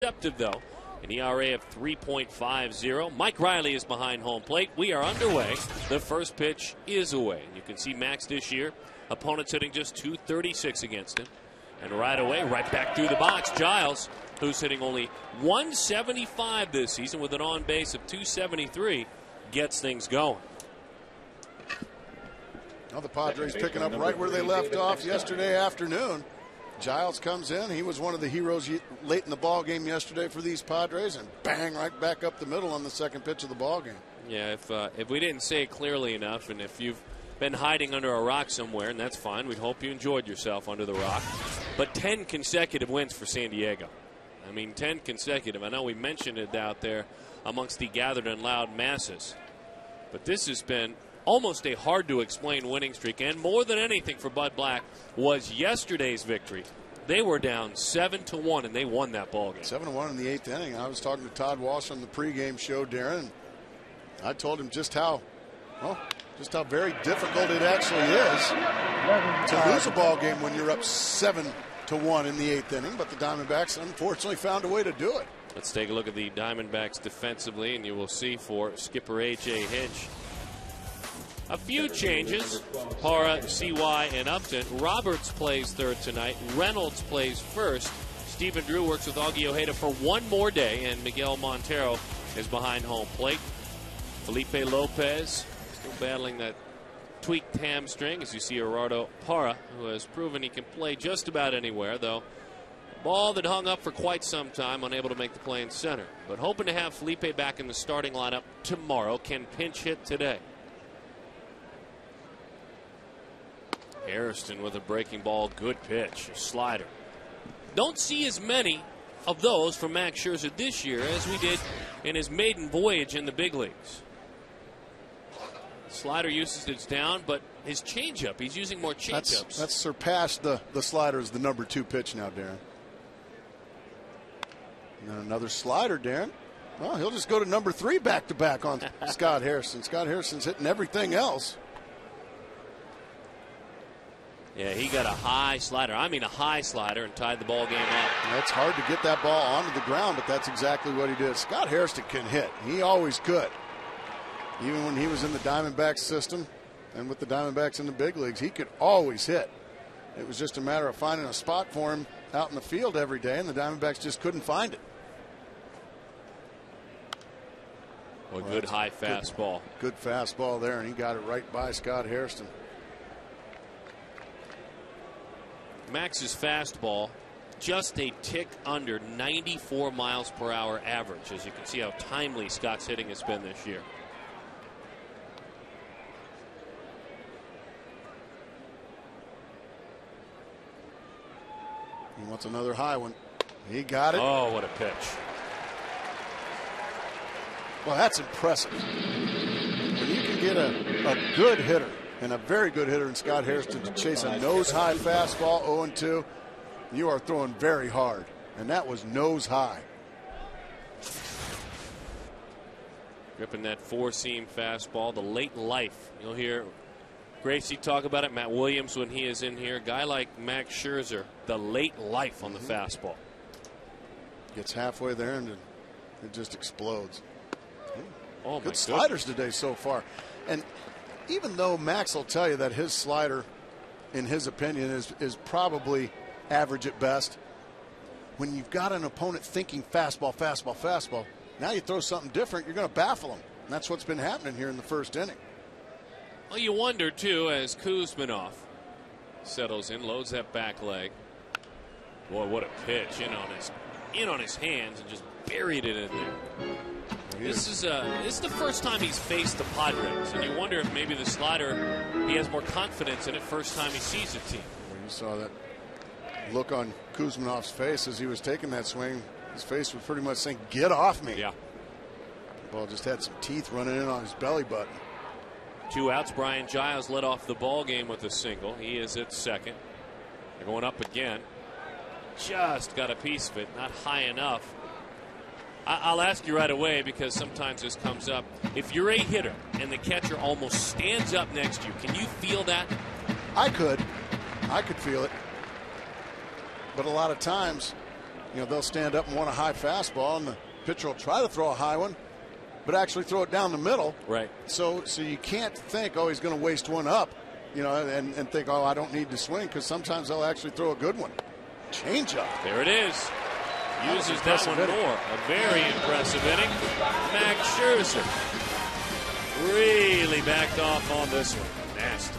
Receptive, though, an ERA of 3.50. Mike Riley is behind home plate. We are underway. The first pitch is away. You can see Max this year, opponents hitting just .236 against him. And right away, right back through the box, Giles, who's hitting only .175 this season with an on base of .273, gets things going. Now the Padres picking up right where they left off yesterday afternoon. Giles comes in. He was one of the heroes late in the ball game yesterday for these Padres, and bang, right back up the middle on the second pitch of the ball game. Yeah, if we didn't say it clearly enough, and if you've been hiding under a rock somewhere, and that's fine, we hope you enjoyed yourself under the rock. But 10 consecutive wins for San Diego. I mean, 10 consecutive. I know we mentioned it out there amongst the gathered and loud masses, but this has been almost a hard-to-explain winning streak, and more than anything for Bud Black was yesterday's victory. They were down 7-1, and they won that ball game. 7-1 in the 8th inning. I was talking to Todd Walsh on the pregame show, Darren. I told him just how very difficult it actually is to lose a ball game when you're up 7-1 in the 8th inning, but the Diamondbacks unfortunately found a way to do it. Let's take a look at the Diamondbacks defensively, and you will see for skipper A.J. Hinch, a few changes. Parra, CY, and Upton. Roberts plays third tonight. Reynolds plays first. Stephen Drew works with Augie Ojeda for one more day, and Miguel Montero is behind home plate. Felipe Lopez still battling that tweaked hamstring, as you see Gerardo Parra, who has proven he can play just about anywhere, though ball that hung up for quite some time, unable to make the play in center. But hoping to have Felipe back in the starting lineup tomorrow. Can pinch hit today. Hairston with a breaking ball, good pitch, slider. Don't see as many of those from Max Scherzer this year as we did in his maiden voyage in the big leagues. Slider usage is down, but his changeup, he's using more changeups. That's surpassed the slider as the number 2 pitch now, Darren. And then another slider, Darren. Well, he'll just go to number 3 back-to-back on Scott Hairston. Scott Hairston's hitting everything else. Yeah, he got a high slider. I mean a high slider, and tied the ball game up. It's hard to get that ball onto the ground, but that's exactly what he did. Scott Hairston can hit. He always could. Even when he was in the Diamondbacks system and with the Diamondbacks in the big leagues, he could always hit. It was just a matter of finding a spot for him out in the field every day, and the Diamondbacks just couldn't find it. Well, good high fastball. Good fastball there, and he got it right by Scott Hairston. Max's fastball just a tick under 94 miles per hour average, as you can see how timely Scott's hitting has been this year. He wants another high one. He got it. Oh, what a pitch. Well, that's impressive. When you can get a good hitter, and a very good hitter in Scott Hairston, to chase a nose-high fastball 0-2, you are throwing very hard. And that was nose-high. Gripping that four-seam fastball, the late life. You'll hear Gracie talk about it, Matt Williams when he is in here. A guy like Max Scherzer, the late life on the fastball. Gets halfway there and it just explodes. Oh, good sliders today so far. And even though Max will tell you that his slider, in his opinion, is probably average at best, when you've got an opponent thinking fastball, fastball, fastball, now you throw something different, you're going to baffle them. And that's what's been happening here in the first inning. Well, you wonder, too, as Kuzminov settles in, loads that back leg. Boy, what a pitch. In on his hands and just buried it in there. This is the first time he's faced the Padres, and you wonder if maybe the slider, he has more confidence in it first time he sees the team. When you saw that look on Kuzminov's face as he was taking that swing, his face was pretty much saying, "Get off me." Yeah. The ball just had some teeth running in on his belly button. 2 outs. Brian Giles led off the ball game with a single. He is at second. They're going up again. Just got a piece of it, not high enough. I'll ask you right away, because sometimes this comes up. If you're a hitter and the catcher almost stands up next to you, can you feel that? I could feel it. But a lot of times they'll stand up and want a high fastball, and the pitcher will try to throw a high one, but actually throw it down the middle. Right. So you can't think, oh, he's going to waste one up, and think, oh, I don't need to swing, because sometimes they'll actually throw a good one. Change up. There it is. Uses that one more. A very impressive inning. Max Scherzer really backed off on this one. Nasty.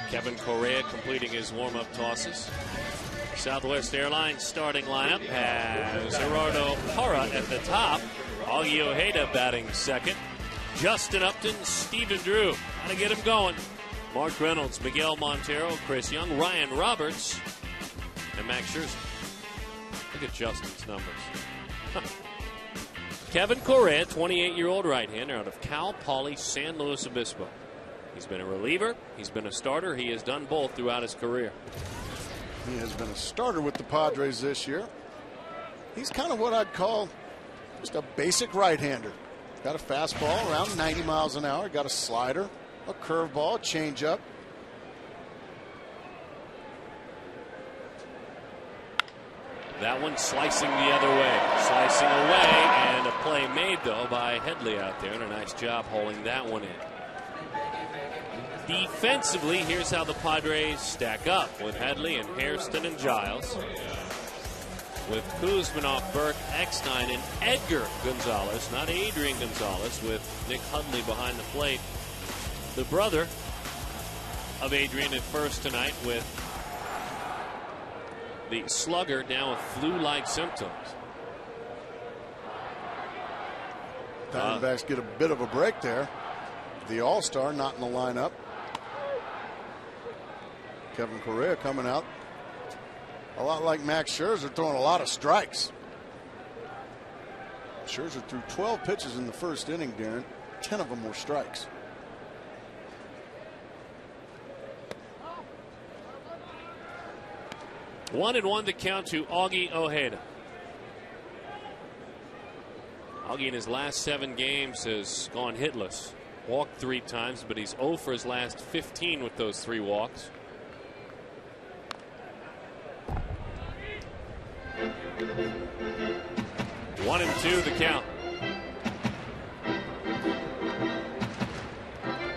Kevin Correa completing his warm-up tosses. Southwest Airlines starting lineup has Gerardo Parra at the top. Augie Ojeda batting second. Justin Upton, Stephen Drew. Gotta get him going. Mark Reynolds, Miguel Montero, Chris Young, Ryan Roberts, and Max Scherzer. Look at Justin's numbers. Kevin Correa, 28-year-old right-hander out of Cal Poly San Luis Obispo. He's been a reliever. He's been a starter. He has done both throughout his career. He has been a starter with the Padres this year. He's kind of what I'd call just a basic right-hander. Got a fastball around 90 miles an hour. Got a slider, a curveball, a changeup. That one slicing the other way. Slicing away, and a play made, though, by Headley out there. And a nice job holding that one in. Defensively, here's how the Padres stack up with Headley and Hairston and Giles. With Kuzminoff, Burke, Eckstein, and Edgar Gonzalez, not Adrian Gonzalez, with Nick Hundley behind the plate. The brother of Adrian at first tonight with the slugger down with flu-like symptoms. Diamondbacks get a bit of a break there. The All-Star not in the lineup. Kevin Correa coming out. A lot like Max Scherzer, throwing a lot of strikes. Scherzer threw 12 pitches in the first inning, Darren. 10 of them were strikes. One and one to count to Augie Ojeda. Augie in his last 7 games has gone hitless. Walked 3 times, but he's 0 for his last 15 with those 3 walks. One and 2 the count.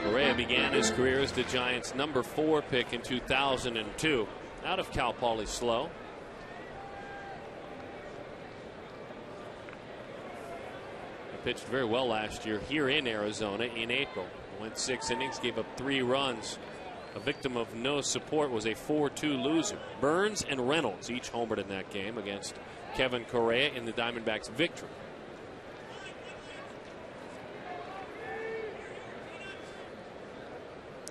Correa began his career as the Giants' number 4 pick in 2002. Out of Cal Poly Slow. He pitched very well last year here in Arizona in April. Went 6 innings, gave up 3 runs. A victim of no support, was a 4-2 loser. Burns and Reynolds each homered in that game against Kevin Correa in the Diamondbacks' victory.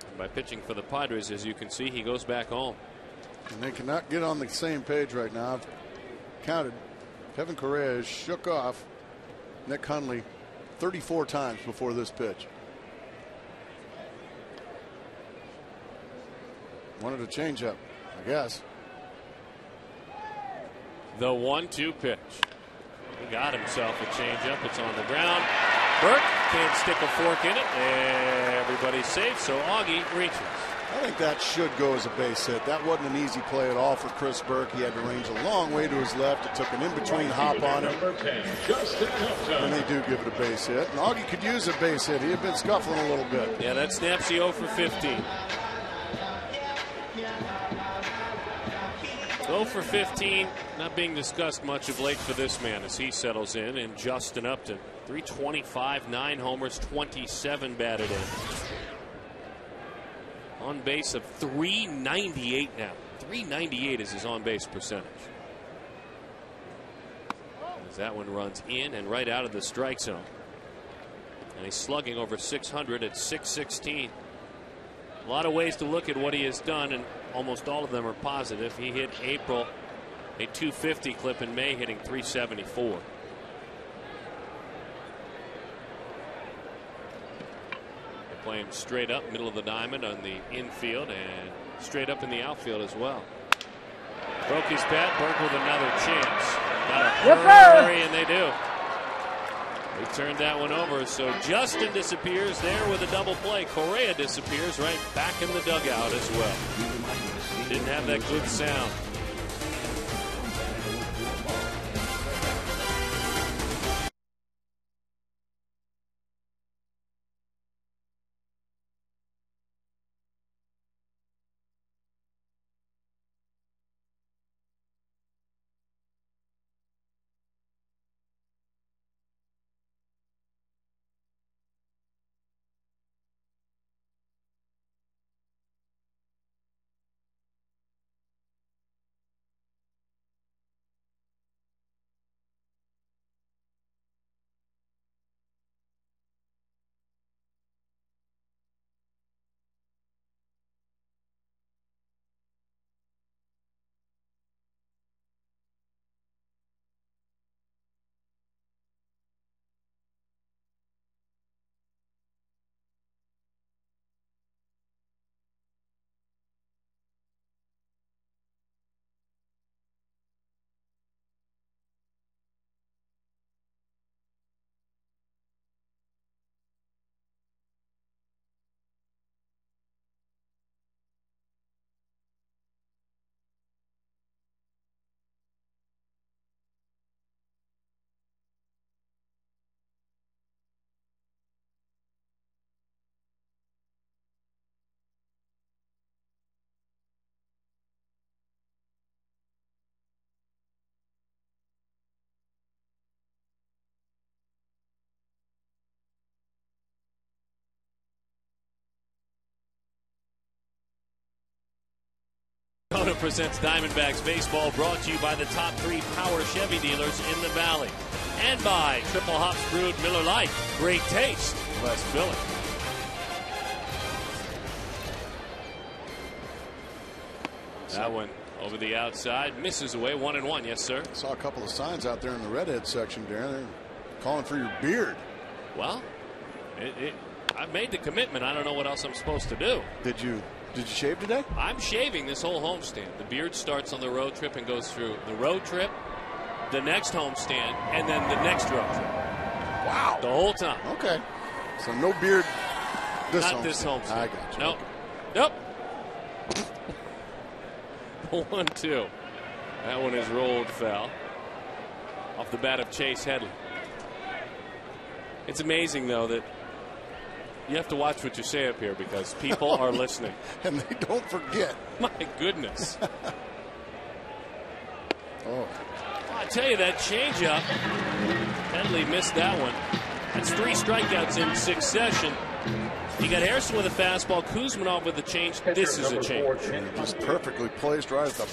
And by pitching for the Padres, as you can see, he goes back home. And they cannot get on the same page right now. I've counted. Kevin Correa has shook off Nick Hundley 34 times before this pitch. Wanted a changeup, I guess. The 1-2 pitch. He got himself a changeup. It's on the ground. Burke can't stick a fork in it. Everybody's safe, so Augie reaches. I think that should go as a base hit. That wasn't an easy play at all for Chris Burke. He had to range a long way to his left. It took an in-between hop on him. And they do give it a base hit. And Augie could use a base hit. He had been scuffling a little bit. Yeah, that snaps you 0 for 15. 0 for 15, not being discussed much of late for this man as he settles in. And Justin Upton, 325, 9 homers, 27 batted in. On base of 398 now. 398 is his on base percentage. As that one runs in and right out of the strike zone. And he's slugging over 600 at 616. A lot of ways to look at what he has done, and almost all of them are positive. He hit April a 250 clip, in May hitting 374. Play him straight up middle of the diamond on the infield and straight up in the outfield as well. Broke his bat. Burke with another chance. Got a hurry, and they do. They turned that one over. So Justin disappears there with a double play. Correa disappears right back in the dugout as well. Didn't have that good sound. Presents Diamondbacks baseball, brought to you by the top 3 power Chevy dealers in the Valley, and by Triple Hops Brewed Miller Lite. Great taste, less filling. That one over the outside, misses away. 1-1. Yes, sir. Saw a couple of signs out there in the redhead section, Darren. They're calling for your beard. Well, I've made the commitment. I don't know what else I'm supposed to do. Did you shave today? I'm shaving this whole homestand. The beard starts on the road trip and goes through the road trip, the next homestand, and then the next road trip. Wow. The whole time. Okay. So no beard this Not homestand. this homestand. I got you. Nope. Okay. Nope. 1-2. That one is rolled foul off the bat of Chase Headley. It's amazing, though, that you have to watch what you say up here because people are listening. And they don't forget. My goodness. Oh. I tell you, that changeup, Headley missed that one. That's 3 strikeouts in succession. You got Harrison with a fastball, Kuzmanov with a change. This is a change. Just perfectly placed right at the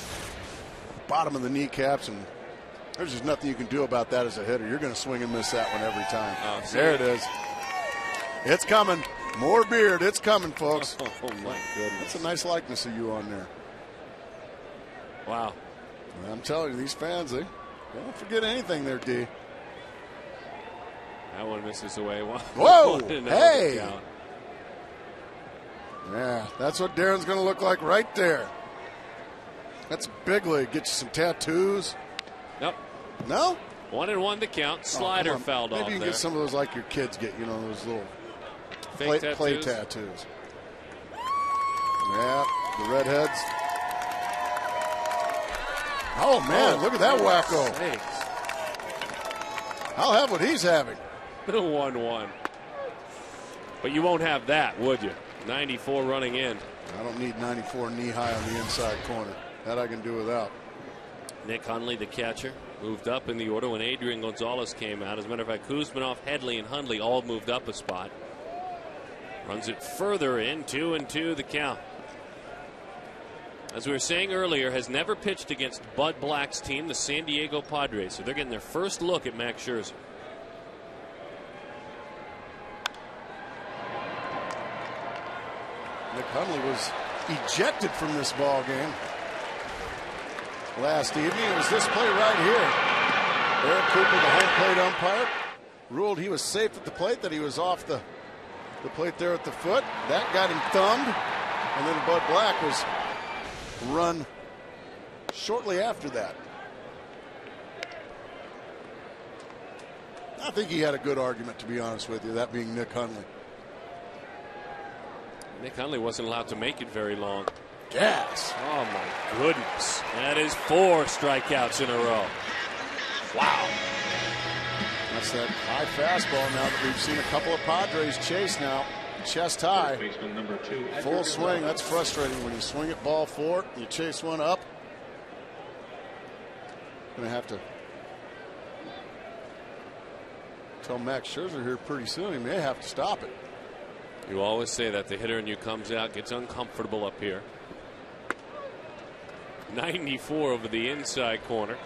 bottom of the kneecaps, and there's just nothing you can do about that as a hitter. You're going to swing and miss that one every time. Oh, there it is. It's coming. More beard. It's coming, folks. Oh, my goodness. That's a nice likeness of you on there. Wow. I'm telling you, these fans, they don't forget anything there, D. That one misses away. Whoa. Hey. Yeah, that's what Darren's going to look like right there. That's big league. Get you some tattoos. Nope. No? 1-1 to count. Slider fouled off. Maybe you can get some of those like your kids get, you know, those little play tattoos. Yeah, the redheads. Oh, man, look at that wacko. Sakes. I'll have what he's having. 1-1. But you won't have that, would you? 94 running in. I don't need 94 knee high on the inside corner. That I can do without. Nick Hundley, the catcher, moved up in the order when Adrian Gonzalez came out. As a matter of fact, Kuzminoff, Headley, and Hundley all moved up a spot. Runs it further in, 2-2 the count. As we were saying earlier, has never pitched against Bud Black's team, the San Diego Padres. So they're getting their first look at Max Scherzer. Nick Hundley was ejected from this ball game last evening. It was this play right here. Eric Cooper, the home plate umpire, ruled he was safe at the plate, that he was off the plate there at the foot. That got him thumbed, and then Bud Black was run shortly after that. I think he had a good argument, to be honest with you, that being Nick Hundley. Nick Hundley wasn't allowed to make it very long. Gas. Oh, my goodness. That is 4 strikeouts in a row. Wow. That's that high fastball now that we've seen a couple of Padres chase now. Chest high. Full swing. That's frustrating when you swing at ball 4, you chase one up. Going to have to tell Max Scherzer here pretty soon. He may have to stop it. You always say that the hitter in you comes out, gets uncomfortable up here. 94 over the inside corner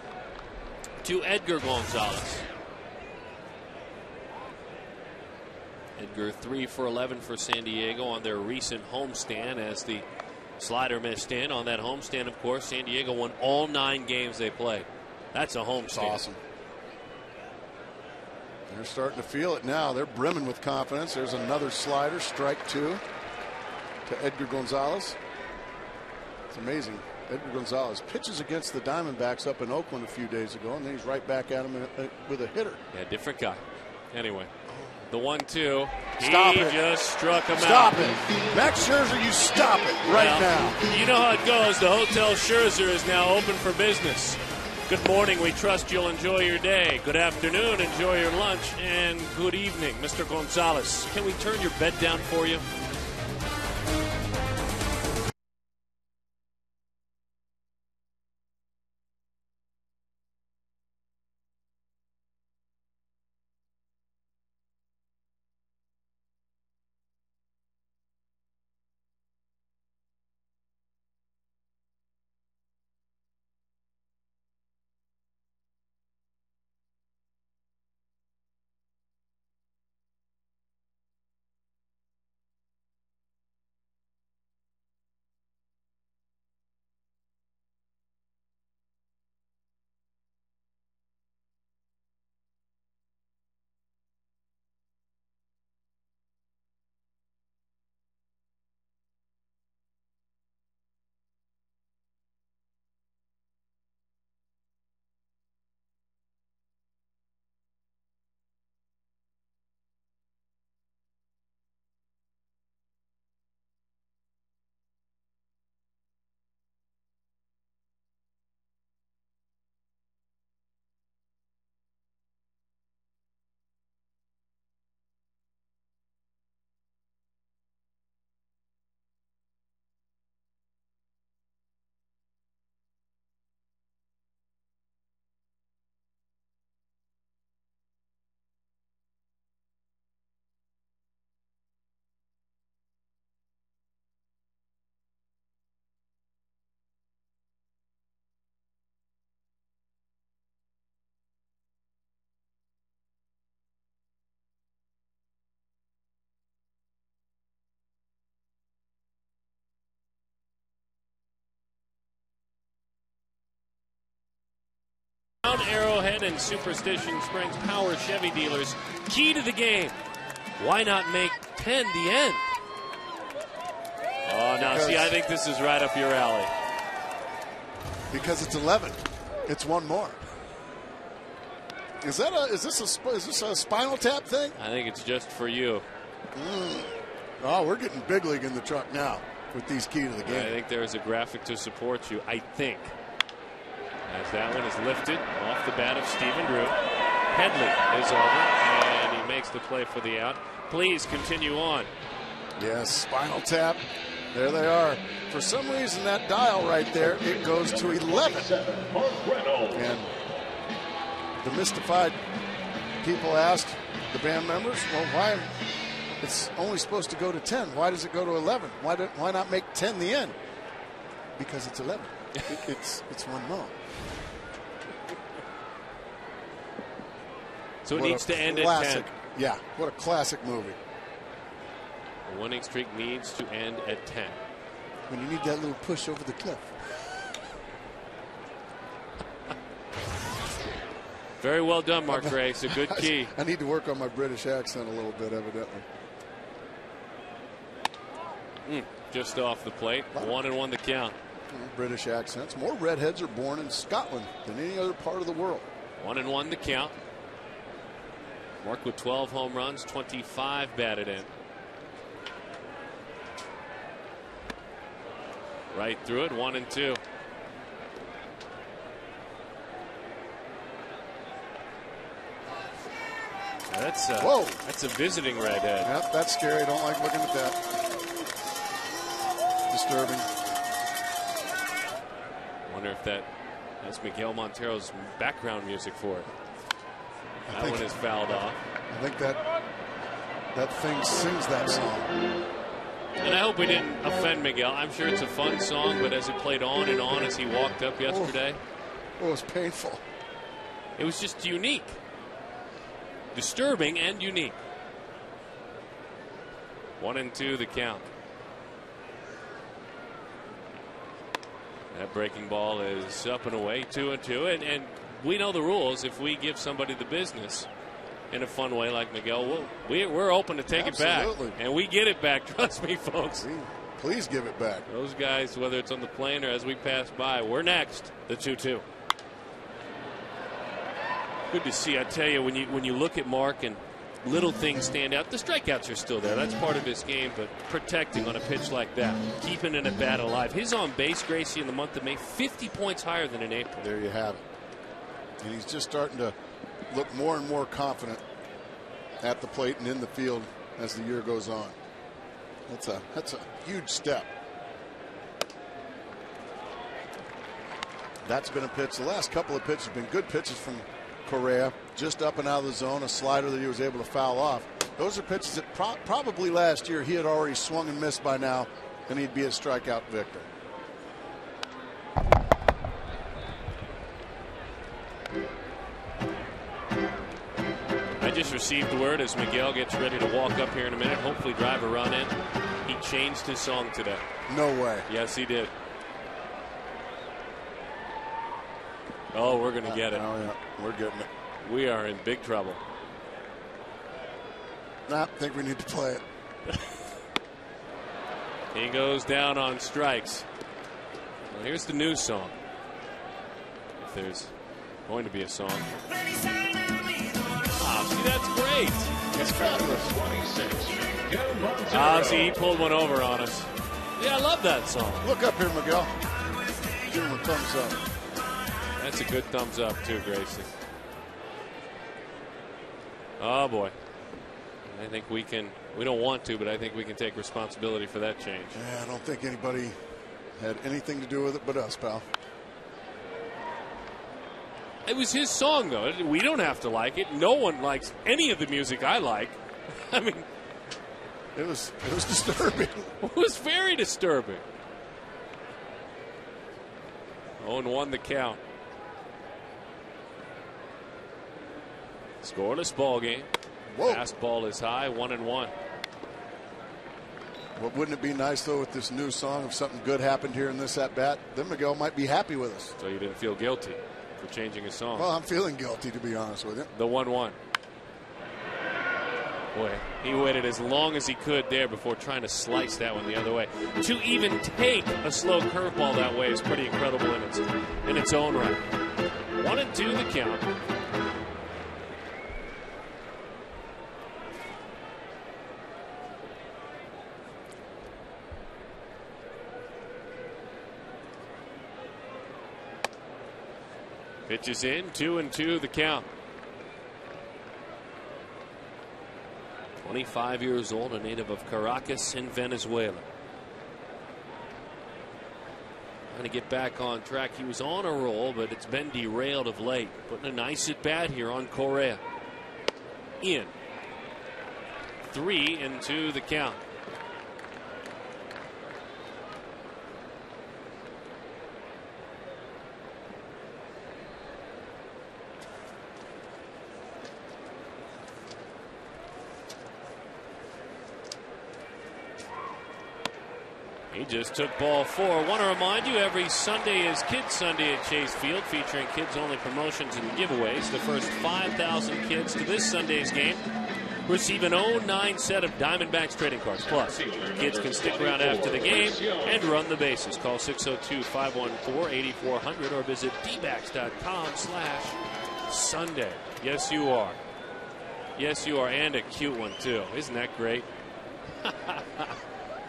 to Edgar Gonzalez. Edgar 3 for 11 for San Diego on their recent homestand, as the slider missed in. On that homestand, of course, San Diego won all 9 games they played. That's a homestand. That's awesome. They're starting to feel it now. They're brimming with confidence. There's another slider, strike 2 to Edgar Gonzalez. It's amazing. Edgar Gonzalez pitches against the Diamondbacks up in Oakland a few days ago, and then he's right back at him with a hitter. Yeah, different guy. Anyway, the 1-2. Stop it. He just struck him out. Stop it. Max Scherzer, you stop it right now. You know how it goes. The Hotel Scherzer is now open for business. Good morning. We trust you'll enjoy your day. Good afternoon. Enjoy your lunch. And good evening, Mr. Gonzalez. Can we turn your bed down for you? Arrowhead and Superstition Springs Power Chevy dealers. Key to the game. Why not make 10 the end? See, I think this is right up your alley. Because it's 11. It's one more. Is this a Spinal Tap thing? I think it's just for you. Oh, we're getting big league in the truck now with these key to the game. I think there is a graphic to support you. I think. As that one is lifted off the bat of Stephen Drew. Headley is over, and he makes the play for the out. Please continue on. Yes, Spinal Tap. There they are. For some reason, that dial right there, it goes to 11. And the mystified people asked the band members, well, why? It's only supposed to go to 10. Why does it go to 11? Why not make 10 the end? Because it's 11. It's one more. So it needs to end at 10. Yeah, what a classic movie. The winning streak needs to end at 10. When you need that little push over the cliff. Very well done, Mark Grace. A good key. I need to work on my British accent a little bit, evidently. Just off the plate. 1-1 the count. British accents. More redheads are born in Scotland than any other part of the world. 1-1 the count. Mark with 12 home runs, 25 batted in. Right through it, 1-2. That's a visiting redhead. Yep, that's scary. Don't like looking at that. Disturbing. Wonder if that's Miguel Montero's background music for it. That one is fouled off. I think that thing sings that song. And I hope we didn't offend Miguel. I'm sure it's a fun song, but as it played on and on as he walked up yesterday. Oh, it was painful. It was just unique. Disturbing and unique. 1-2 the count. That breaking ball is up and away, 2-2. And we know the rules. If we give somebody the business in a fun way like Miguel, we're open to take it back. And we get it back. Trust me, folks. Please give it back. Those guys, whether it's on the plane or as we pass by, we're next. The 2-2. Good to see. I tell you, when you look at Mark and little things stand out, the strikeouts are still there. That's part of his game, but protecting on a pitch like that, keeping an at bat alive. His on base, Gracie, in the month of May, 50 points higher than in April. There you have it. And he's just starting to look more and more confident at the plate and in the field as the year goes on. That's a huge step. That's been a pitch. The last couple of pitches have been good pitches from Correa, just up and out of the zone, a slider that he was able to foul off. Those are pitches that probably last year he had already swung and missed by now, and he'd be a strikeout victim. I just received the word as Miguel gets ready to walk up here in a minute, hopefully drive a run in. He changed his song today. No way. Yes, he did. Oh, we're going to get it. Oh, yeah. We're getting it. We are in big trouble. I think we need to play it. He goes down on strikes. Well, here's the new song. If there's going to be a song. Ah, see, that's great. It's fabulous. See, he pulled one over on us. Yeah, I love that song. Look up here, Miguel. Give him a thumbs up. That's a good thumbs up, too, Gracie. Oh, boy. I think we don't want to, but I think we can take responsibility for that change. Yeah, I don't think anybody had anything to do with it but us, pal. It was his song, though. We don't have to like it. No one likes any of the music I like. I mean, it was disturbing. It was very disturbing. 0-1 the count. Scoreless ball game. Whoa. Fastball is high, 1-1. Well, wouldn't it be nice, though, with this new song, if something good happened here in this at-bat, then Miguel might be happy with us. So you didn't feel guilty for changing his song? Well, I'm feeling guilty, to be honest with you. The 1-1. Boy, he waited as long as he could there before trying to slice that one the other way. To even take a slow curveball that way is pretty incredible in its own right. 1-2 the count. Pitches in, 2-2 the count. 25 years old, a native of Caracas in Venezuela. Trying to get back on track. He was on a roll, but it's been derailed of late. Putting a nice at bat here on Correa. In. 3-2 the count. He just took ball 4. Want to remind you, every Sunday is Kids Sunday at Chase Field, featuring kids-only promotions and giveaways. The first 5,000 kids to this Sunday's game receive an 09 set of Diamondbacks trading cards. Plus, kids can stick around after the game and run the bases. Call 602-514-8400 or visit dbacks.com/Sunday. Yes, you are. Yes, you are. And a cute one, too. Isn't that great?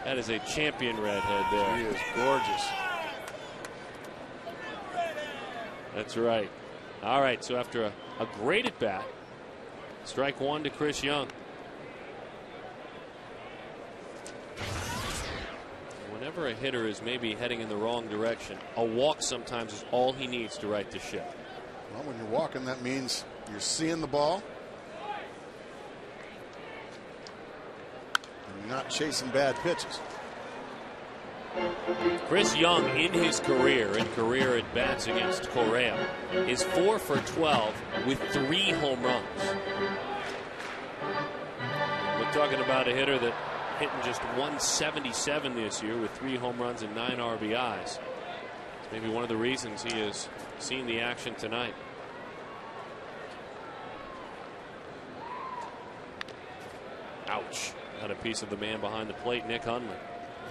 That is a champion redhead there. She is gorgeous. That's right. All right, so after a great at bat, strike one to Chris Young. Whenever a hitter is maybe heading in the wrong direction, a walk sometimes is all he needs to right the ship. Well, when you're walking, that means you're seeing the ball. Not chasing bad pitches. Chris Young, in his career at bats against Correa, is 4 for 12 with 3 home runs. We're talking about a hitter that hitting just 177 this year with 3 home runs and 9 RBIs. It's maybe one of the reasons he has seen the action tonight. Ouch. Not a piece of the man behind the plate, Nick Hundley.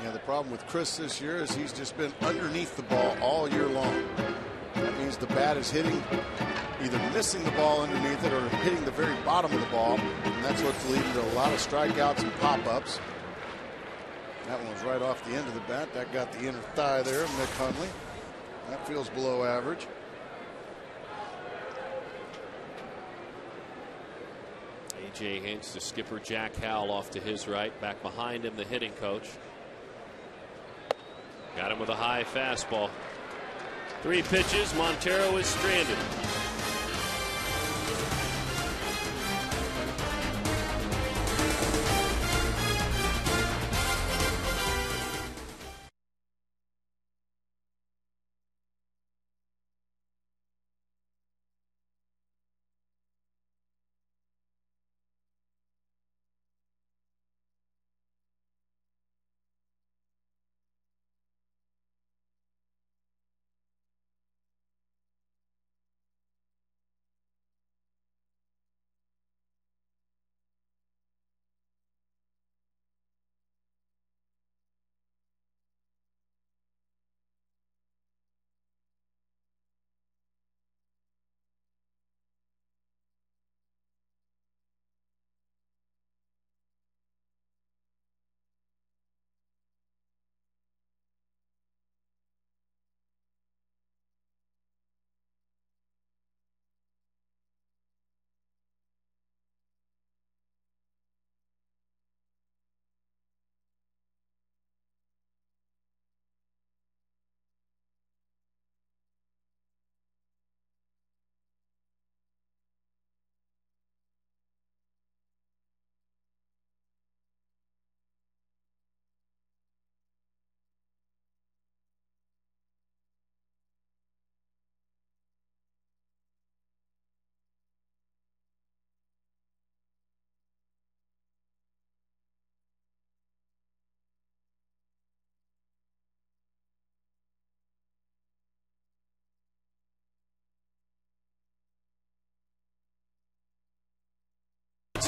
Yeah, the problem with Chris this year is he's just been underneath the ball all year long. That means the bat is hitting, either missing the ball underneath it or hitting the very bottom of the ball. And that's what's leading to a lot of strikeouts and pop-ups. That one was right off the end of the bat. That got the inner thigh there of Nick Hundley. That feels below average. A.J. Hinch, the skipper Jack Howell off to his right. Back behind him, the hitting coach. Got him with a high fastball. 3 pitches. Montero is stranded.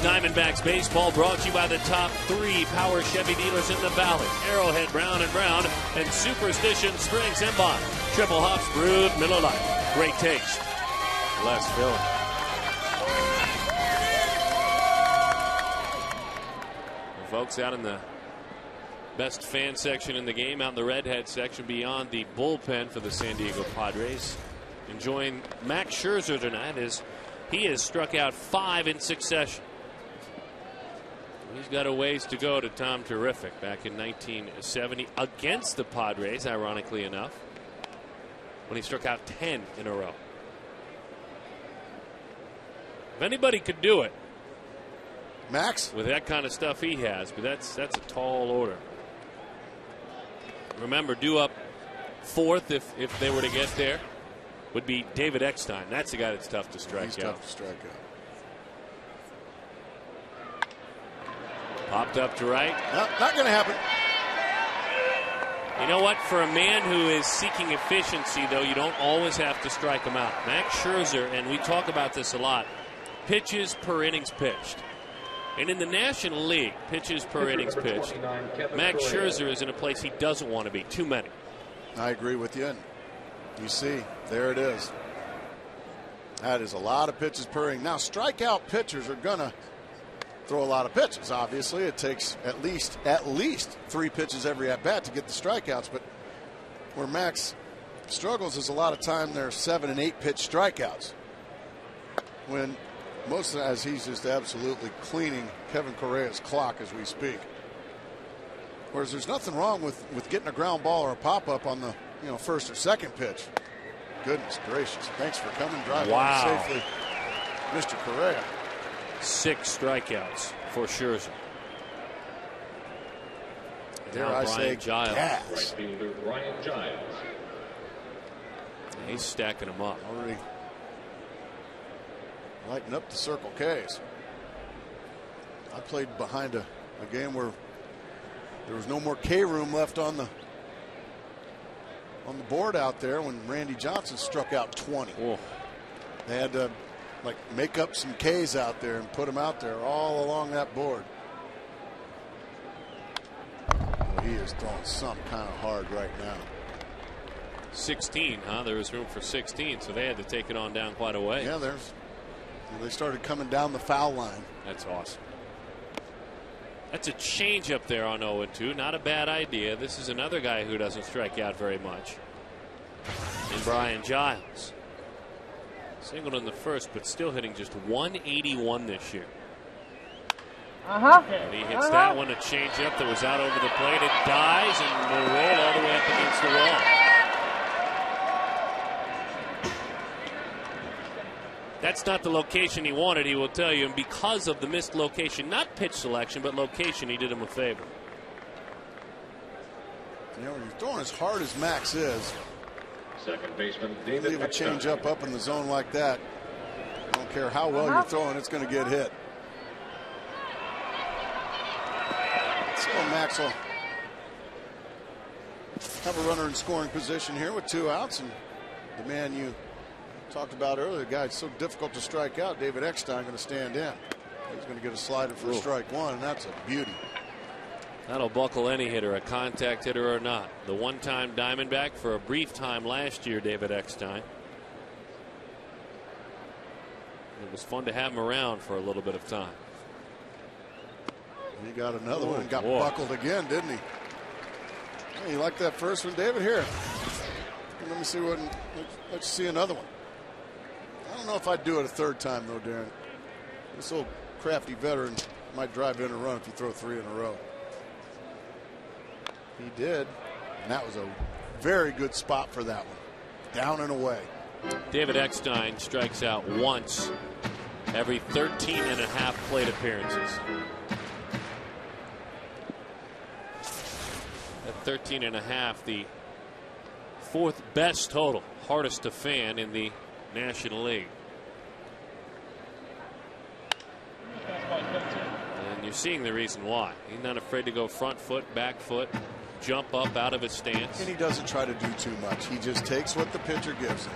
Diamondbacks baseball brought to you by the top 3 power Chevy dealers in the Valley. Arrowhead Brown & Brown and Superstition Springs and Bond. Triple hops brewed Miller Lite. Great taste. Less filling. Folks out in the best fan section in the game, out in the redhead section beyond the bullpen for the San Diego Padres, enjoying Max Scherzer tonight as he has struck out 5 in succession. He's got a ways to go to Tom Terrific back in 1970 against the Padres, ironically enough, when he struck out 10 in a row. If anybody could do it, Max, with that kind of stuff he has, but that's a tall order. Remember, due up 4th if they were to get there would be David Eckstein. That's the guy that's tough to strike out. He's tough to strike out. Popped up to right. No, not going to happen. You know what? For a man who is seeking efficiency, though, you don't always have to strike him out. Max Scherzer, and we talk about this a lot, pitches per innings pitched. And in the National League, pitches per innings pitched, Max Scherzer is in a place he doesn't want to be. Too many. I agree with you. You see, there it is. That is a lot of pitches per inning. Now, strikeout pitchers are going to throw a lot of pitches. Obviously, it takes at least 3 pitches every at bat to get the strikeouts. But where Max struggles is a lot of time there's 7 and 8 pitch strikeouts. When most of that, as he's just absolutely cleaning Kevin Correa's clock as we speak. Whereas there's nothing wrong with getting a ground ball or a pop up on the first or second pitch. Goodness gracious! Thanks for coming, driving safely, Mr. Correa. 6 strikeouts for Scherzer. Dare I say, gas. He's stacking them up. Already lighting up the Circle K's. I played behind a game where there was no more K room left on the board out there when Randy Johnson struck out 20. Whoa. They had to make up some K's out there and put them out there all along that board. Well, he is throwing some kind of hard right now. 16, huh? There was room for 16, so they had to take it on down quite a way. Yeah, they started coming down the foul line. That's awesome. That's a change up there on 0-2. Not a bad idea. This is another guy who doesn't strike out very much. And Brian Giles. Singled in the first, but still hitting just 181 this year. And he hits that one, a changeup that was out over the plate. It dies and will roll all the way up against the wall. That's not the location he wanted, he will tell you. And because of the missed location, not pitch selection, but location, he did him a favor. When you're throwing as hard as Max is, second baseman David, leave a change up in the zone like that. I don't care how well you're throwing, it's going to get hit. So Max will have a runner in scoring position here with 2 outs, and the man you talked about earlier, the guy, it's so difficult to strike out, David Eckstein, going to stand in. He's going to get a slider for strike 1, and that's a beauty. That'll buckle any hitter, a contact hitter or not. The one-time Diamondback for a brief time last year, David Eckstein. It was fun to have him around for a little bit of time. He got another one and got buckled again, didn't he? Hey, you like that first one, David? Here. Let me see what. Let's see another one. I don't know if I'd do it a 3rd time, though, Darren. This old crafty veteran might drive in a run if you throw 3 in a row. He did, and that was a very good spot for that one. Down and away. David Eckstein strikes out once every 13 and a half plate appearances. At 13 and a half, the 4th best total, hardest to fan in the National League. And you're seeing the reason why. He's not afraid to go front foot, back foot, jump up out of his stance. And he doesn't try to do too much. He just takes what the pitcher gives him.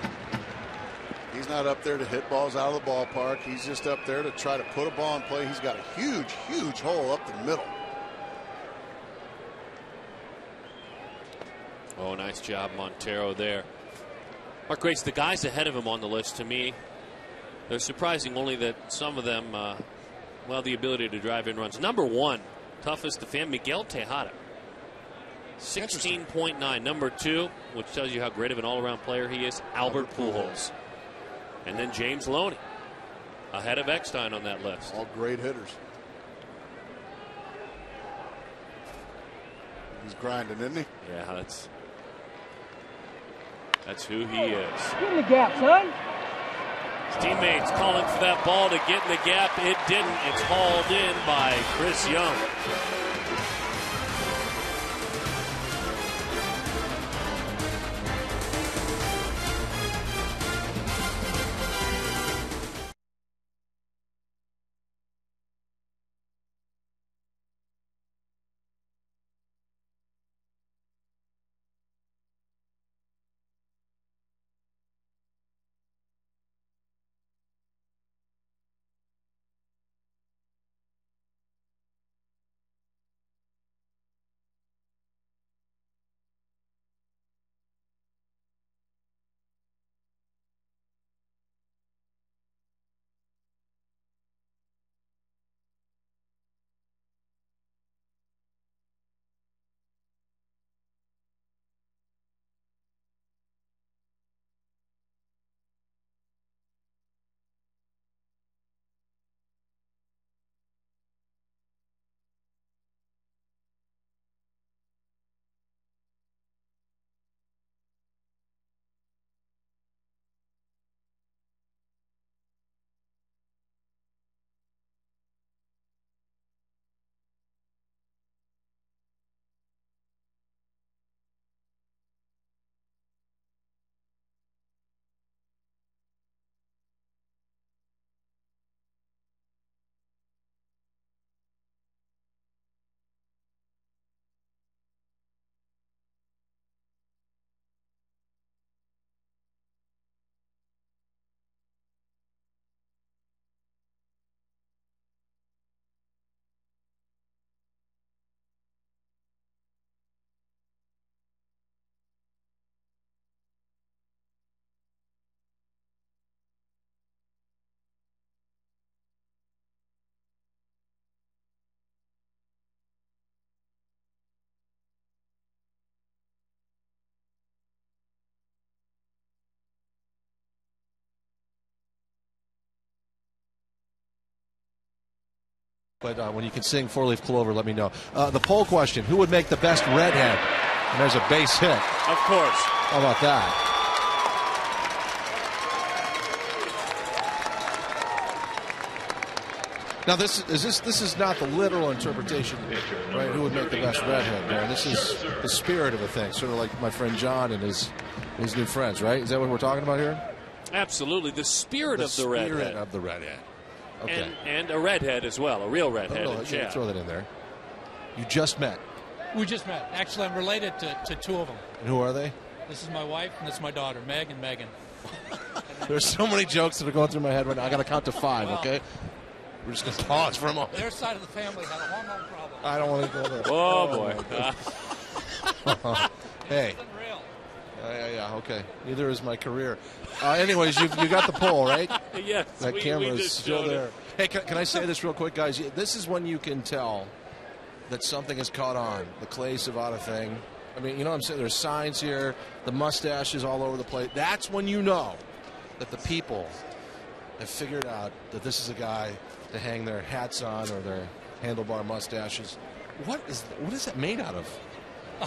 He's not up there to hit balls out of the ballpark. He's just up there to try to put a ball in play. He's got a huge, huge hole up the middle. Oh, nice job, Montero there. Mark Grace, the guys ahead of him on the list, to me, they're surprising only that some of them, well, the ability to drive in runs. Number 1, toughest to fan, Miguel Tejada. 16.9. Number 2, which tells you how great of an all-around player he is, Albert Pujols. And then James Loney, ahead of Eckstein on that list. All great hitters. He's grinding, isn't he? Yeah, that's who he is. Get in the gap, son. His teammates calling for that ball to get in the gap. It didn't. It's hauled in by Chris Young. But when you can sing Four-Leaf Clover, let me know. The poll question, who would make the best redhead? And there's a base hit. Of course. How about that? Now, this is not the literal interpretation, right? Who would make the best redhead, man? This is the spirit of the thing, sort of like my friend John and his new friends, right? Is that what we're talking about here? Absolutely. The spirit of the redhead. The spirit of the redhead. Okay. And a redhead as well, a real redhead. Yeah, throw that in there. You just met. We just met. Actually, I'm related to 2 of them. And who are they? This is my wife, and this is my daughter, Meg and Megan. There's so many jokes that are going through my head right now. I got to count to 5, okay? We're just going to pause for a moment. Their side of the family had a hormone problem. I don't want to go there. Oh, boy. Hey. Yeah, okay. Neither is my career. Anyways, you got the poll, right? Yes. That camera is still there. Hey, can I say this real quick, guys? This is when you can tell that something has caught on. The Clay Savada thing. I mean, you know what I'm saying? There's signs here. The mustache is all over the place. That's when you know that the people have figured out that this is a guy to hang their hats on or their handlebar mustaches. What is that made out of?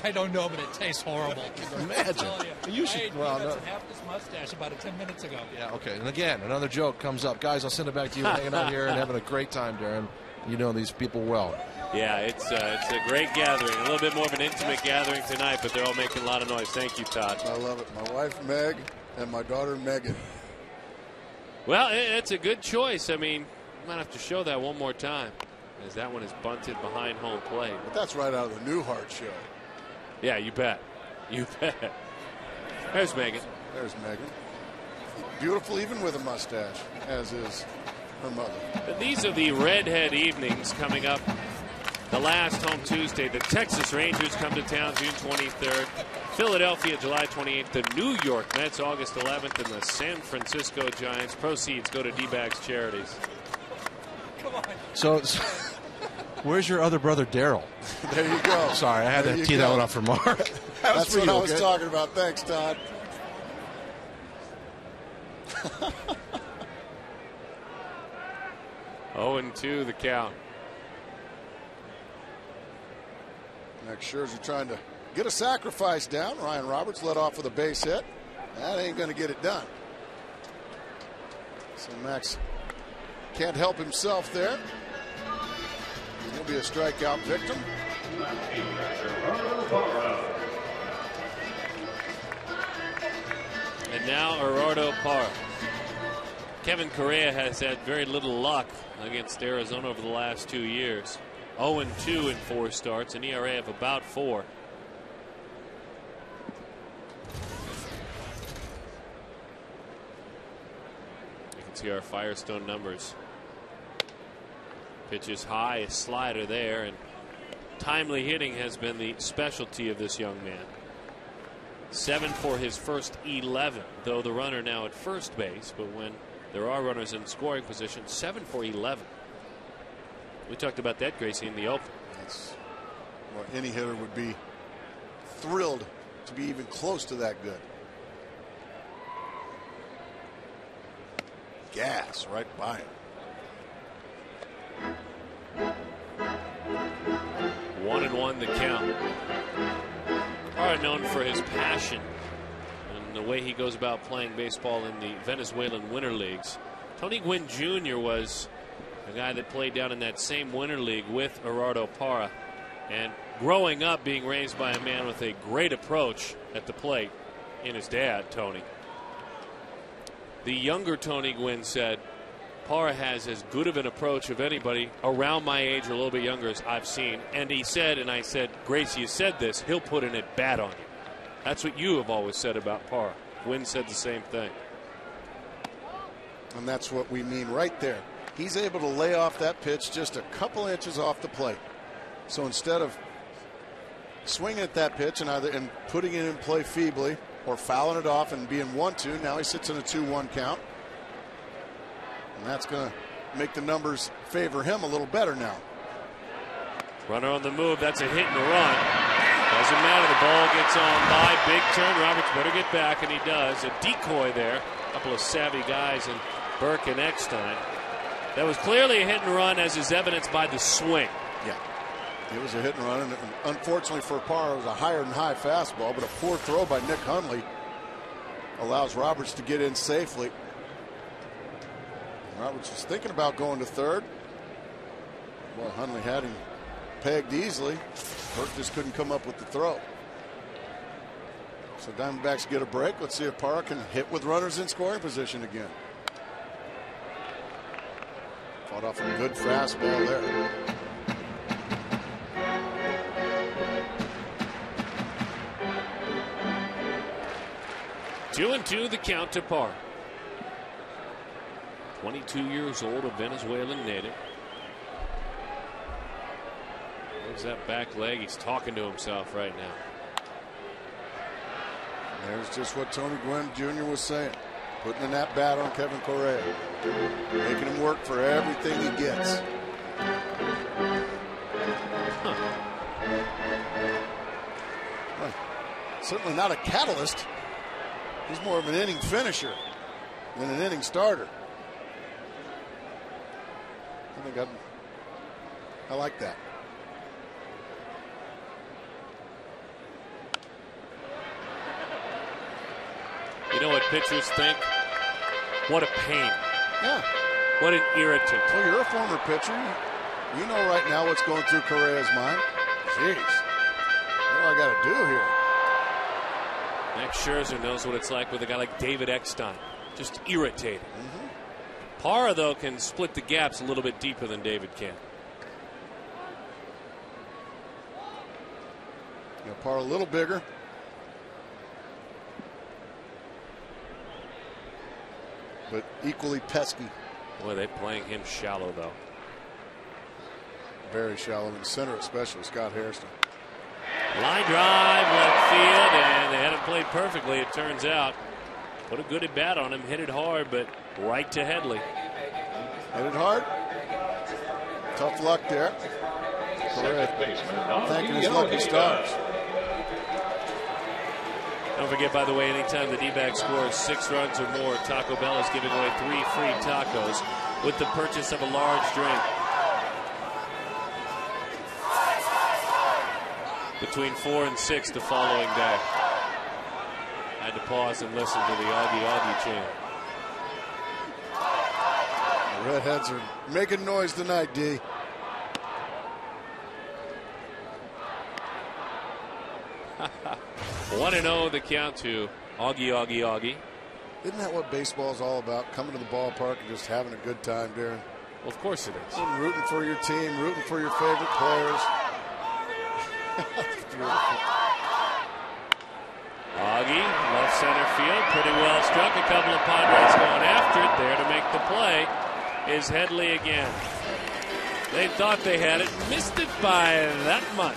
I don't know, but it tastes horrible. Imagine. You should. I had half this mustache about 10 minutes ago. Yeah, okay. And again, another joke comes up. Guys, I'll send it back to you hanging out here and having a great time, Darren. You know these people well. Yeah, it's a great gathering. A little bit more of an intimate gathering tonight, but they're all making a lot of noise. Thank you, Todd. I love it. My wife, Meg, and my daughter, Megan. Well, it's a good choice. I mean, you might have to show that one more time, as that one is bunted behind home plate. But that's right out of the Newhart show. Yeah, you bet. You bet. There's Megan. There's Megan. Beautiful even with a mustache, as is her mother. But these are the redhead evenings coming up. The last home Tuesday, the Texas Rangers come to town June 23rd. Philadelphia, July 28th. The New York Mets, August 11th. And the San Francisco Giants. Proceeds go to D-backs charities. Come on. So where's your other brother, Daryl? There you go. Sorry, I had to tee that one up for Mark. That's what I was talking about. Thanks, Todd. 0-2 the count. Max Scherzer trying to get a sacrifice down. Ryan Roberts led off with a base hit. That ain't going to get it done. So Max can't help himself there. He'll be a strikeout victim. And now Gerardo Parra. Kevin Correa has had very little luck against Arizona over the last 2 years. 0-2 in 4 starts, an ERA of about 4. You can see our Firestone numbers. Pitches high, a slider there, and timely hitting has been the specialty of this young man. 7 for his first 11, though the runner now at first base, but when there are runners in scoring position, 7 for 11. We talked about that, Gracie, in the open. That's what any hitter would be thrilled to be even close to that good. Gas right by him. 1-1 the count. Parra known for his passion and the way he goes about playing baseball in the Venezuelan winter leagues. Tony Gwynn Jr. was a guy that played down in that same winter league with Gerardo Parra, and growing up being raised by a man with a great approach at the plate in his dad, Tony. The younger Tony Gwynn said Parra has as good of an approach of anybody around my age or a little bit younger as I've seen. And he said, and I said, Gracie, you said this, he'll put in at bat on you. That's what you have always said about Parra. Gwynn said the same thing. And that's what we mean right there. He's able to lay off that pitch just a couple inches off the plate. So instead of swinging at that pitch and putting it in play feebly or fouling it off and being 1-2, now he sits in a 2-1 count. And that's going to make the numbers favor him a little better now. Runner on the move. That's a hit and a run. Doesn't matter. The ball gets on by. Big turn. Roberts better get back, and he does. A decoy there. A couple of savvy guys in Burke and Eckstein. That was clearly a hit and run, as is evidenced by the swing. Yeah. It was a hit and run, and unfortunately for Parra, it was a higher than high fastball, but a poor throw by Nick Hundley allows Roberts to get in safely. Roberts was thinking about going to third. Well, Hundley had him pegged easily. Burke just couldn't come up with the throw. So Diamondbacks get a break. Let's see if Parra can hit with runners in scoring position again. Fought off a good fastball there. Two and two the count to Parra. 22 years old, a Venezuelan native. There's that back leg. He's talking to himself right now. There's just what Tony Gwynn Jr. was saying. Putting an at bat on Kevin Correa. Making him work for everything he gets. Well, certainly not a catalyst. He's more of an inning finisher than an inning starter. I think I like that. You know what pitchers think? What a pain. Yeah. What an irritant. Well, you're a former pitcher. You know right now what's going through Correa's mind. Jeez. What do I got to do here? Max Scherzer knows what it's like with a guy like David Eckstein. Just irritating. Parra, though, can split the gaps a little bit deeper than David can. Yeah, Parra a little bigger. but equally pesky. Boy, they're playing him shallow, though. Very shallow in center, especially Scott Hairston. Line drive, left field, and they had him played perfectly, it turns out. Put a good at bat on him, hit it hard, but right to Headley. Hit it hard. Tough luck there. Thanking his lucky stars. Don't forget, by the way, anytime the D-backs scores 6 runs or more, Taco Bell is giving away 3 free tacos with the purchase of a large drink. Between 4 and 6 the following day. I had to pause and listen to the Augie Augie chant. The Redheads are making noise tonight, D. One and 0 the count to Augie Augie Augie. Isn't that what baseball is all about? Coming to the ballpark and just having a good time, Darren. Well, of course it is. And rooting for your team, rooting for your favorite players. Augie, left center field, pretty well struck. A couple of Padres going after it. There to make the play is Headley again. They thought they had it, missed it by that much.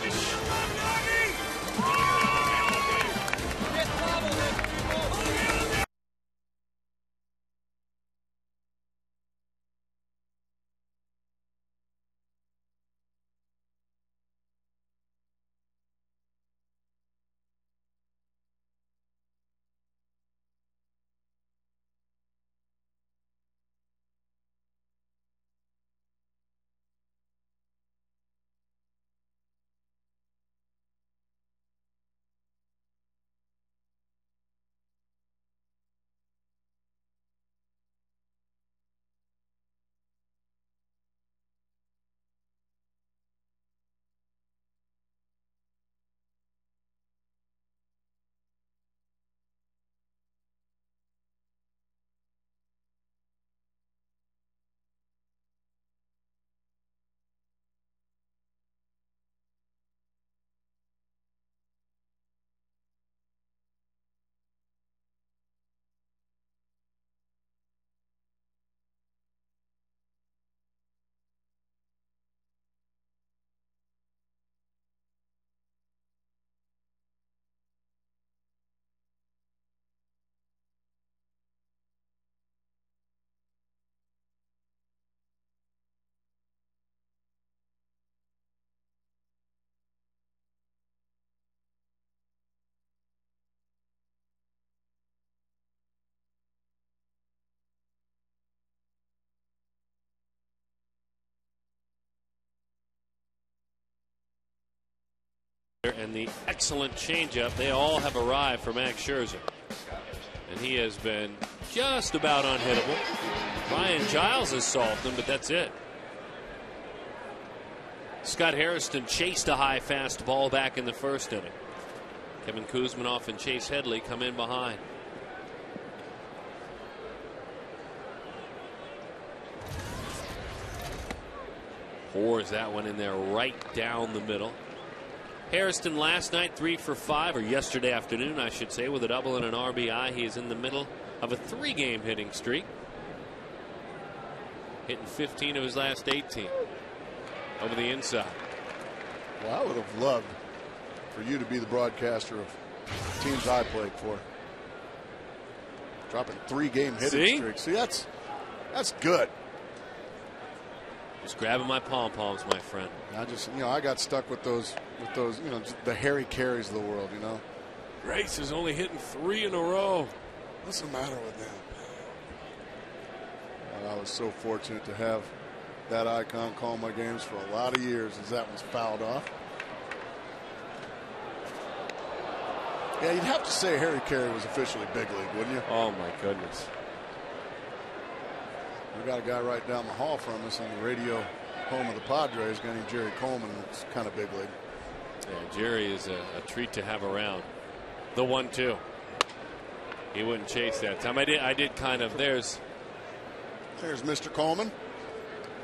And the excellent changeup, they all have arrived for Max Scherzer. And he has been just about unhittable. Ryan Giles has solved them, but that's it. Scott Hairston chased a high fastball back in the first inning. Kevin Kuzminoff and Chase Headley come in behind. Pours that one in there right down the middle. Hairston last night 3 for 5, or yesterday afternoon I should say, with a double and an RBI. He is in the middle of a 3-game hitting streak, hitting 15 of his last 18 over the inside. Well, I would have loved for you to be the broadcaster of teams I played for. Dropping 3-game hitting streaks. See, that's good. Just grabbing my pom-poms, my friend. I got stuck with those, the Harry Careys of the world, Grace is only hitting 3 in a row. What's the matter with them? Well, I was so fortunate to have that icon call my games for a lot of years as that was fouled off. Yeah, you'd have to say Harry Carey was officially big league, wouldn't you? Oh, my goodness. We got a guy right down the hall from us in the radio home of the Padres, a guy named Jerry Coleman. It's kind of big league. Yeah, Jerry is a treat to have around. The 1-2. He wouldn't chase that time. I did kind of. There's Mr. Coleman.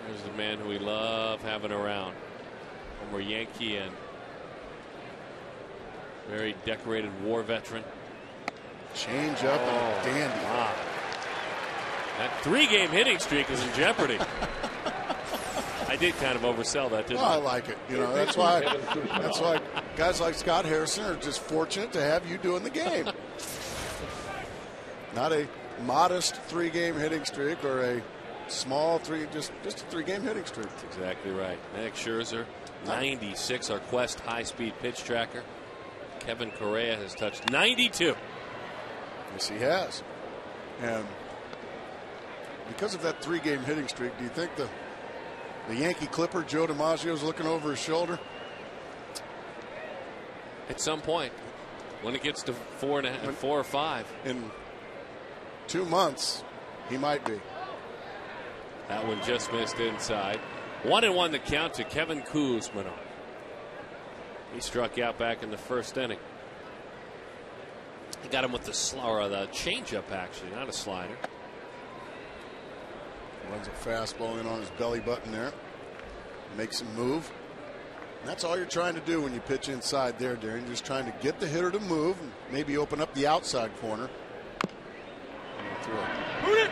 There's the man who we love having around. Former Yankee and very decorated war veteran. Change up and dandy. Wow. That 3-game hitting streak is in jeopardy. I did kind of oversell that, didn't I? I like it. You know, that's why guys like Scott Harrison are just fortunate to have you doing the game. Not a modest 3-game hitting streak or a small just a 3-game hitting streak. That's exactly right. Max Scherzer, 96, our Quest high-speed pitch tracker. Kevin Correa has touched 92. Yes, he has. And because of that 3-game hitting streak, do you think the Yankee Clipper, Joe DiMaggio, is looking over his shoulder? At some point, when it gets to 4 or 5. In 2 months, he might be. That one just missed inside. 1-1 the count to Kevin Kuzmanoff. He struck out back in the first inning. He got him with the changeup, actually, not a slider. Runs a fastball in on his belly button there. Makes him move. And that's all you're trying to do when you pitch inside there, Darren. You're just trying to get the hitter to move and maybe open up the outside corner. Stay with it.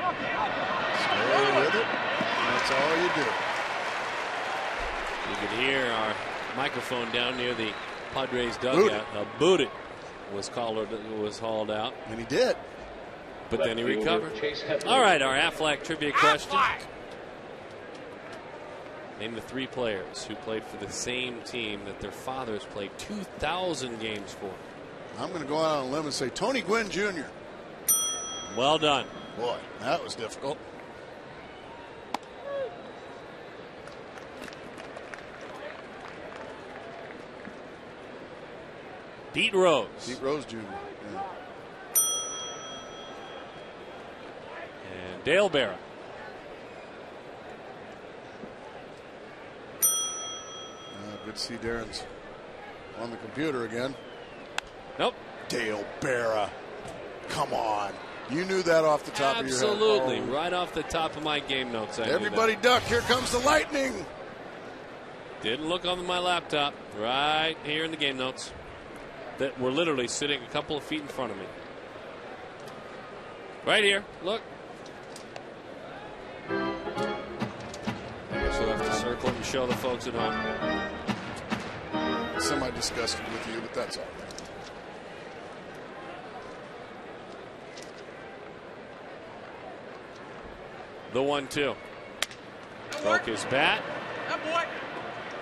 That's all you do. You can hear our microphone down near the Padres dugout. Boot it was hauled out. And he did. But then he recovered. All right, our Aflac trivia question. Name the 3 players who played for the same team that their fathers played 2,000 games for. I'm going to go out on a limb and say Tony Gwynn Jr. Well done. Boy, that was difficult. Pete Rose. Pete Rose Jr. Yeah. And Dale Berra. Good to see Darren's on the computer again. Nope. Dale Berra. Come on. You knew that off the top of your head. Absolutely. Right off the top of my game notes. Everybody duck. Here comes the lightning. Didn't look on my laptop. Right here in the game notes. That were literally sitting a couple of feet in front of me. Right here. Look. I guess we'll have to circle it and show the folks at home. Semi-disgusted with you, but that's all right. The 1-2. Broke his bat.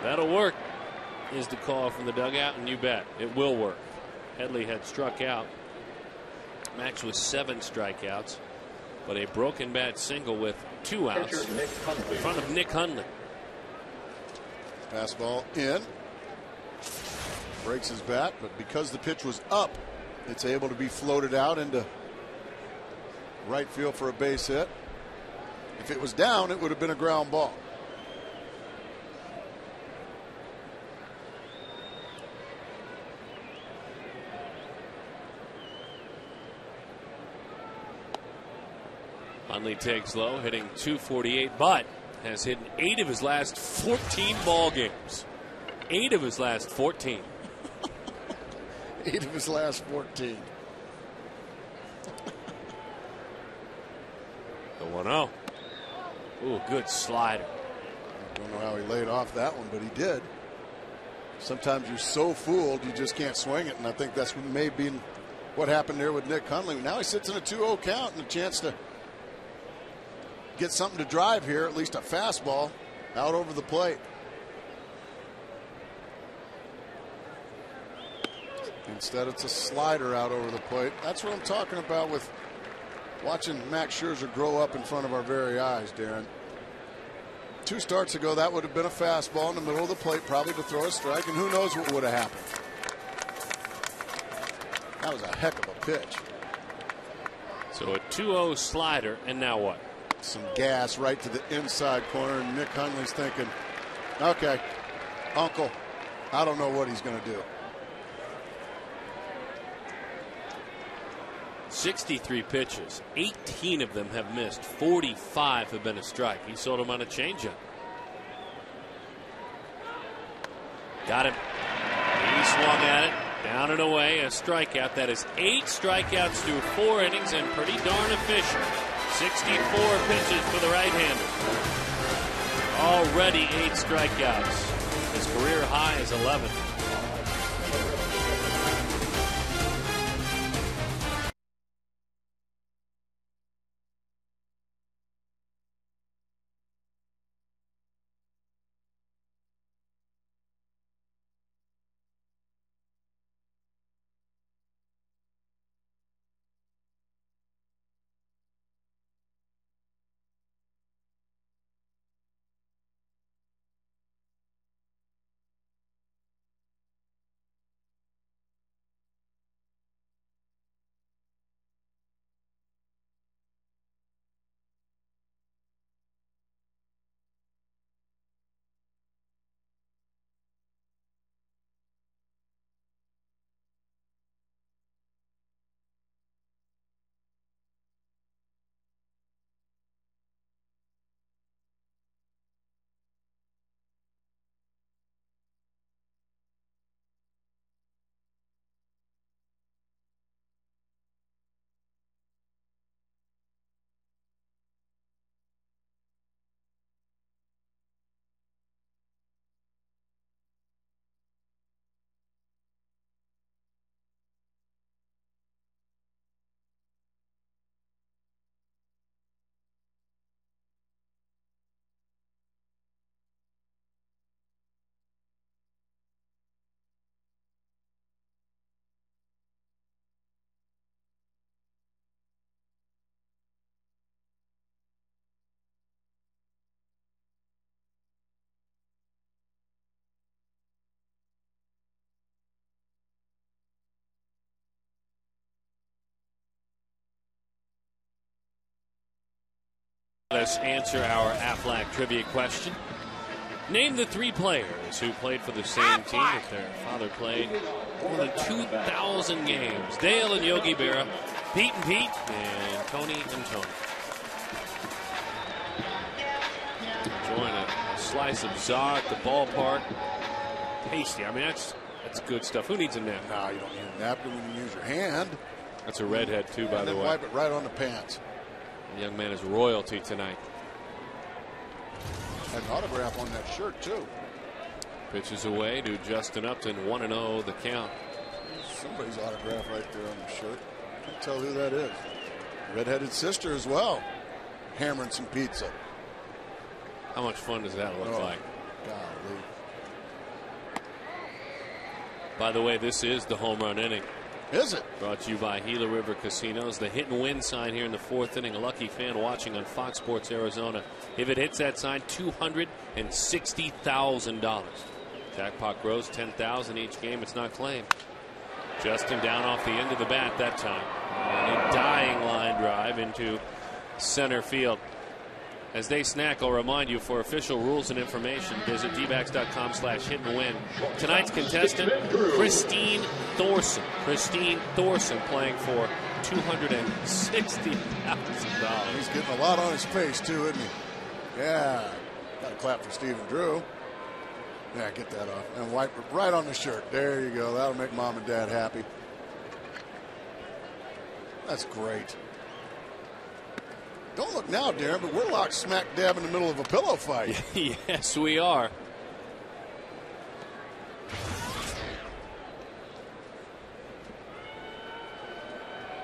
That'll work, is the call from the dugout, and you bet it will work. Headley had struck out. Max with 7 strikeouts, but a broken bat single with 2 outs in front of Nick Hundley. Fastball in. Breaks his bat, but because the pitch was up, it's able to be floated out into right field for a base hit. If it was down, it would have been a ground ball. Hundley takes low, hitting .248, but has hit 8 of his last 14 ball games. 8 of his last 14. 8 of his last 14. The 1-0. Ooh, good slider. I don't know how he laid off that one, but he did. Sometimes you're so fooled you just can't swing it, and I think that's what may be what happened there with Nick Hundley. Now he sits in a 2-0 count and a chance to get something to drive here, at least a fastball out over the plate. Instead, it's a slider out over the plate. That's what I'm talking about with watching Max Scherzer grow up in front of our very eyes, Darren. 2 starts ago, that would have been a fastball in the middle of the plate, probably to throw a strike, and who knows what would have happened. That was a heck of a pitch. So a 2-0 slider, and now what? Some gas right to the inside corner, and Nick Hundley's thinking, okay, Uncle, I don't know what he's going to do. 63 pitches, 18 of them have missed, 45 have been a strike. He sold him on a changeup. Got him. He swung at it, down and away, a strikeout. That is 8 strikeouts through 4 innings, and pretty darn efficient 64 pitches for the right-hander. Already 8 strikeouts. His career high is 11. Let's answer our Aflac trivia question. Name the 3 players who played for the same team that their father played more than 2,000 games. Dale and Yogi Berra, Pete and Pete, and Tony and Tony. Enjoying a slice of za at the ballpark. Tasty. I mean, that's good stuff. Who needs a nap? No, you don't need a napkin when you use your hand. That's a redhead, too, by the way. Wipe it right on the pants. The young man is royalty tonight. Had an autograph on that shirt, too. Pitches away to Justin Upton, 1-0 the count. Somebody's autograph right there on the shirt. Can't tell who that is. Redheaded sister as well. Hammering some pizza. How much fun does that look like? Golly. By the way, this is the home run inning. Is it? Brought to you by Gila River Casinos. The hit and win sign here in the 4th inning. A lucky fan watching on Fox Sports Arizona. If it hits that sign, $260,000. Jackpot grows $10,000 each game. It's not claimed. Justin down off the end of the bat that time. And a dying line drive into center field. As they snack, I'll remind you, for official rules and information, visit dbacks.com/hit-and-win. Tonight's contestant, Christine Thorson. Christine Thorson playing for $260,000. He's getting a lot on his face, too, isn't he? Yeah. Got to clap for Stephen Drew. Yeah, get that off. And wipe it right on the shirt. There you go. That'll make mom and dad happy. That's great. Don't look now, Darren, but we're locked smack dab in the middle of a pillow fight. Yes, we are.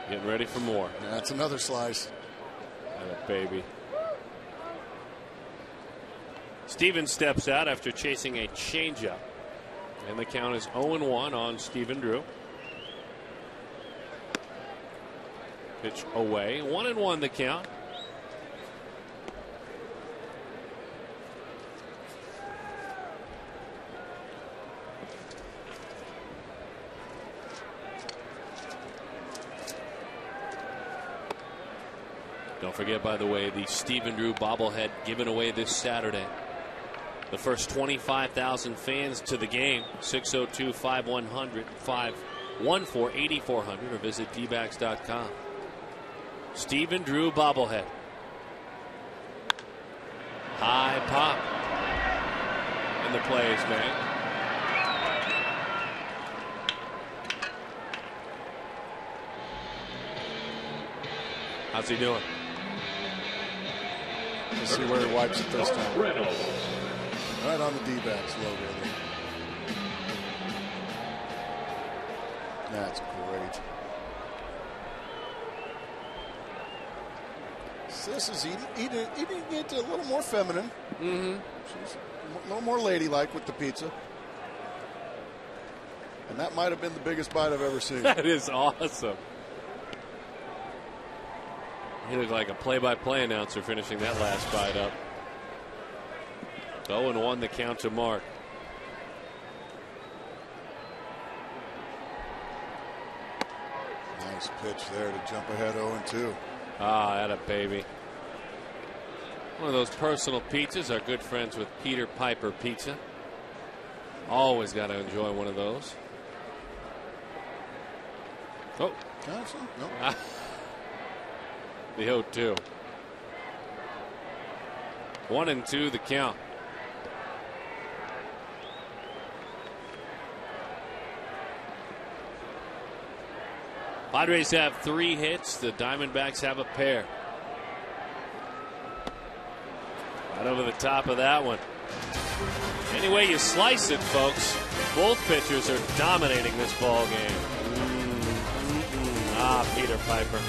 Getting ready for more. That's another slice. That baby. Stevens steps out after chasing a changeup. And the count is 0-1 on Stephen Drew. Pitch away. 1-1 the count. Don't forget, by the way, the Stephen Drew bobblehead given away this Saturday. The first 25,000 fans to the game, 602-5100-514-8400, or visit dbacks.com. Stephen Drew bobblehead. High pop. And the play is made. How's he doing? Let's see where he wipes it this time. Reynolds. Right on the D-backs logo there. That's great. Sis is eating it a little more feminine. She's a little more ladylike with the pizza. And that might have been the biggest bite I've ever seen. That is awesome. He looked like a play-by-play announcer finishing that last bite up. 0-1 the count to Mark. Nice pitch there to jump ahead 0-2. Ah, that a baby. One of those personal pizzas. Our good friends with Peter Piper Pizza. Always got to enjoy one of those. Oh. Johnson? No. The 0-2. 1-2 the count. Padres have 3 hits. The Diamondbacks have a pair. Right over the top of that one. Any way you slice it, folks, both pitchers are dominating this ball game. Ah, Peter Piper.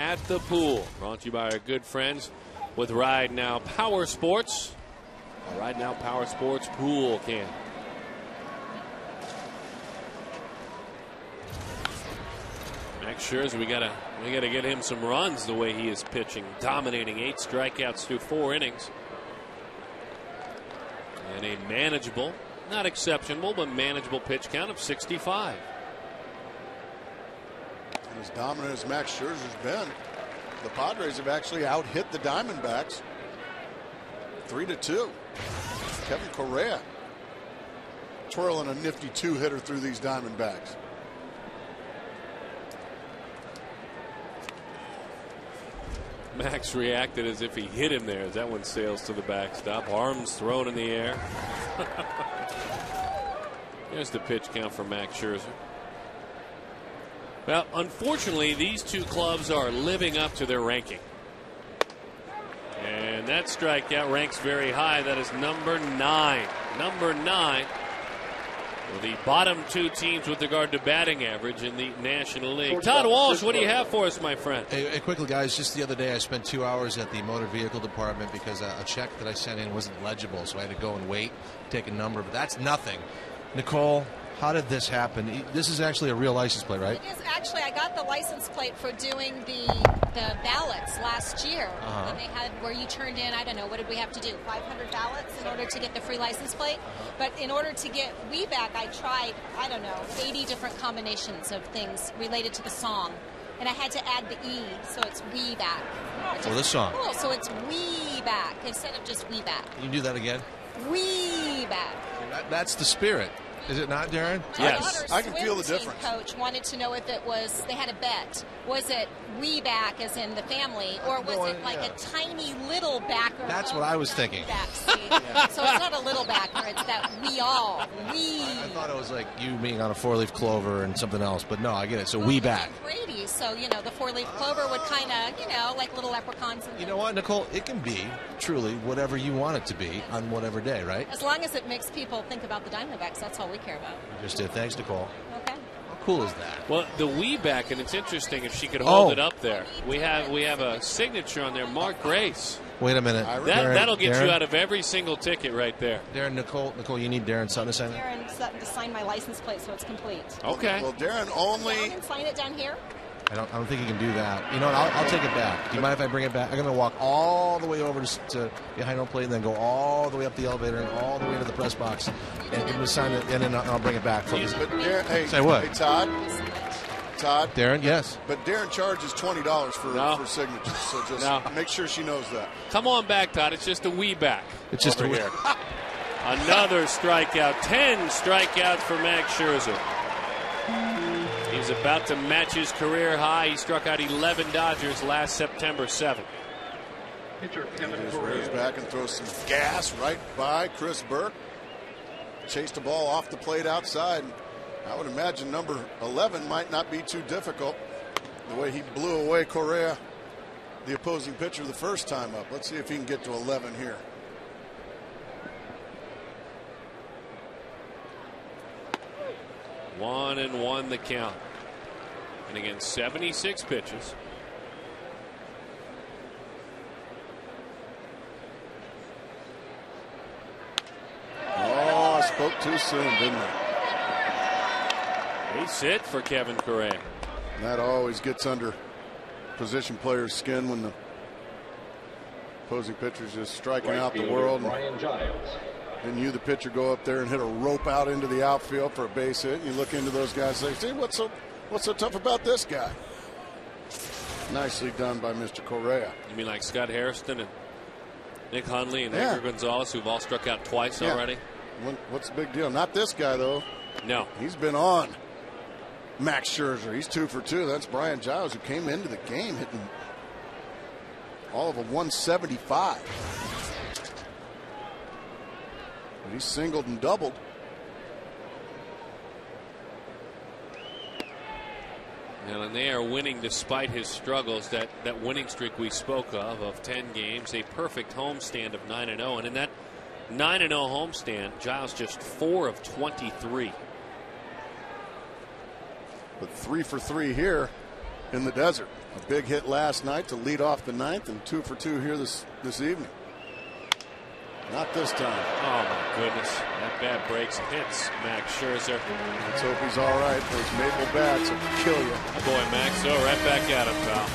At the Pool, brought to you by our good friends with Ride Now Power Sports. Ride Now Power Sports Pool can. Max Scherzer, we gotta get him some runs the way he is pitching, dominating 8 strikeouts through 4 innings, and a manageable, not exceptional, but manageable pitch count of 65. As dominant as Max Scherzer's been, the Padres have actually out-hit the Diamondbacks 3-2. Kevin Correa twirling a nifty 2-hitter through these Diamondbacks. Max reacted as if he hit him there as that one sails to the backstop. Arms thrown in the air. There's the pitch count for Max Scherzer. Well, unfortunately, these two clubs are living up to their ranking. And that strikeout ranks very high. That is number 9. Number 9. The bottom 2 teams with regard to batting average in the National League. Todd Walsh, what do you have for us, my friend? Hey, quickly, guys, just the other day I spent 2 hours at the motor vehicle department because a check that I sent in wasn't legible, so I had to go and wait, take a number, but that's nothing. Nicole, How did this happen? This is actually a real license plate, right? It is actually. I got the license plate for doing the ballots last year. When they had where you turned in, I don't know, what did we have to do? 500 ballots in order to get the free license plate. But in order to get We Back, I tried, I don't know, 80 different combinations of things related to the song. And I had to add the E, so it's We Back. For the song. Cool, so it's We Back instead of just We Back. Can you do that again? We Back. That's the spirit. Is it not, Darren? Yes. I can feel the Swim team difference. Coach wanted to know if it was, they had a bet. Was it We Back as in the family, or was it like a tiny little backer? That's what I was thinking. So it's not a little backer, it's that we all. I thought it was like you being on a four-leaf clover and something else, but no, I get it. So We Back. Brady, so, the four-leaf clover would kind of, like little leprechauns. You know what, Nicole? It can be truly whatever you want it to be on whatever day, right? As long as it makes people think about the Diamondbacks, that's all we care about. Just did. Thanks, Nicole. Okay. How cool is that? Well, the We Back, and it's interesting if she could hold it up there. We have a signature on there, Mark Grace. Wait a minute. That'll get you out of every single ticket right there. Darren, Nicole, you need Darren Sutton to sign it? Darren Sutton to sign my license plate so it's complete. Okay. Well, Darren only. Down and sign it down here? I don't think you can do that. You know what? I'll take it back. Do you mind if I bring it back? I'm going to walk all the way over to behind home plate and then go all the way up the elevator and all the way to the press box and give him a sign it, and then I'll bring it back. But Darren, hey, Say what? Hey, Todd. Darren, yes. But Darren charges $20 for signatures, so just make sure she knows that. Come on back, Todd. It's just a We Back. It's just over here. Another strikeout. 10 strikeouts for Max Scherzer. He's about to match his career high. He struck out 11 Dodgers last September 7th. Pitcher Kevin Just Correa. raise back and throw some gas right by Chris Burke. Chased the ball off the plate outside. I would imagine number 11 might not be too difficult. The way he blew away Correa, the opposing pitcher, the first time up. Let's see if he can get to 11 here. One and one the count. And again, 76 pitches. Oh, I spoke too soon, didn't I? Base hit for Kevin Correa. That always gets under position players' skin when the opposing pitcher's just striking out the world. Brian Giles. And you, the pitcher, go up there and hit a rope out into the outfield for a base hit. You look into those guys and say, "See, what's so tough about this guy?" Nicely done by Mr. Correa. You mean like Scott Hairston and Nick Hundley and Edgar Gonzalez, who've all struck out twice already? What's the big deal? Not this guy, though. No. He's been on Max Scherzer. He's 2 for 2. That's Brian Giles, who came into the game hitting all of a 175. But he singled and doubled. And they are winning despite his struggles. That winning streak we spoke of 10 games, a perfect homestand of 9-0. And in that 9-0 homestand, Giles just 4 of 23. But 3 for 3 here in the desert. A big hit last night to lead off the ninth, and 2 for 2 here this evening. Not this time. Oh, my goodness. That bat breaks hits Max Scherzer. Let's hope he's all right. Those maple bats will kill you. Boy, Max, right back at him, pal.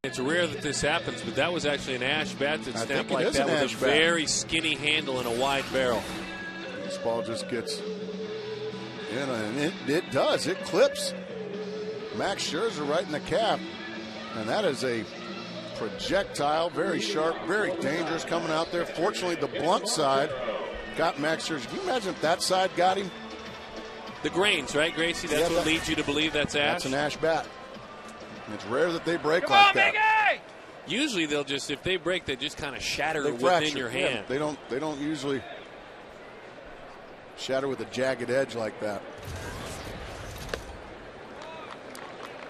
It's rare that this happens, but that was actually an ash bat that snapped like that with a very skinny handle and a wide barrel. This ball just gets in, and it does. It clips Max Scherzer right in the cap, and that is a projectile, very sharp, very dangerous coming out there. Fortunately, the blunt side got Max Scherzer. Can you imagine if that side got him? The grains, right, Gracie? That's what leads you to believe that's ash? That's an ash bat. And it's rare that they break like that. Usually they'll just, if they break, they just kind of shatter within your hand. Yeah, they don't usually shatter with a jagged edge like that.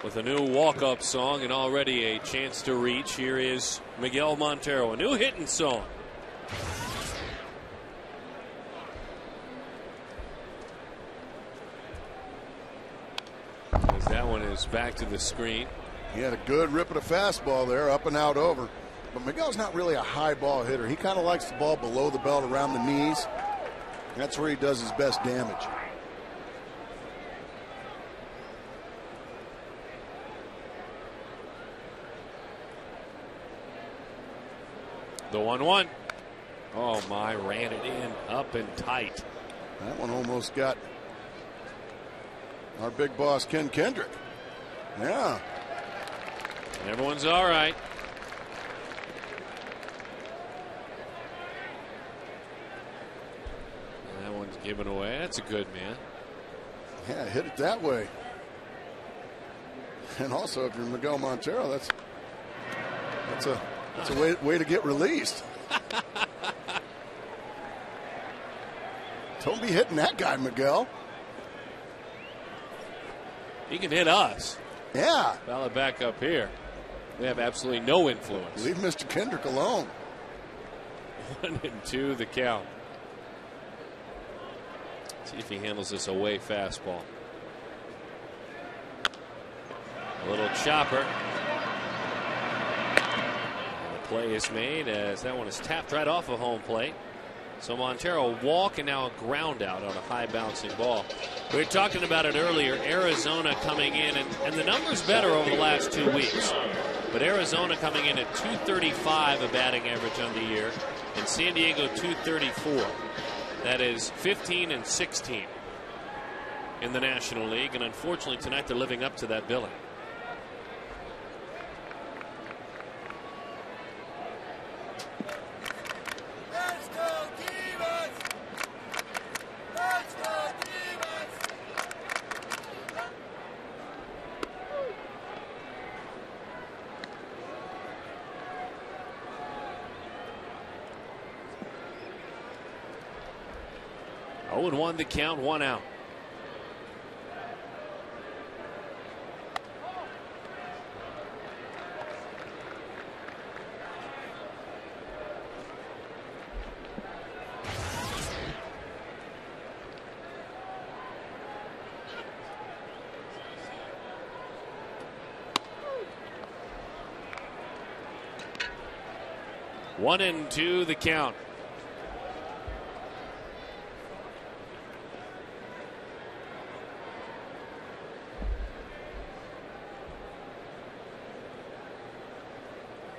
With a new walk-up song and already a chance to reach, here is Miguel Montero, a new hitting song. As that one is back to the screen. He had a good rip of the fastball there, up and out over. But Miguel's not really a high ball hitter. He kind of likes the ball below the belt, around the knees. That's where he does his best damage. The 1-1. Oh my, ran it in up and tight. That one almost got our big boss Ken Kendrick. Yeah. Everyone's all right. That one's given away. That's a good man. Yeah, hit it that way. And also, if you're Miguel Montero, that's a way to get released. Don't be hitting that guy, Miguel. He can hit us. Yeah. Ball back up here. We have absolutely no influence. Leave Mr. Kendrick alone. 1-2 the count. See if he handles this away fastball. A little chopper. And the play is made as that one is tapped right off of home plate. So Montero walk and now a ground out on a high bouncing ball. We were talking about it earlier. Arizona coming in, and the number's better over the last 2 weeks. But Arizona coming in at .235 a batting average on the year, and San Diego .234. That is 15-16 in the National League, and unfortunately tonight they're living up to that billing. Let's go, Divas! Let's go, Divas! 0-1 the count, 1 out. One and two the count.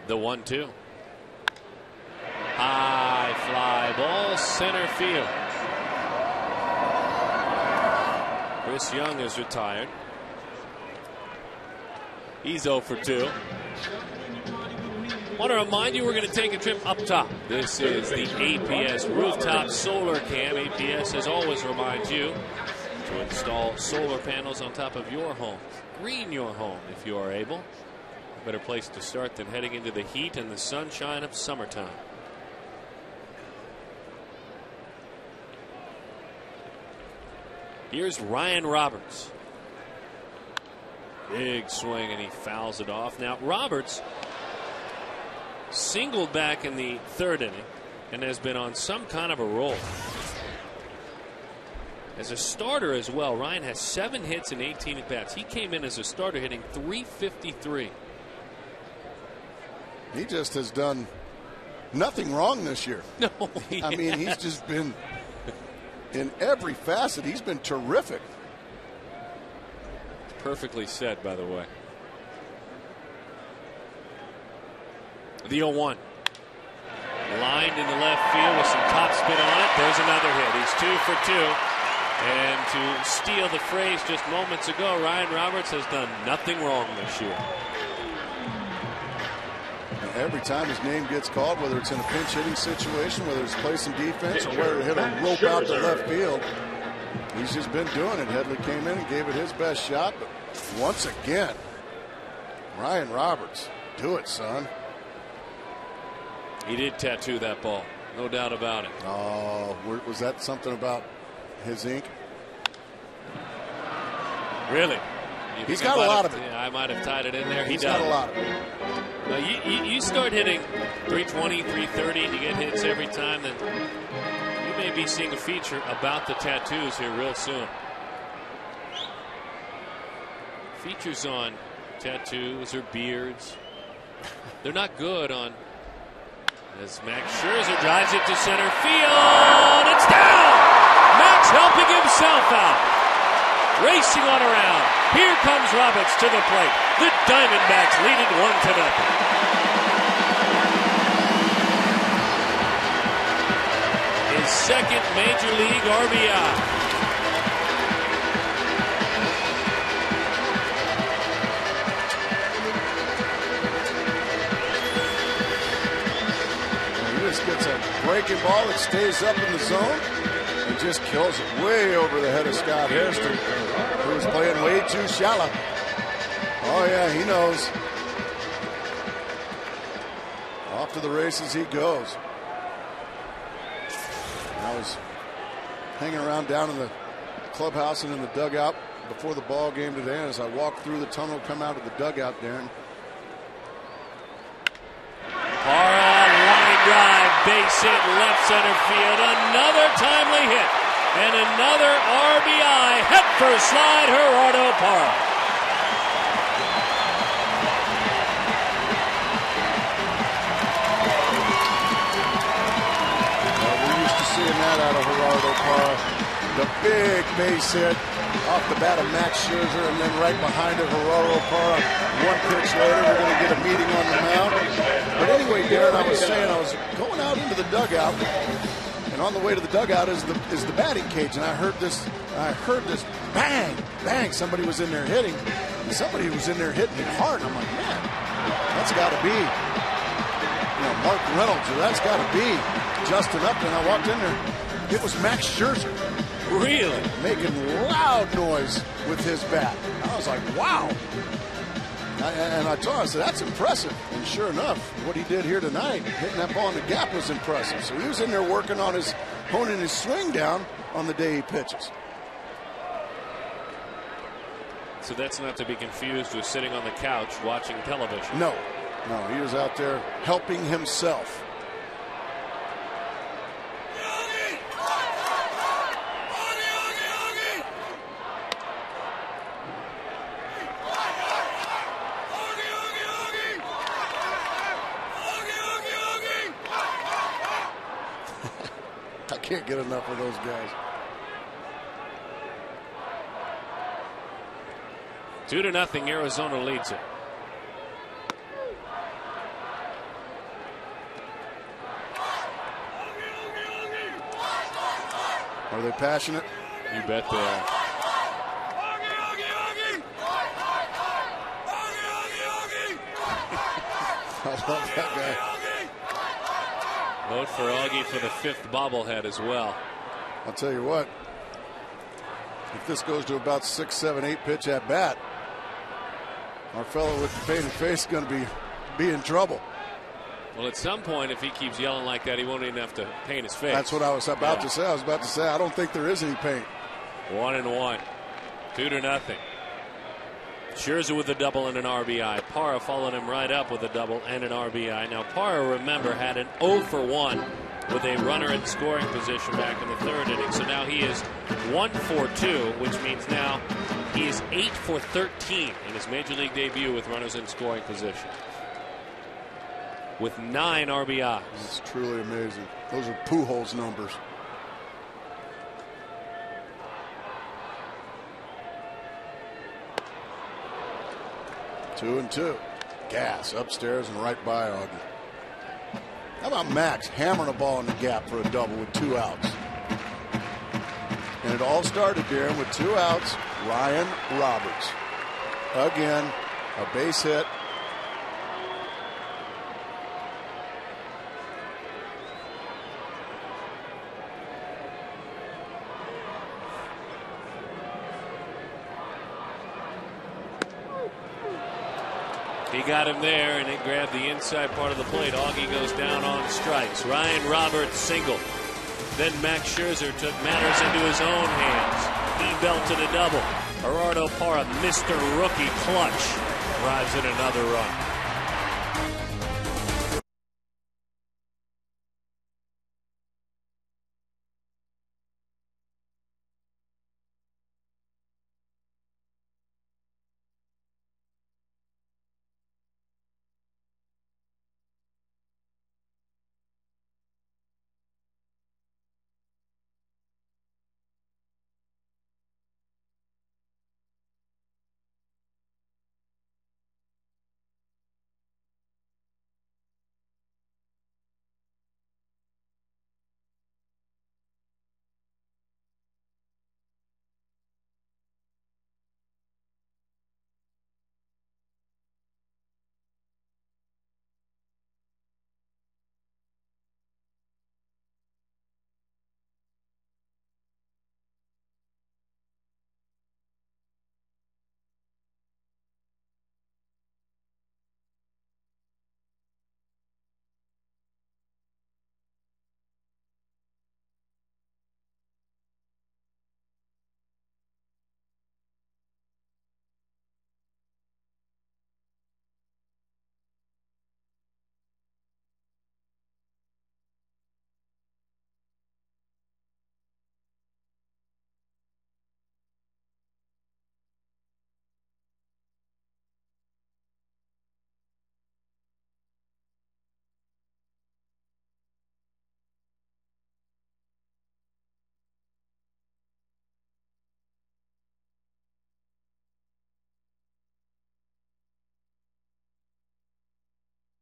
The 1-2. High fly ball, center field. Chris Young is retired. He's 0 for 2. Want to remind you, we're going to take a trip up top. This is the APS Rooftop Solar Cam. APS, as always, reminds you to install solar panels on top of your home. Green your home if you are able. A better place to start than heading into the heat and the sunshine of summertime. Here's Ryan Roberts. Big swing, and he fouls it off. Now, Roberts singled back in the third inning and has been on some kind of a roll. As a starter as well, Ryan has 7 hits and 18 at-bats. He came in as a starter hitting .353. He just has done nothing wrong this year. No, I mean, he's just been, in every facet, he's been terrific. Perfectly said, by the way. The 0-1. Lined in the left field with some top spin on it. There's another hit. He's 2 for 2. And to steal the phrase just moments ago, Ryan Roberts has done nothing wrong this year. Every time his name gets called, whether it's in a pinch hitting situation, whether it's play some defense, or whether it hit a rope out to left field, he's just been doing it. Headley came in and gave it his best shot, but once again, Ryan Roberts, do it, son. He did tattoo that ball, no doubt about it. Oh, was that something about his ink? Really? He's got a lot of it. Yeah, I might have tied it in there. He's got a lot of it. Now, you start hitting 320, 330, and you get hits every time, then you may be seeing a feature about the tattoos here real soon. Features on tattoos or beards. They're not good on. As Max Scherzer drives it to center field, it's down! Max helping himself out. Racing on around. Here comes Roberts to the plate. The Diamondbacks lead it 1-0. His second major league RBI. Gets a breaking ball that stays up in the zone and just kills it way over the head of Scott Hairston, who was playing way too shallow. Oh yeah, he knows. Off to the races he goes. I was hanging around down in the clubhouse and in the dugout before the ball game today, and as I walked through the tunnel, come out of the dugout, Darren. Drive, base hit, left center field, another timely hit, and another RBI, head first slide, Gerardo Parra. Well, we're used to seeing that out of Gerardo Parra. The big base hit off the bat of Max Scherzer, and then right behind it, Gerardo Parra. One pitch later, we're going to get a meeting on the mound. But anyway, Darren, I was saying I was going out into the dugout, and on the way to the dugout is the batting cage, and I heard this bang, bang. Somebody was in there hitting, and somebody was in there hitting it hard. And I'm like, man, that's got to be, Mark Reynolds, or that's got to be Justin Upton. I walked in there, it was Max Scherzer. Really? Making loud noise with his bat. I was like, wow. And I told him, I said, that's impressive. And sure enough, what he did here tonight, hitting that ball in the gap, was impressive. So he was in there working on honing his swing down on the day he pitches. So that's not to be confused with sitting on the couch watching television. No, he was out there helping himself. I can't get enough of those guys. 2-0, Arizona leads it. Are they passionate? You bet they are. I love that guy. Vote for Augie for the 5th bobblehead as well. I'll tell you what, if this goes to about 6, 7, 8 pitch at bat, our fellow with the painted face is going to be in trouble. Well, at some point, if he keeps yelling like that, he won't even have to paint his face. That's what I was about to say. I was about to say, I don't think there is any paint. 1-1, 2-0. Scherzer with a double and an RBI. Parra followed him right up with a double and an RBI. Now, Parra, remember, had an 0 for 1 with a runner in scoring position back in the 3rd inning. So now he is 1 for 2, which means now he is 8 for 13 in his major league debut with runners in scoring position, with 9 RBIs. It's truly amazing. Those are Pujols numbers. Two and two. Gas upstairs and right by Augie. How about Max hammering a ball in the gap for a double with 2 outs? And it all started, Darren, with 2 outs. Ryan Roberts. Again, a base hit. He got him there, and it grabbed the inside part of the plate. Augie goes down on strikes. Ryan Roberts single. Then Max Scherzer took matters into his own hands. He belted a double. Gerardo Parra, Mr. Rookie clutch, drives in another run.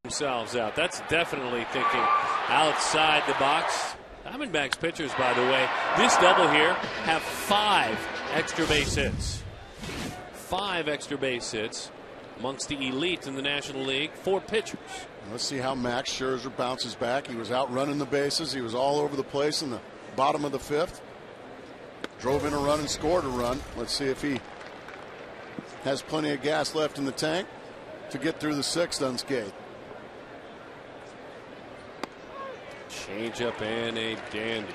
Themselves out. That's definitely thinking outside the box. Diamondbacks pitchers, by the way, this double here have 5 extra base hits. 5 extra base hits amongst the elite in the National League. 4 pitchers. Let's see how Max Scherzer bounces back. He was out running the bases. He was all over the place in the bottom of the 5th. Drove in a run and scored a run. Let's see if he has plenty of gas left in the tank to get through the 6th unscathed. Change up and a dandy.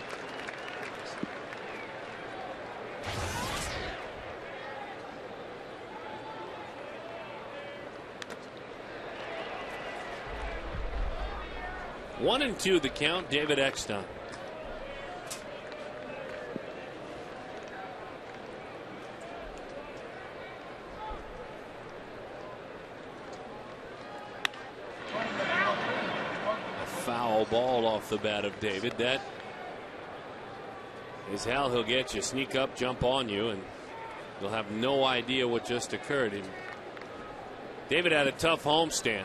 One and 2 the count. David Eckstein. Foul ball off the bat of David. That is how he'll get you. Sneak up, jump on you, and you'll have no idea what just occurred. And David had a tough homestand.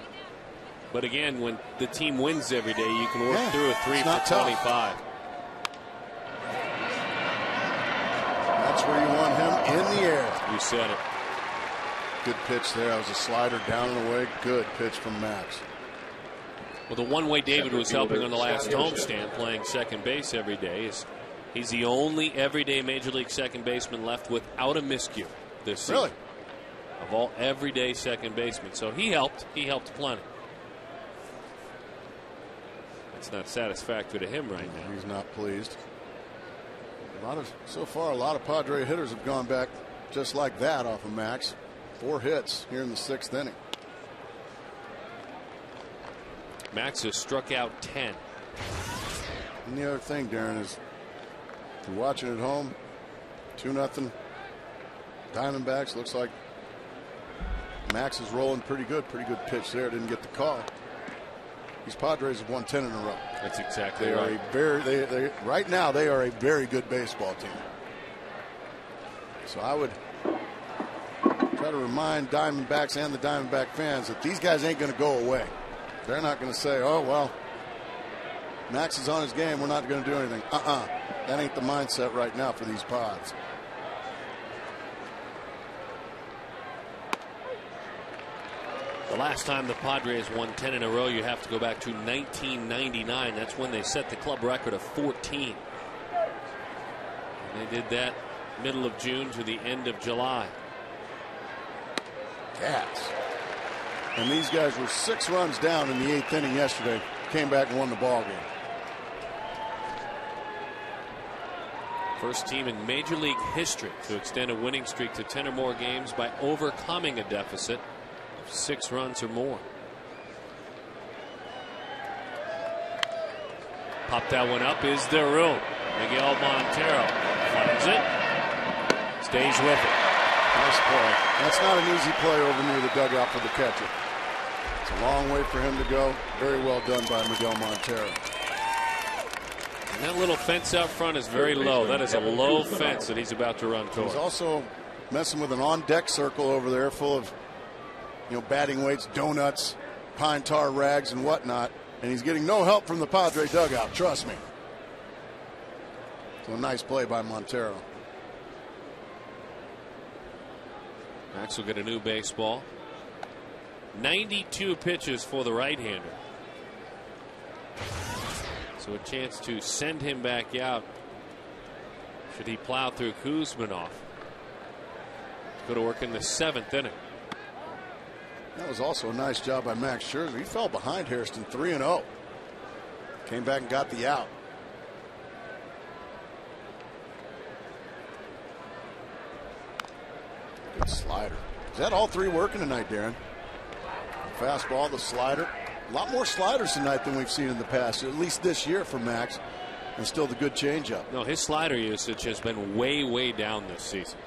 But again, when the team wins every day, you can work through a 3 for 25. That's where you want him, in the air. You said it. Good pitch there. That was a slider down and away. Good pitch from Max. Well, the one way David was helping on the last homestand, playing second base every day, is he's the only everyday Major League second baseman left without a miscue this season. Really? Of all everyday second basemen. So he helped. He helped plenty. That's not satisfactory to him right now. He's not pleased. So far, a lot of Padre hitters have gone back just like that off of Max. 4 hits here in the 6th inning. Max has struck out 10. And the other thing, Darren, is if you're watching at home, 2-0 Diamondbacks. Looks like Max is rolling pretty good. Pretty good pitch there. Didn't get the call. These Padres have won 10 in a row. That's exactly they right. Are right now they are a very good baseball team. So I would try to remind Diamondbacks and the Diamondback fans that these guys ain't going to go away. They're not going to say, oh, well, Max is on his game. We're not going to do anything. That ain't the mindset right now for these Pods. The last time the Padres won 10 in a row, you have to go back to 1999. That's when they set the club record of 14. And they did that middle of June to the end of July. Gas. And these guys were 6 runs down in the 8th inning yesterday. Came back and won the ball game. First team in Major League history to extend a winning streak to 10 or more games by overcoming a deficit of 6 runs or more. Pop that one up. Is there room? Miguel Montero finds it. Stays with it. Nice play. That's not an easy play over near the dugout for the catcher. It's a long way for him to go. Very well done by Miguel Montero. And that little fence out front is very low. That is a low fence that he's about to run towards. He's also messing with an on-deck circle over there full of, batting weights, donuts, pine tar rags, and whatnot. And he's getting no help from the Padre dugout. Trust me. So a nice play by Montero. Max will get a new baseball. 92 pitches for the right-hander. So a chance to send him back out should he plow through Kuzmanov. Go to work in the 7th inning. That was also a nice job by Max Scherzer. He fell behind Hairston 3-0. Came back and got the out. Good slider. Is that all 3 working tonight, Darren? The fastball, the slider. A lot more sliders tonight than we've seen in the past, at least this year for Max. And still the good changeup. No, his slider usage has been way, way down this season.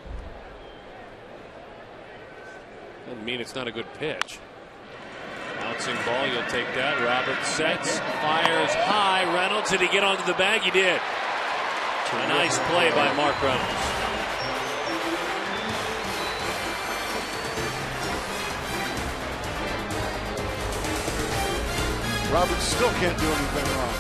Doesn't mean it's not a good pitch. Bouncing ball, you'll take that. Roberts sets, fires high. Reynolds, did he get onto the bag? He did. A nice play by Mark Reynolds. Roberts still can't do anything wrong.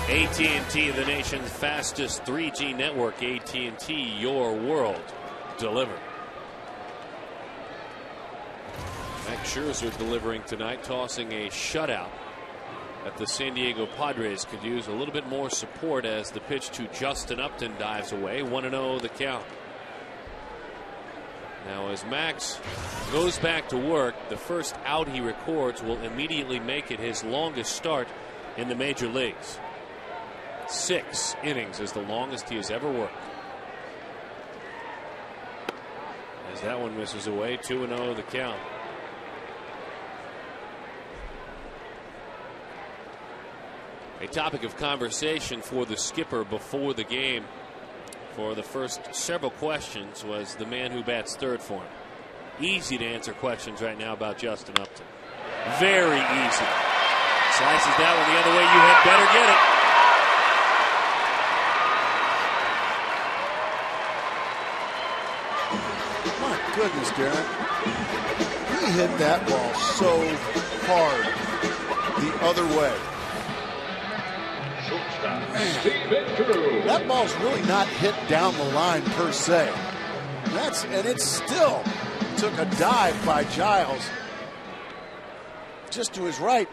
AT&T, the nation's fastest 3G network. AT&T, your world delivered. Max Scherzer delivering tonight, tossing a shutout that the San Diego Padres could use a little bit more support as the pitch to Justin Upton dives away. 1-0 the count. Now as Max goes back to work, the first out he records will immediately make it his longest start in the major leagues. 6 innings is the longest he has ever worked. That one misses away. 2-0 the count. A topic of conversation for the skipper before the game for the first several questions was the man who bats third for him. Easy to answer questions right now about Justin Upton. Very easy. Slices that one the other way. You had better get it. My goodness, Darren. He hit that ball so hard the other way. Man, that ball's really not hit down the line per se. And it still took a dive by Giles just to his right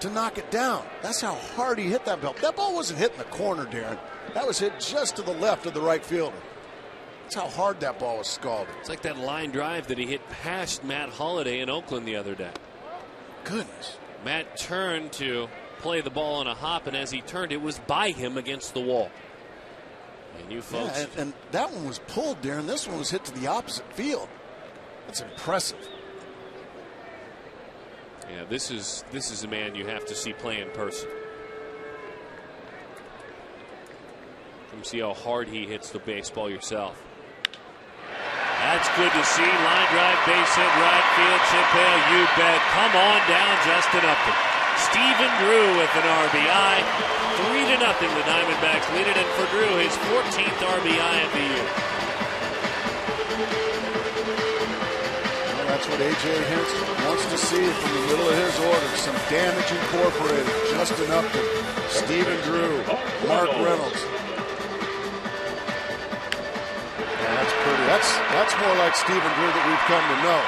to knock it down. That's how hard he hit that ball. That ball wasn't hit in the corner, Darren. That was hit just to the left of the right fielder. That's how hard that ball was scalded. It's like that line drive that he hit past Matt Holliday in Oakland the other day. Goodness. Matt turned to play the ball on a hop, and as he turned, it was by him against the wall. And you folks. Yeah, and that one was pulled, Darren. This one was hit to the opposite field. That's impressive. Yeah, this is a man you have to see play in person. Come see how hard he hits the baseball yourself. That's good to see. Line drive, base hit, right field, chip hill, you bet. Come on down, Justin Upton. Stephen Drew with an RBI. 3-0. The Diamondbacks lead it, and for Drew, his 14th RBI of the year. Well, that's what A.J. Hinch wants to see from the middle of his order. Some damage incorporated. Justin Upton, Stephen Drew, Mark Reynolds. Yeah, that's pretty. That's more like Stephen Drew that we've come to know.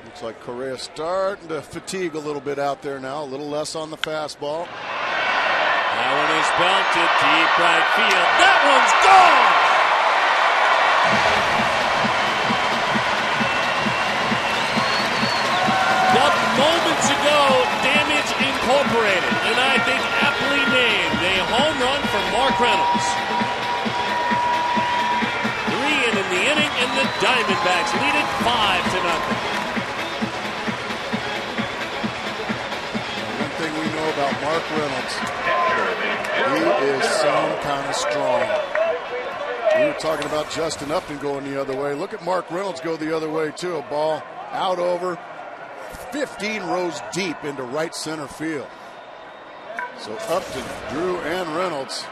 Looks like Correa starting to fatigue a little bit out there now. A little less on the fastball. That one is belted deep right field. That one's gone! Moments ago, damage incorporated, and I think aptly named a home run from Mark Reynolds. 3 in the inning, and the Diamondbacks lead it 5-0. One thing we know about Mark Reynolds, he is some kind of strong. We were talking about Justin Upton going the other way. Look at Mark Reynolds go the other way too. A ball out over 15 rows deep into right center field. So Upton, Drew, and Reynolds,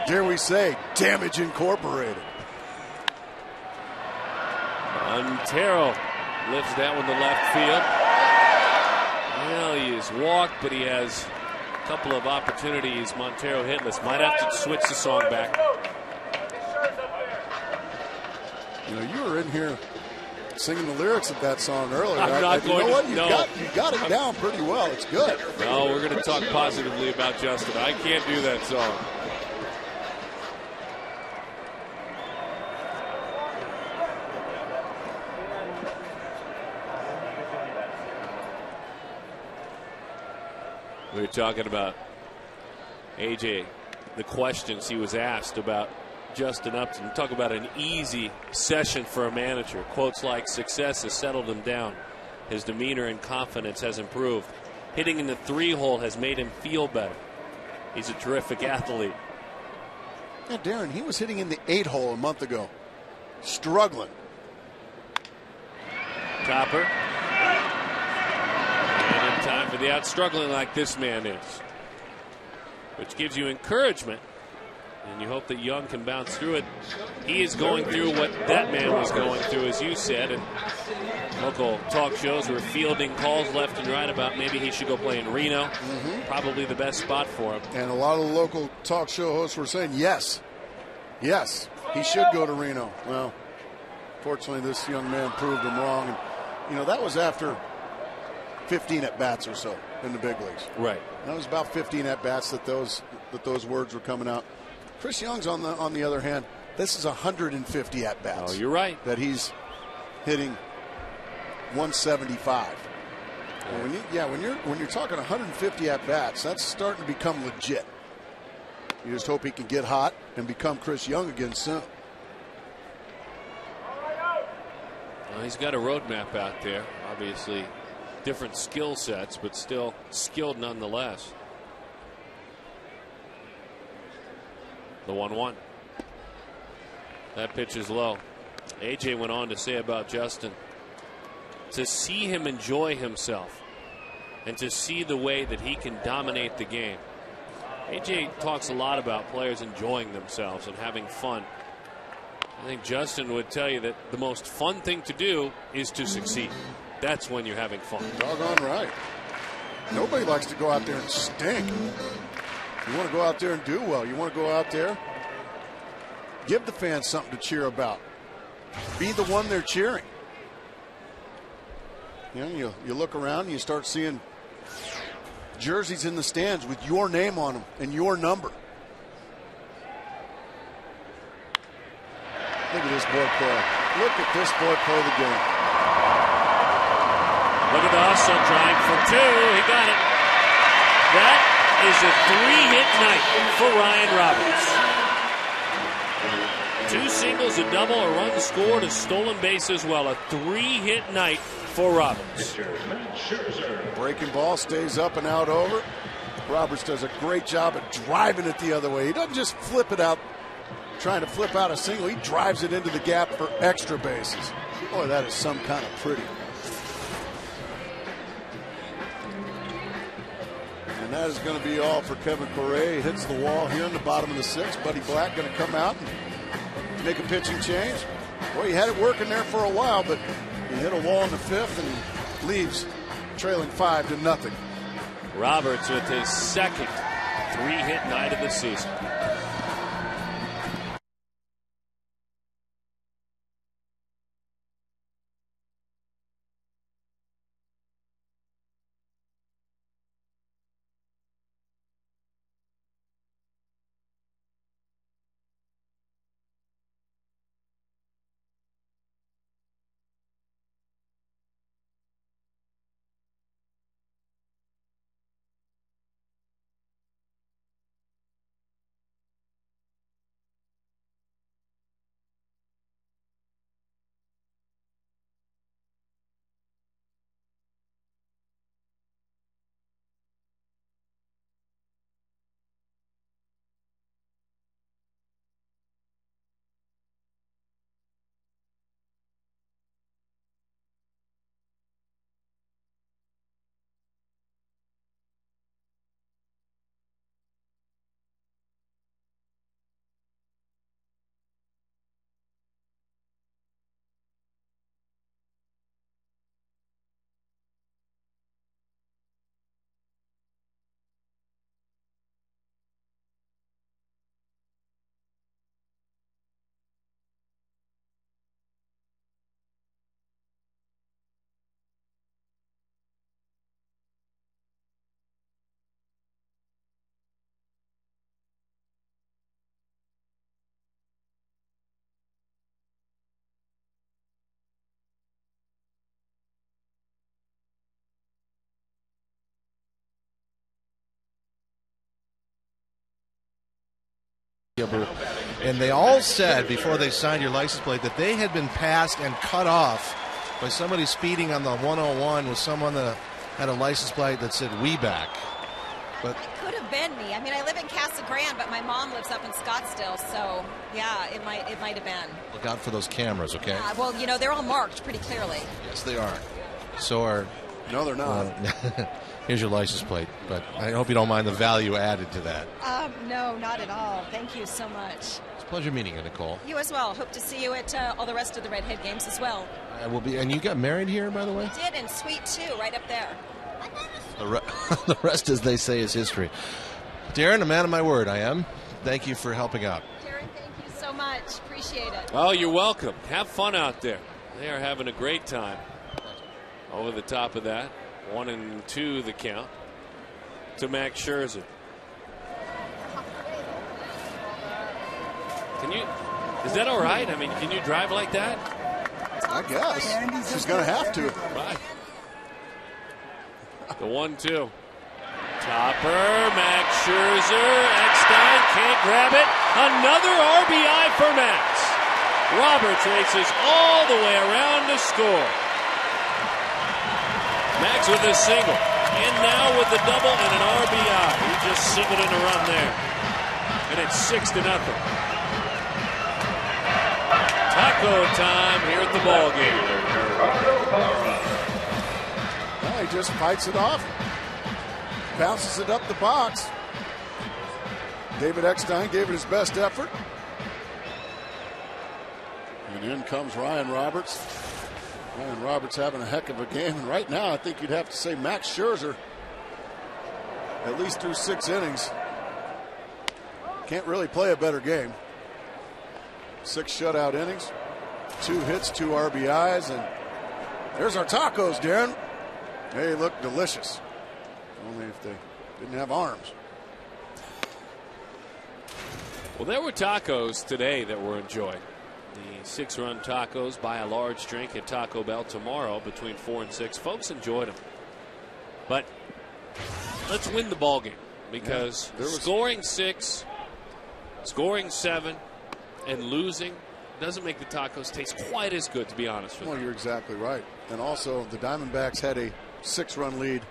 dare we say, damage incorporated. Montero lifts that one to left field. Well, he is walked, but he has a couple of opportunities. Montero hitless. Might have to switch the song back. You know, you were in here singing the lyrics of that song earlier. I'm not going you know what? to. No. You got it down pretty well. It's good. No, we're going to talk positively about Justin. I can't do that song. We were talking about AJ, the questions he was asked about Justin Upton. Talk about an easy session for a manager. Quotes like, success has settled him down. His demeanor and confidence has improved. Hitting in the 3-hole has made him feel better. He's a terrific athlete. Yeah, Darren, he was hitting in the 8-hole a month ago. Struggling. Topper. And in time for the out, struggling like this man is. Which gives you encouragement. And you hope that Young can bounce through it. He is going through what that man was going through, as you said. And local talk shows were fielding calls left and right about maybe he should go play in Reno. Probably the best spot for him. And a lot of the local talk show hosts were saying, yes, he should go to Reno. Well, fortunately, this young man proved him wrong. And, you know, that was after 15 at-bats or so in the big leagues. Right. That was about 15 at-bats that those words were coming out. Chris Young's on the other hand, this is 150 at-bats. Oh, you're right. That he's hitting 175. When you're talking 150 at bats, that's starting to become legit. You just hope he can get hot and become Chris Young again soon. Well, he's got a roadmap out there. Obviously, different skill sets, but still skilled nonetheless. The 1-1. That pitch is low. AJ went on to say about Justin, to see him enjoy himself and to see the way that he can dominate the game. AJ talks a lot about players enjoying themselves and having fun. I think Justin would tell you that the most fun thing to do is to succeed. That's when you're having fun. Doggone right. Nobody likes to go out there and stink. You want to go out there and do well. You want to go out there, give the fans something to cheer about. Be the one they're cheering. You know, you look around and you start seeing jerseys in the stands with your name on them and your number. Look at this boy play. Look at this boy play the game. Look at the hustle, trying for two. He got it. That is a 3-hit night for Ryan Roberts. 2 singles, a double, a run scored, a stolen base as well. A 3-hit night for Roberts. Breaking ball stays up and out over. Roberts does a great job of driving it the other way. He doesn't just flip it out, trying to flip out a single. He drives it into the gap for extra bases. Boy, that is some kind of pretty. And that is going to be all for Kevin Correa. He hits the wall here in the bottom of the 6th. Buddy Black going to come out and make a pitching change. Boy, he had it working there for a while, but he hit a wall in the 5th and leaves trailing 5-0. Roberts with his second 3-hit night of the season. And they all said before they signed your license plate that they had been passed and cut off by somebody speeding on the 101 with someone that had a license plate that said "We Back." But it could have been me. I mean, I live in Casa Grande, but my mom lives up in Scottsdale, so yeah, it might have been. Look out for those cameras, okay? Well, you know, they're all marked pretty clearly. Yes, they are. So are. No, they're not. Here's your license plate, but I hope you don't mind the value added to that. No, not at all. Thank you so much. It's a pleasure meeting you, Nicole. You as well. Hope to see you at all the rest of the Redhead games as well. I will be. And you got married here, by the way? I did, in Suite 2, right up there. The rest, as they say, is history. Darren, a man of my word, I am. Thank you for helping out. Darren, thank you so much. Appreciate it. Oh, you're welcome. Have fun out there. They are having a great time. Over the top of that, 1-2 the count to Max Scherzer. Is that all right? I mean, can you drive like that? I guess. She's going to have to. Right. The 1-2. Topper, Max Scherzer, Eckstein can't grab it. Another RBI for Max. Roberts races all the way around to score. Max with a single, and now with the double and an RBI. He just singled in a run there, and it's 6-0. Taco time here at the ball game. Well, he just fights it off. Bounces it up the box. David Eckstein gave it his best effort. And in comes Ryan Roberts. Ryan Roberts having a heck of a game. And right now, I think you'd have to say Max Scherzer, at least through 6 innings, can't really play a better game. 6 shutout innings, 2 hits, 2 RBIs, and there's our tacos, Darren. They look delicious. Only if they didn't have arms. Well, there were tacos today that were enjoyed. The 6-run tacos, buy a large drink at Taco Bell tomorrow between 4 and 6. Folks enjoyed them. But let's win the ball game, because scoring 6, scoring 7, and losing doesn't make the tacos taste quite as good, to be honest with you. Well, you're exactly right. And also, the Diamondbacks had a 6-run lead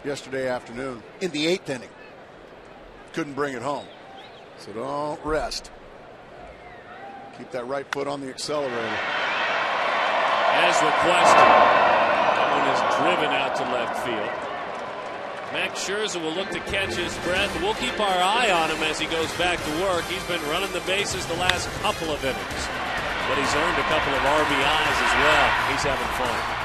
yesterday afternoon in the 8th inning. Couldn't bring it home. So don't rest. Keep that right foot on the accelerator. As requested, that one is driven out to left field. Max Scherzer will look to catch his breath. We'll keep our eye on him as he goes back to work. He's been running the bases the last couple of innings, but he's earned a couple of RBIs as well. He's having fun.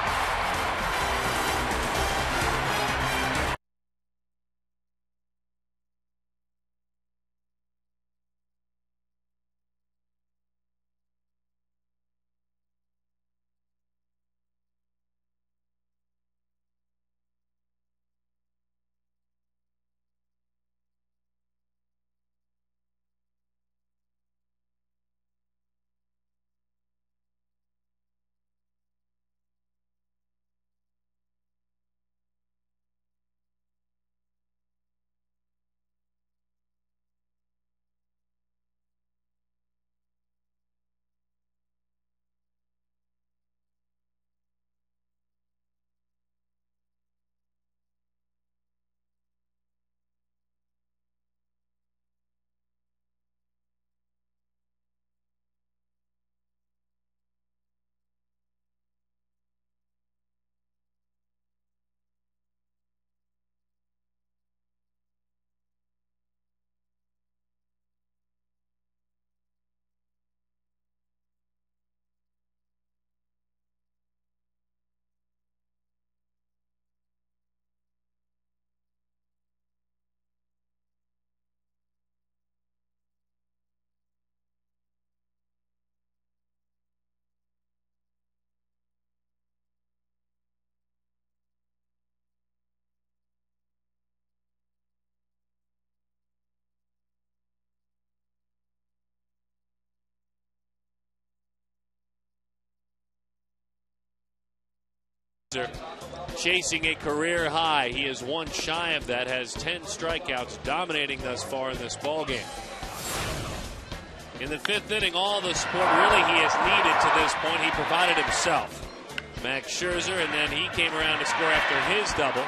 Chasing a career high. He is 1 shy of that, has 10 strikeouts, dominating thus far in this ball game. In the 5th inning, all the support really he has needed to this point, he provided himself. Max Scherzer, and then he came around to score after his double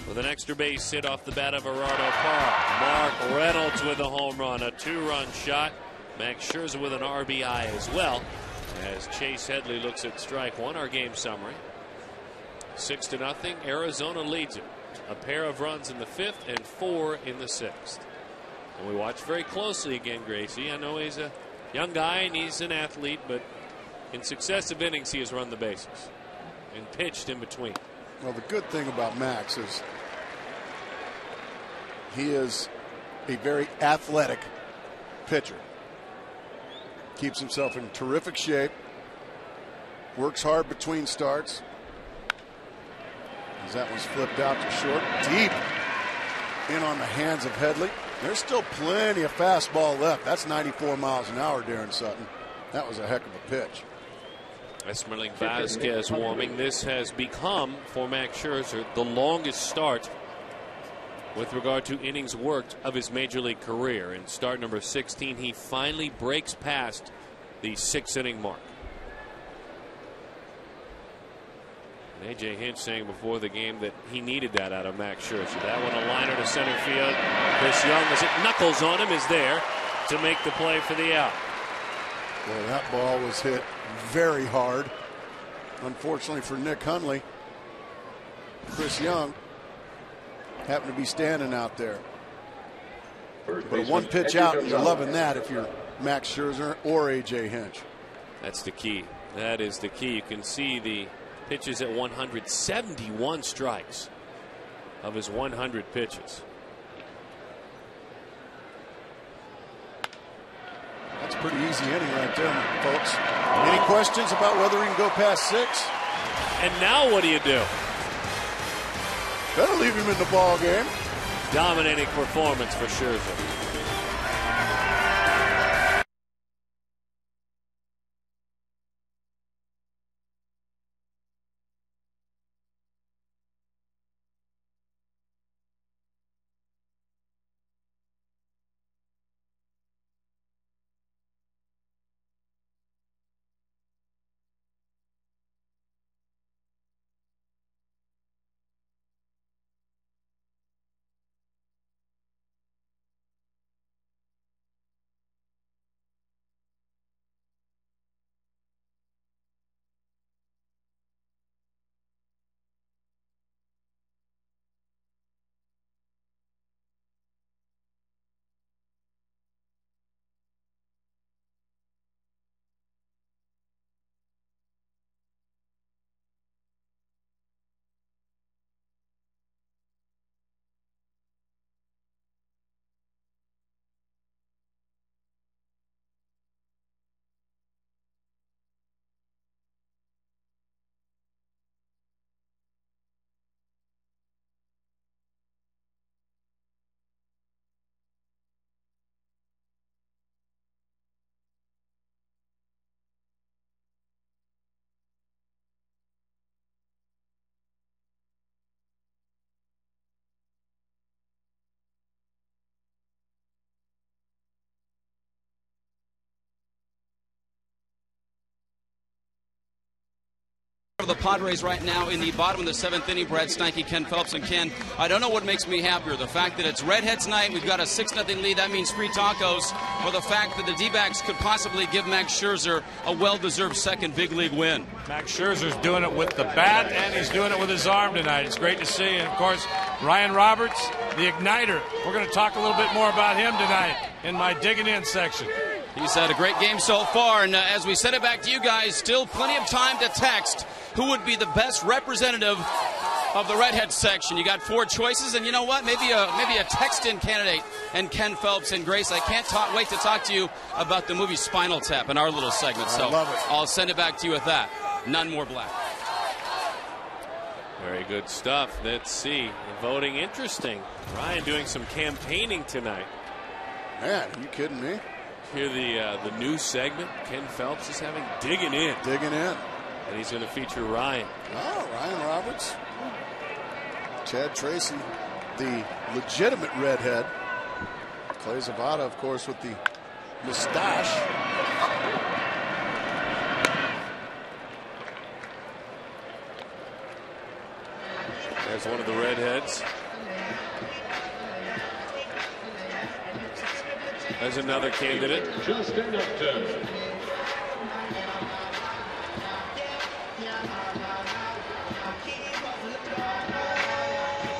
with an extra base hit off the bat of Gerardo Parra. Mark Reynolds with a home run, a 2-run shot. Max Scherzer with an RBI as well, as Chase Headley looks at strike 1. Our game summary. 6-0. Arizona leads it. A pair of runs in the 5th and 4 in the 6th. And we watch very closely again, Gracie. I know he's a young guy and he's an athlete, but in successive innings he has run the bases and pitched in between. Well, the good thing about Max is he is a very athletic pitcher. Keeps himself in terrific shape. Works hard between starts. As that one's flipped out to short. Deep in on the hands of Headley. There's still plenty of fastball left. That's 94 miles an hour, Darren Sutton. That was a heck of a pitch. Esmeralda Vasquez warming. This has become, for Max Scherzer, the longest start with regard to innings worked of his major league career. In start number 16, he finally breaks past the 6-inning mark. And A.J. Hinch saying before the game that he needed that out of Max Scherzer. That one a liner to center field. Chris Young, as it knuckles on him, is there to make the play for the out. Well, that ball was hit very hard. Unfortunately for Nick Hundley, Chris Young happened to be standing out there. But one pitch out, and you're loving that if you're Max Scherzer or A.J. Hinch. That's the key. That is the key. You can see the pitches at 171 strikes of his 100 pitches. That's a pretty easy inning right there, folks. Any questions about whether he can go past 6? And now what do you do? Better leave him in the ball game. Dominating performance for Scherzer. The Padres right now in the bottom of the 7th inning. Brad Steinke, Ken Phelps, and Ken, I don't know what makes me happier. The fact that it's Redheads night, we've got a 6-0 lead, that means free tacos, or the fact that the D-backs could possibly give Max Scherzer a well-deserved second big league win. Max Scherzer's doing it with the bat, and he's doing it with his arm tonight. It's great to see. And, of course, Ryan Roberts, the igniter. We're going to talk a little bit more about him tonight in my Digging In section. He's had a great game so far, and as we send it back to you guys, still plenty of time to text who would be the best representative of the Redhead section. You got 4 choices, and you know what? Maybe a text-in candidate. And Ken Phelps and Grace, I can't wait to talk to you about the movie Spinal Tap in our little segment. So I love it. I'll send it back to you with that. None more black. Very good stuff. Let's see. The voting interesting. Ryan doing some campaigning tonight. Man, are you kidding me? Here the new segment. Ken Phelps is having Digging In. Digging in. And he's going to feature Ryan. Oh, Ryan Roberts. Chad Tracy, the legitimate redhead. Clay Zavada, of course, with the mustache. There's one of the redheads. There's another candidate. Justin Upton.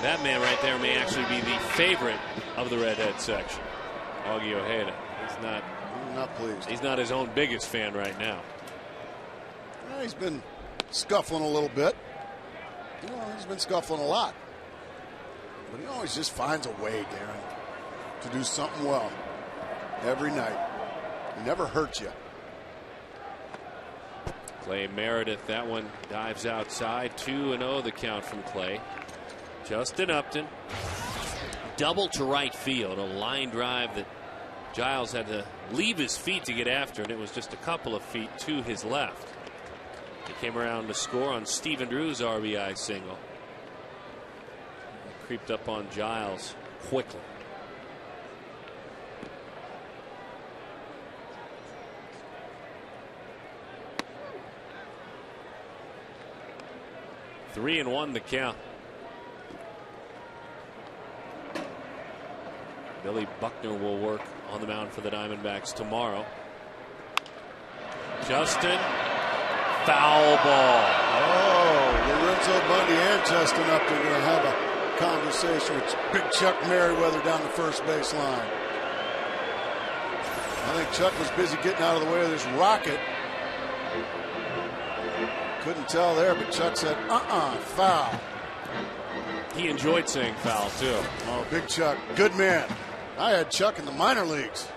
That man right there may actually be the favorite of the redhead section. Augie Ojeda. I'm not pleased. He's not his own biggest fan right now. Well, he's been scuffling a little bit. You know, he's been scuffling a lot. But he always just finds a way, Darren, to do something well every night. He never hurts you. Clay Meredith, that one dives outside. 2-0 the count from Clay. Justin Upton, double to right field, a line drive that Giles had to leave his feet to get after, and it was just a couple of feet to his left. He came around to score on Stephen Drew's RBI single. Creeped up on Giles quickly. Three and one the count. Billy Buckner will work on the mound for the Diamondbacks tomorrow. Justin, foul ball. Oh, Lorenzo Bundy and Justin Upton going to have a conversation with Big Chuck Merriweather down the first base line. I think Chuck was busy getting out of the way of this rocket. Couldn't tell there, but Chuck said, foul. He enjoyed saying foul, too. Oh, Big Chuck, good man. I had Chuck in the minor leagues.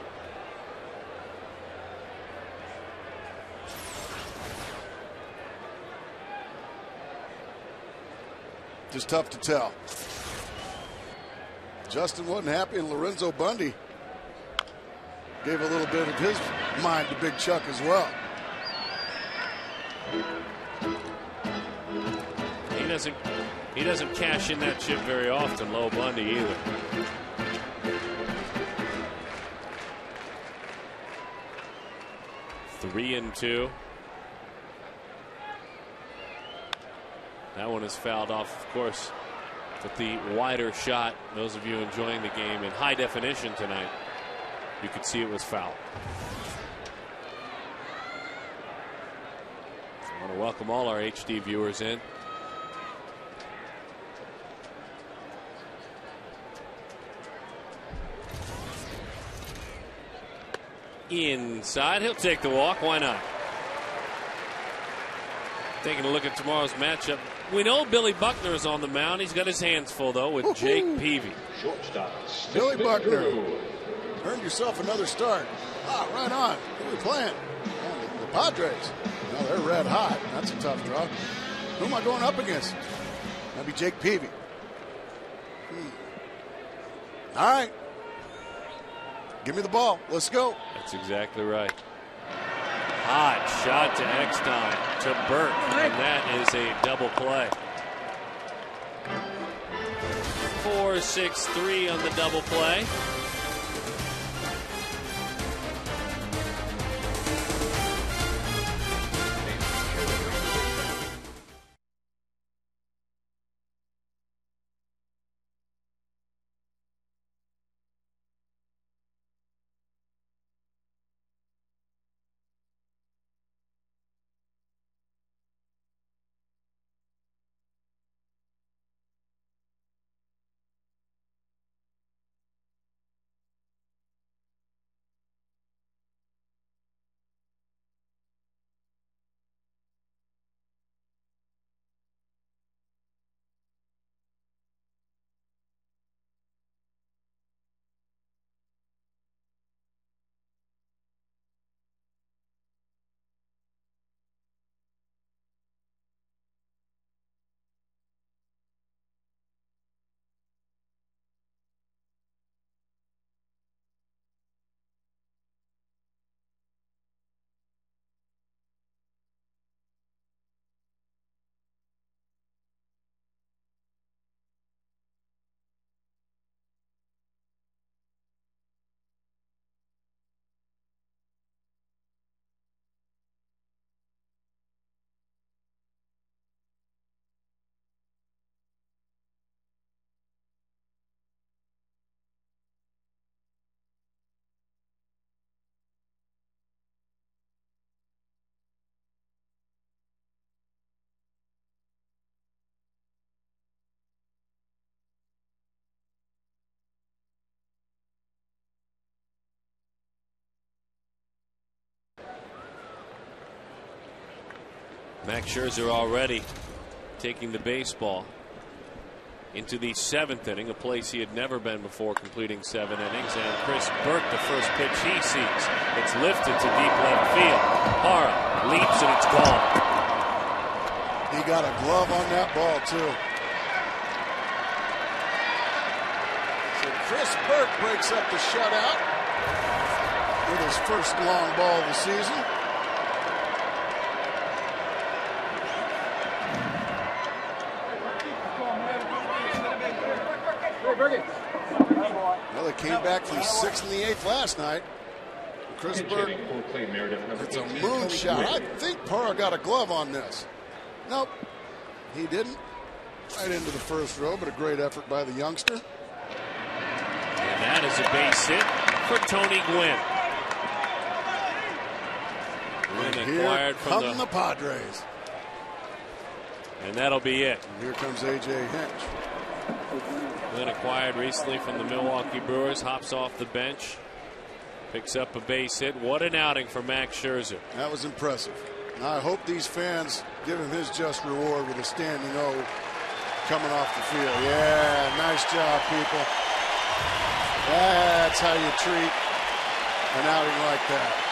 Just tough to tell. Justin wasn't happy, and Lorenzo Bundy gave a little bit of his mind to Big Chuck as well. He doesn't cash in that chip very often, Low Bundy either. Three and two. That one is fouled off, of course, with the wider shot. Those of you enjoying the game in high definition tonight, you could see it was foul. I want to welcome all our HD viewers in. Inside, he'll take the walk. Why not? Taking a look at tomorrow's matchup. We know Billy Buckner is on the mound. He's got his hands full, though, with Jake Peavy. Billy Buckner, earned yourself another start. Right on. Who are we playing? The Padres. No, they're red hot. That's a tough draw. Who am I going up against? That'd be Jake Peavy. All right. Give me the ball. Let's go. That's exactly right. Hot shot to Eckstein to Burke, and that is a double play. 4-6-3 on the double play. Max Scherzer already taking the baseball into the 7th inning, a place he had never been before, completing 7 innings. And Chris Burke, the first pitch he sees. It's lifted to deep left field. Hara leaps and it's gone. He got a glove on that ball, too. So Chris Burke breaks up the shutout with his first long ball of the season. Well, they came back from 6th in the 8th last night. Chris Burke, it's a moonshot. I think Parra got a glove on this. Nope, he didn't. Right into the first row, but a great effort by the youngster. And that is a base hit for Tony Gwynn. And here come the Padres. And that'll be it. And here comes A.J. Hinch. Gwynn acquired recently from the Milwaukee Brewers. Hops off the bench. Picks up a base hit. What an outing for Max Scherzer. That was impressive. Now I hope these fans give him his just reward with a standing O coming off the field. Yeah, nice job, people. That's how you treat an outing like that.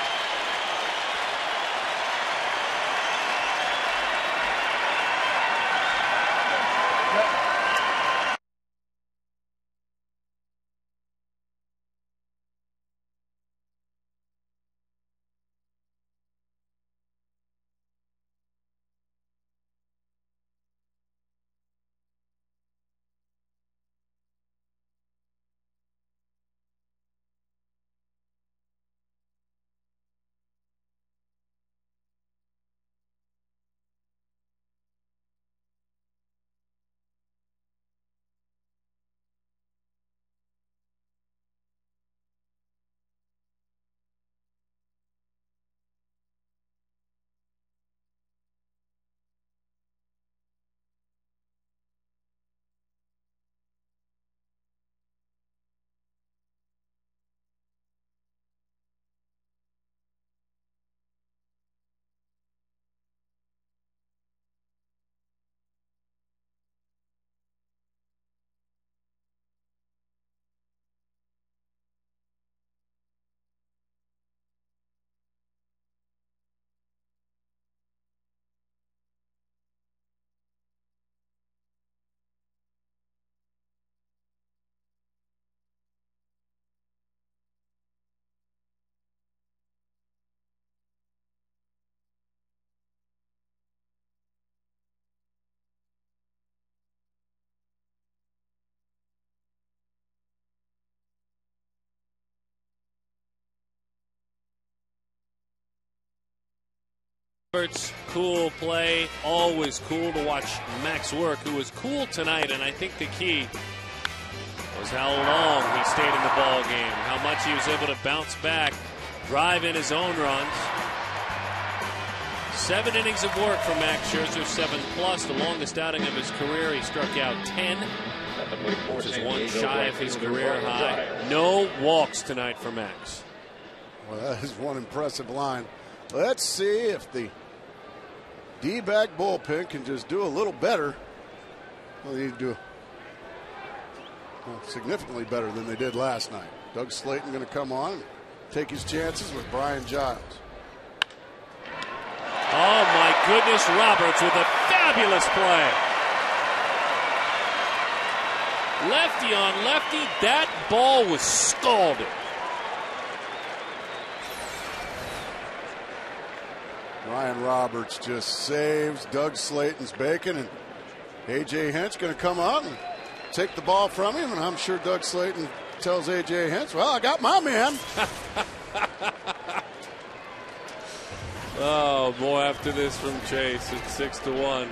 Cool play, always cool to watch Max work, who was cool tonight, and I think the key was how long he stayed in the ball game, how much he was able to bounce back, drive in his own runs. 7 innings of work for Max Scherzer, 7+, the longest outing of his career. He struck out 10, which is one shy of his career high. No walks tonight for Max. Well, that is one impressive line. Let's see if the D-back bullpen can just do a little better. Well, they need to do significantly better than they did last night. Doug Slayton going to come on and take his chances with Brian Giles. Oh, my goodness, Roberts with a fabulous play. Lefty on lefty, that ball was scalded. Ryan Roberts just saves Doug Slayton's bacon, and A.J. Hinch going to come out and take the ball from him, and I'm sure Doug Slayton tells A.J. Hinch, well, I got my man. Oh, boy, after this from Chase, it's 6-1.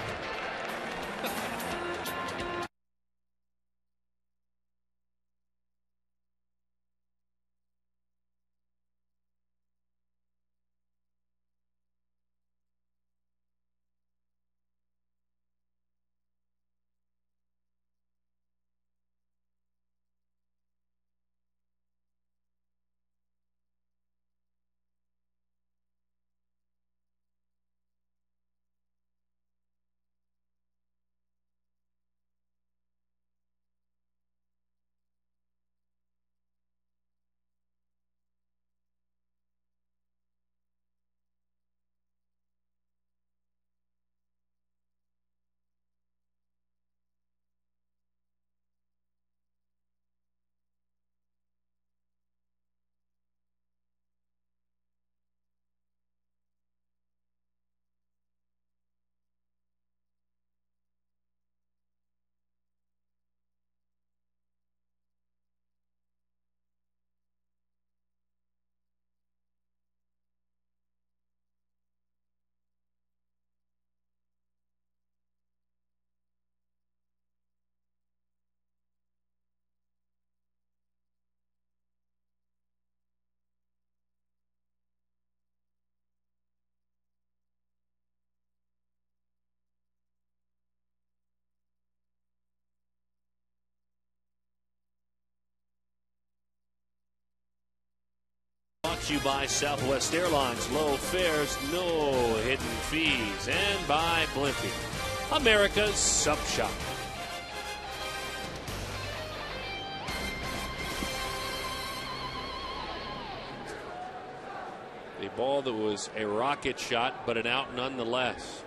to you by Southwest Airlines. Low fares, no hidden fees. And by Blimpie, America's Sub Shop. A ball that was a rocket shot, but an out nonetheless.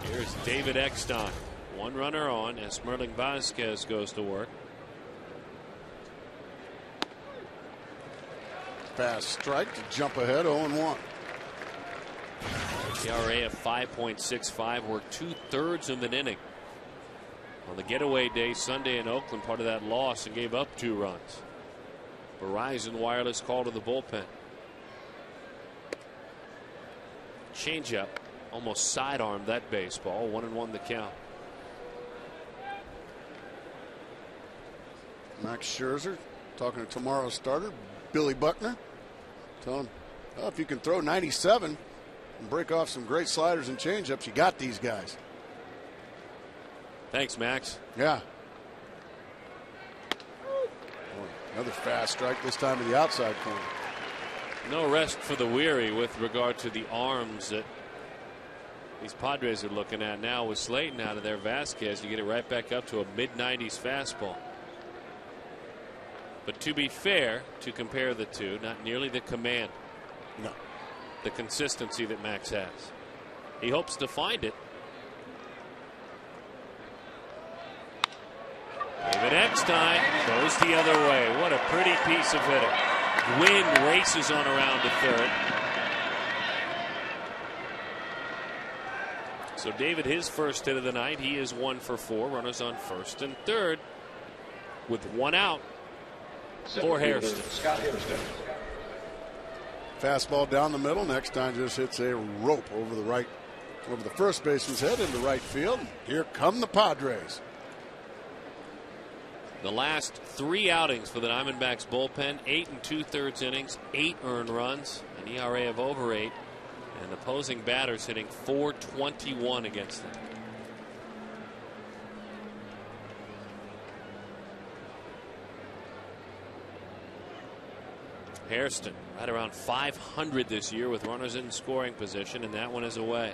Here's David Eckstein. One runner on as Merlin Vasquez goes to work. Fast strike to jump ahead 0-1. ERA of 5.65. We're 2/3 of an inning. On the getaway day Sunday in Oakland, part of that loss, and gave up 2 runs. Verizon Wireless call to the bullpen. Changeup almost sidearmed that baseball. 1-1 the count. Max Scherzer talking to tomorrow's starter, Billy Buckner. Tell him, oh, if you can throw 97 and break off some great sliders and changeups, you got these guys. Thanks, Max. Yeah. Another fast strike, this time to the outside corner. No rest for the weary with regard to the arms that these Padres are looking at now. With Slayton out of there, Vasquez, you get it right back up to a mid-90s fastball. But to be fair, to compare the two, not nearly the command. No. The consistency that Max has. He hopes to find it. David Eckstein goes the other way. What a pretty piece of hitting. Gwynn races on around to third. So David, his first hit of the night, he is 1 for 4. Runners on first and third with 1 out for Hairston. Fastball down the middle. Next time just hits a rope over the first baseman's head into right field. Here come the Padres. The last 3 outings for the Diamondbacks bullpen, 8 2/3 innings, 8 earned runs, an ERA of over 8, and opposing batters hitting .421 against them. Hairston right around .500 this year with runners in scoring position, and that one is away.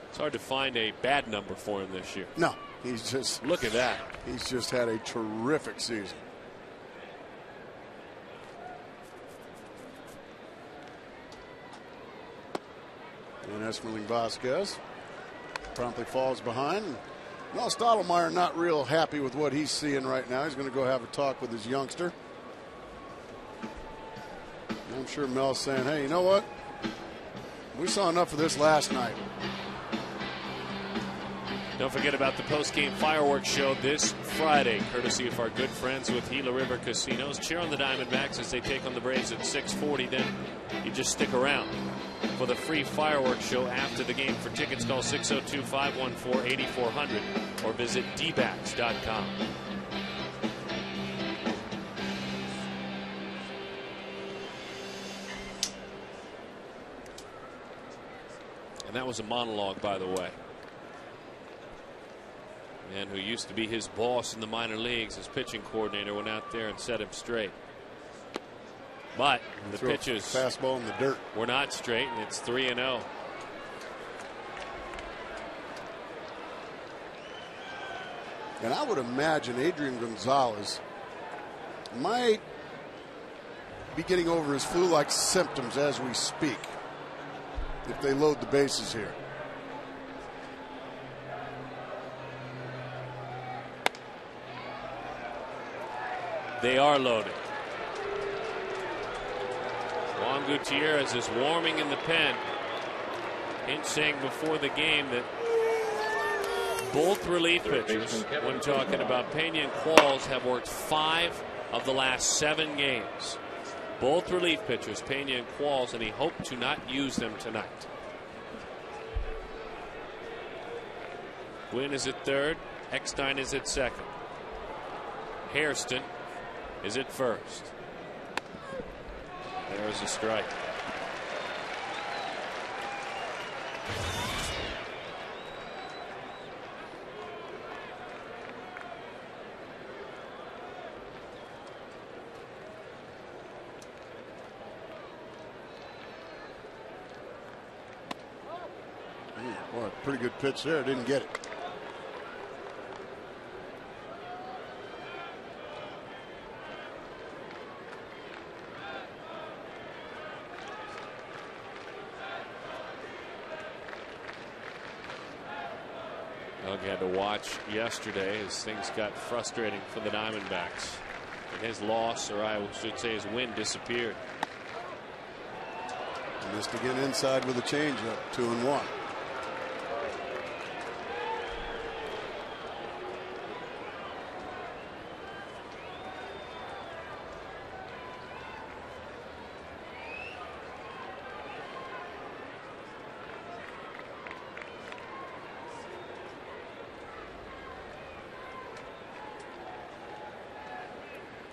It's hard to find a bad number for him this year. No, he's just, look at that. He's just had a terrific season. And Esmeralda Vasquez promptly falls behind. Mel Stottlemyre not real happy with what he's seeing right now. He's going to go have a talk with his youngster. I'm sure Mel's saying, hey, you know what? We saw enough of this last night. Don't forget about the post-game fireworks show this Friday, courtesy of our good friends with Gila River Casinos. Cheer on the Diamondbacks as they take on the Braves at 6:40. Then you just stick around for the free fireworks show after the game. For tickets, call 602-514-8400 or visit dbacks.com. And that was a monologue, by the way. Man who used to be his boss in the minor leagues, his pitching coordinator, went out there and set him straight. But the pitches, fastball in the dirt, were not straight, and it's 3-0. And I would imagine Adrian Gonzalez might be getting over his flu-like symptoms as we speak, if they load the bases here. They are loaded. Juan Gutierrez is warming in the pen. Hinch saying before the game that both relief pitchers, when talking about Pena and Qualls, have worked 5 of the last 7 games. Both relief pitchers, Pena and Qualls, and he hoped to not use them tonight. Gwynn is at third. Eckstein is at second. Hairston is at first. There's a strike. Boy, pretty good pitch there. Didn't get it. Doug had to watch yesterday as things got frustrating for the Diamondbacks. And his loss, or I should say his win, disappeared. Missed again inside with a changeup. 2-1.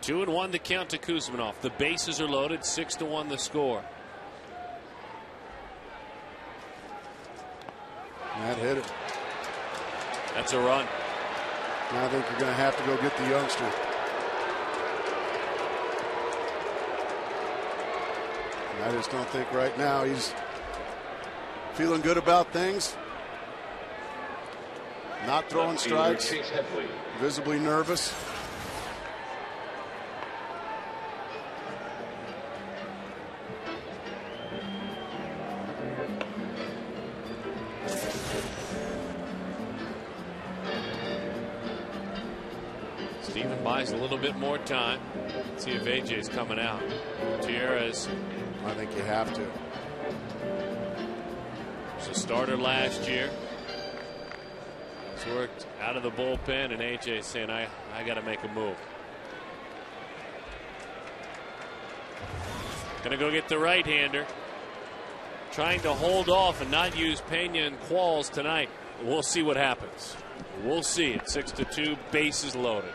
Two and one the count to Kuzminoff. The bases are loaded. 6-1 the score. That hit it. That's a run. I think you're going to have to go get the youngster. I just don't think right now he's feeling good about things. Not throwing strikes. Visibly nervous. Buys a little bit more time. Let's see if AJ's coming out. Gutierrez. I think you have to. Was a starter last year. He's worked out of the bullpen, and AJ's saying, I got to make a move. Gonna go get the right-hander. Trying to hold off and not use Pena and Qualls tonight. We'll see what happens. We'll see it. 6-2, bases loaded.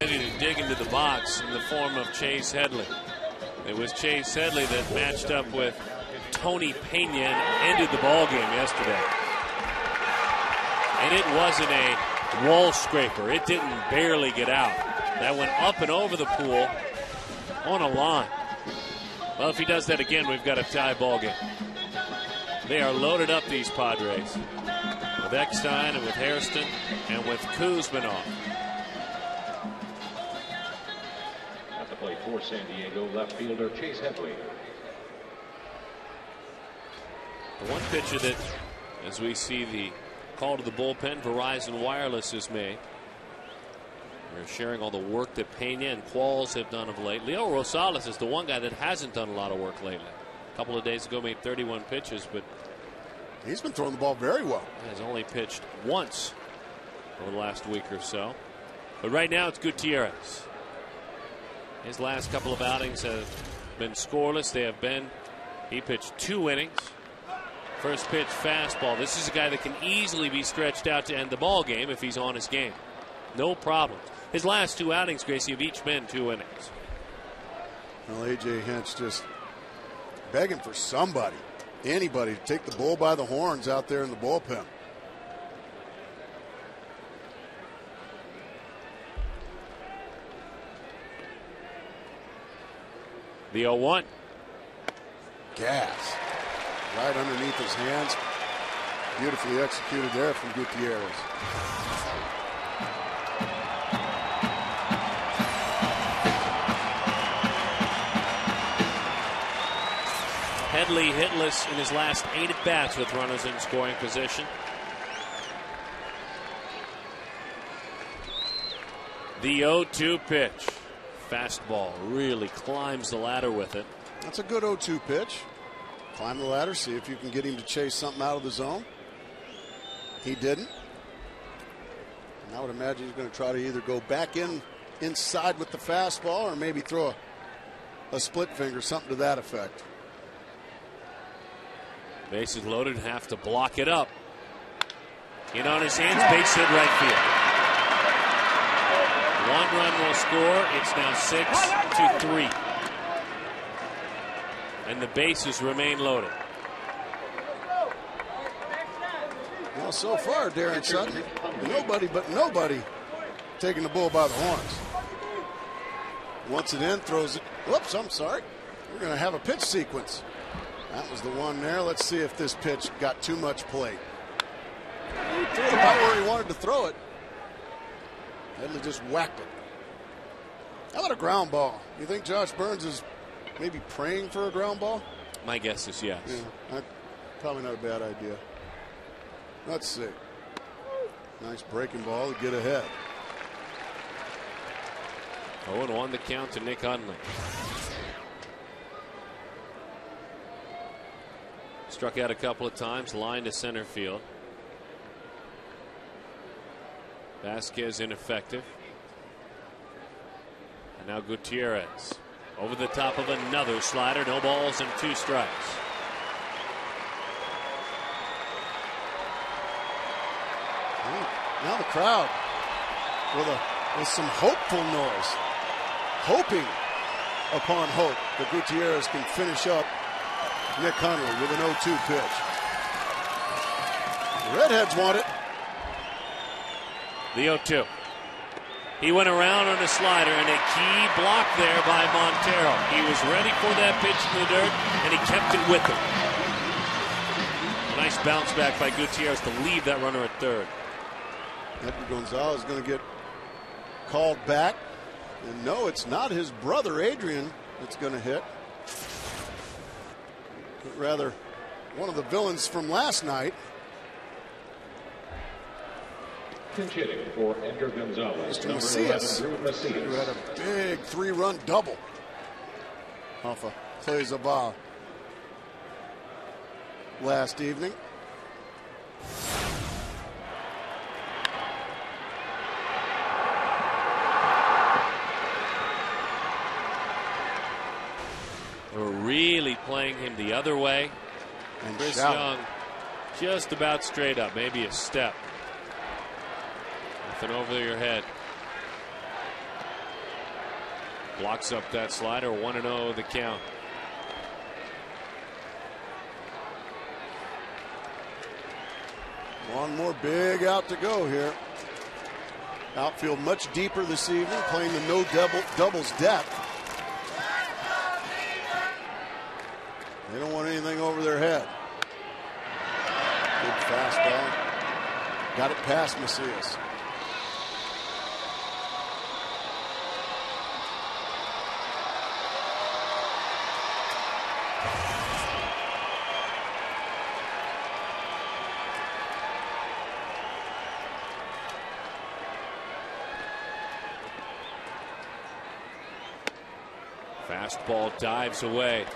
Ready to dig into the box in the form of Chase Headley. It was Chase Headley that matched up with Tony Pena and ended the ball game yesterday. And it wasn't a wall scraper. It didn't barely get out. That went up and over the pool on a line. Well, if he does that again, we've got a tie ball game. They are loaded up, these Padres, with Eckstein and with Hairston and with Kuzminoff. Play for San Diego, left fielder Chase Headley. The one pitcher that, as we see the call to the bullpen, Verizon Wireless has made. We're sharing all the work that Pena and Qualls have done of late. Leo Rosales is the one guy that hasn't done a lot of work lately. A couple of days ago made 31 pitches, but he's been throwing the ball very well. Has only pitched once over the last week or so. But right now it's Gutierrez. His last couple of outings have been scoreless. They have been. He pitched 2 innings. First pitch fastball. This is a guy that can easily be stretched out to end the ball game if he's on his game. No problems. His last 2 outings, Gracie, have each been 2 innings. Well, A.J. Hinch just begging for somebody, anybody, to take the bull by the horns out there in the bullpen. The 0-1. Gas right underneath his hands. Beautifully executed there from Gutierrez. Headley hitless in his last 8 at-bats with runners in scoring position. The 0-2 pitch. Fastball really climbs the ladder with it. That's a good 0-2 pitch. Climb the ladder, see if you can get him to chase something out of the zone. He didn't. And I would imagine he's going to try to either go back inside with the fastball or maybe throw a split finger, something to that effect. Bases loaded, have to block it up. In on his hands, base hit right field. 1 run will score. It's now 6-3. And the bases remain loaded. Well, so far, Darren Sutton, nobody taking the bull by the horns. Once it in, throws it. Whoops, I'm sorry. We're going to have a pitch sequence. That was the one there. Let's see if this pitch got too much plate. He threw it about where he wanted to throw it. Headley just whacked it. How about a ground ball? You think Josh Burns is maybe praying for a ground ball? My guess is yes. Yeah, probably not a bad idea. Let's see. Nice breaking ball to get ahead. 0-1 the count to Nick Hundley. Struck out a couple of times, line to center field. Vasquez ineffective. And now Gutierrez over the top of another slider. No balls and 2 strikes. Now the crowd with some hopeful noise, hoping upon hope that Gutierrez can finish up Nick Hundley with an 0-2 pitch. The Redheads want it. The 0-2. He went around on a slider and a key block there by Montero. He was ready for that pitch in the dirt and he kept it with him. A nice bounce back by Gutierrez to leave that runner at third. Edgar Gonzalez is going to get called back. And no, it's not his brother Adrian that's going to hit. But rather one of the villains from last night. Pinch hitting for Edgar Gonzalez. Mr. Macias, who had a big 3-run double off of Clay Zabal last evening. We're really playing him the other way. And Chris shouting. Young just about straight up, maybe a step. Nothing over your head. Blocks up that slider. 1-0 the count. One more big out to go here. Outfield much deeper this evening, playing the no doubles depth. They don't want anything over their head. Big fastball. Got it past Macias. Fastball dives away.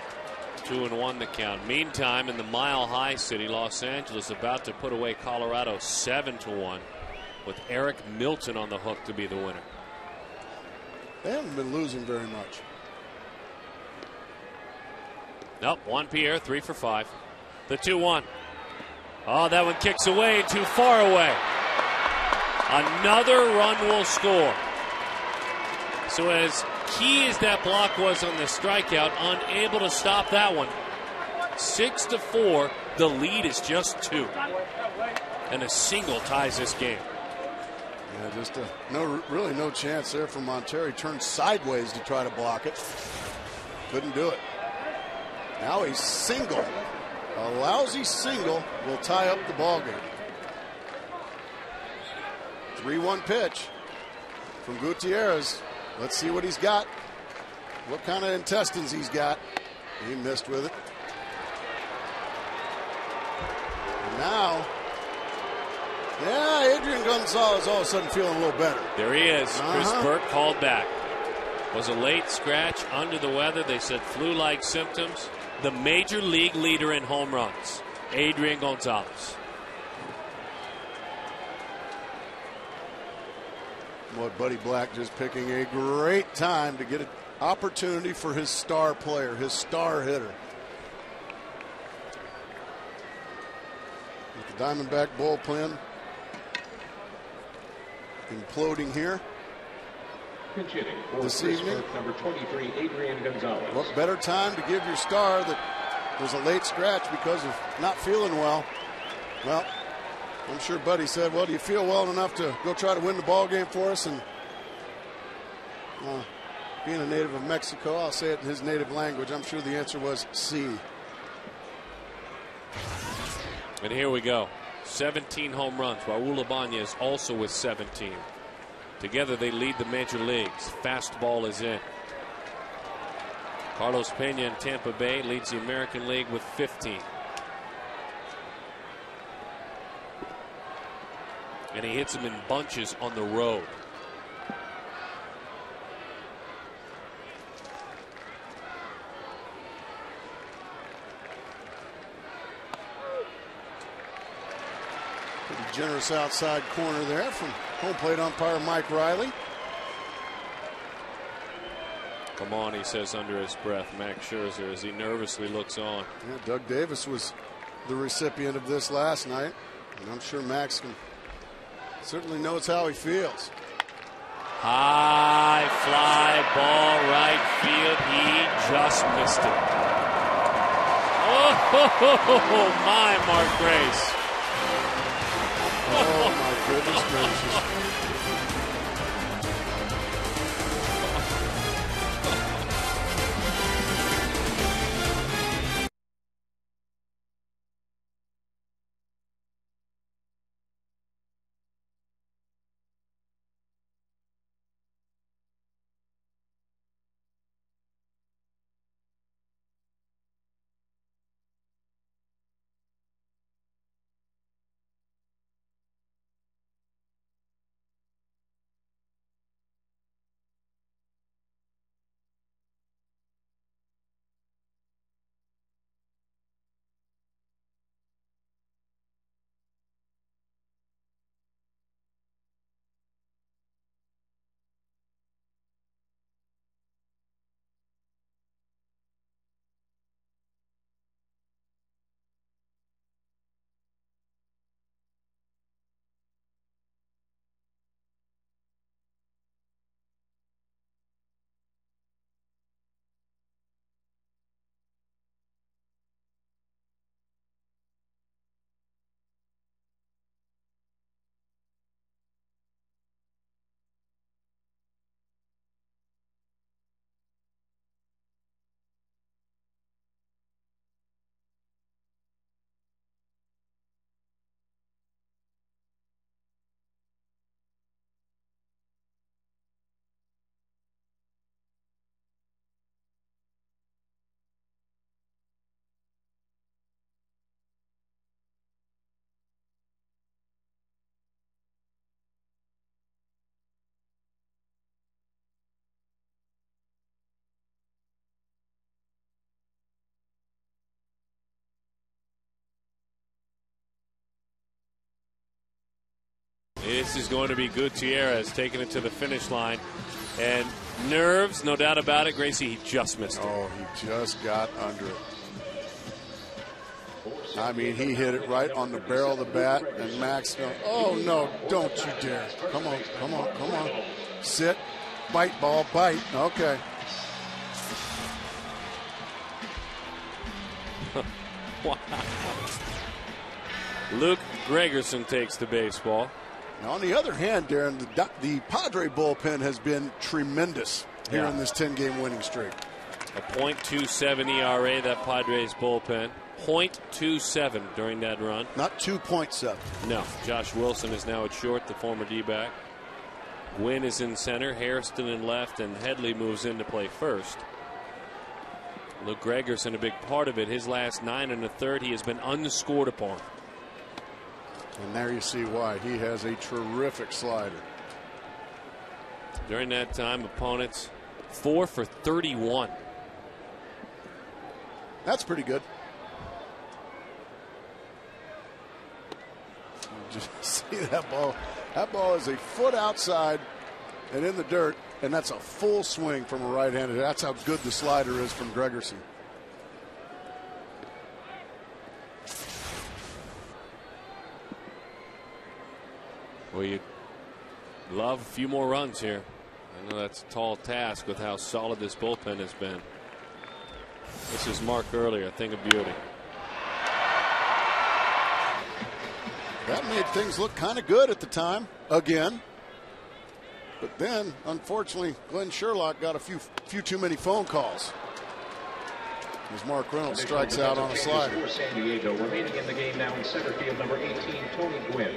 2-1 the count. Meantime, in the Mile High City, Los Angeles about to put away Colorado 7-1 with Eric Milton on the hook to be the winner. They haven't been losing very much. Nope, Juan Pierre, 3 for 5. The 2-1. Oh, that one kicks away, too far away. Another run will score. So as key as that block was on the strikeout, unable to stop that one. 6-4, the lead is just 2. And a single ties this game. Yeah, just really no chance there for Montero. He turned sideways to try to block it. Couldn't do it. Now a single, a lousy single, will tie up the ball game. 3-1 pitch from Gutierrez. Let's see what he's got. What kind of intestines he's got. He missed with it. And now, yeah, Adrian Gonzalez all of a sudden feeling a little better. There he is. Chris Burke called back. Was a late scratch, under the weather. They said flu-like symptoms. The major league leader in home runs, Adrian Gonzalez. Boy, Buddy Black just picking a great time to get an opportunity for his star player, his star hitter. With the Diamondback bullpen imploding here this evening. Number 23, Adrian Gonzalez. What better time to give your star that was a late scratch because of not feeling well? Well, I'm sure Buddy said, well, do you feel well enough to go try to win the ball game for us? And being a native of Mexico, I'll say it in his native language. I'm sure the answer was sí. And here we go. 17 home runs. Raul Ibanez also with 17. Together they lead the major leagues. Fastball is in. Carlos Pena in Tampa Bay leads the American League with 15. And he hits them in bunches on the road. Pretty generous outside corner there from home plate umpire Mike Riley. Come on, he says under his breath, Max Scherzer, as he nervously looks on. Yeah, Doug Davis was the recipient of this last night, and I'm sure Max certainly knows how he feels. High fly ball right field. He just missed it. Oh, my Mark Grace. Oh, my goodness gracious. This is going to be Gutierrez taking it to the finish line. And nerves, no doubt about it. Gracie, he just missed it. Oh, he just got under it. I mean, he hit it right on the barrel of the bat, and Max, oh no, don't you dare. Come on, come on, come on. Sit, bite ball, bite. Okay. Wow. Luke Gregerson takes the baseball. Now, on the other hand, Darren, the Padre bullpen has been tremendous here in this 10-game winning streak. A .27 ERA, that Padres bullpen. .27 during that run. Not 2.7. No. Josh Wilson is now at short, the former D-back. Gwynn is in center, Hairston in left, and Headley moves in to play first. Luke Gregerson, a big part of it. His last 9 1/3, he has been unscored upon. And there you see why. He has a terrific slider. During that time, opponents 4 for 31. That's pretty good. Just see that ball. That ball is a foot outside and in the dirt, and that's a full swing from a right-handed. That's how good the slider is from Gregerson. Well, you love a few more runs here. I know that's a tall task with how solid this bullpen has been. This is Mark earlier, a thing of beauty. That made things look kind of good at the time, again. But then, unfortunately, Glenn Sherlock got a few too many phone calls as Mark Reynolds strikes out on a slider. For San Diego, remaining in the game now in center field, number 18, Tony Gwynn.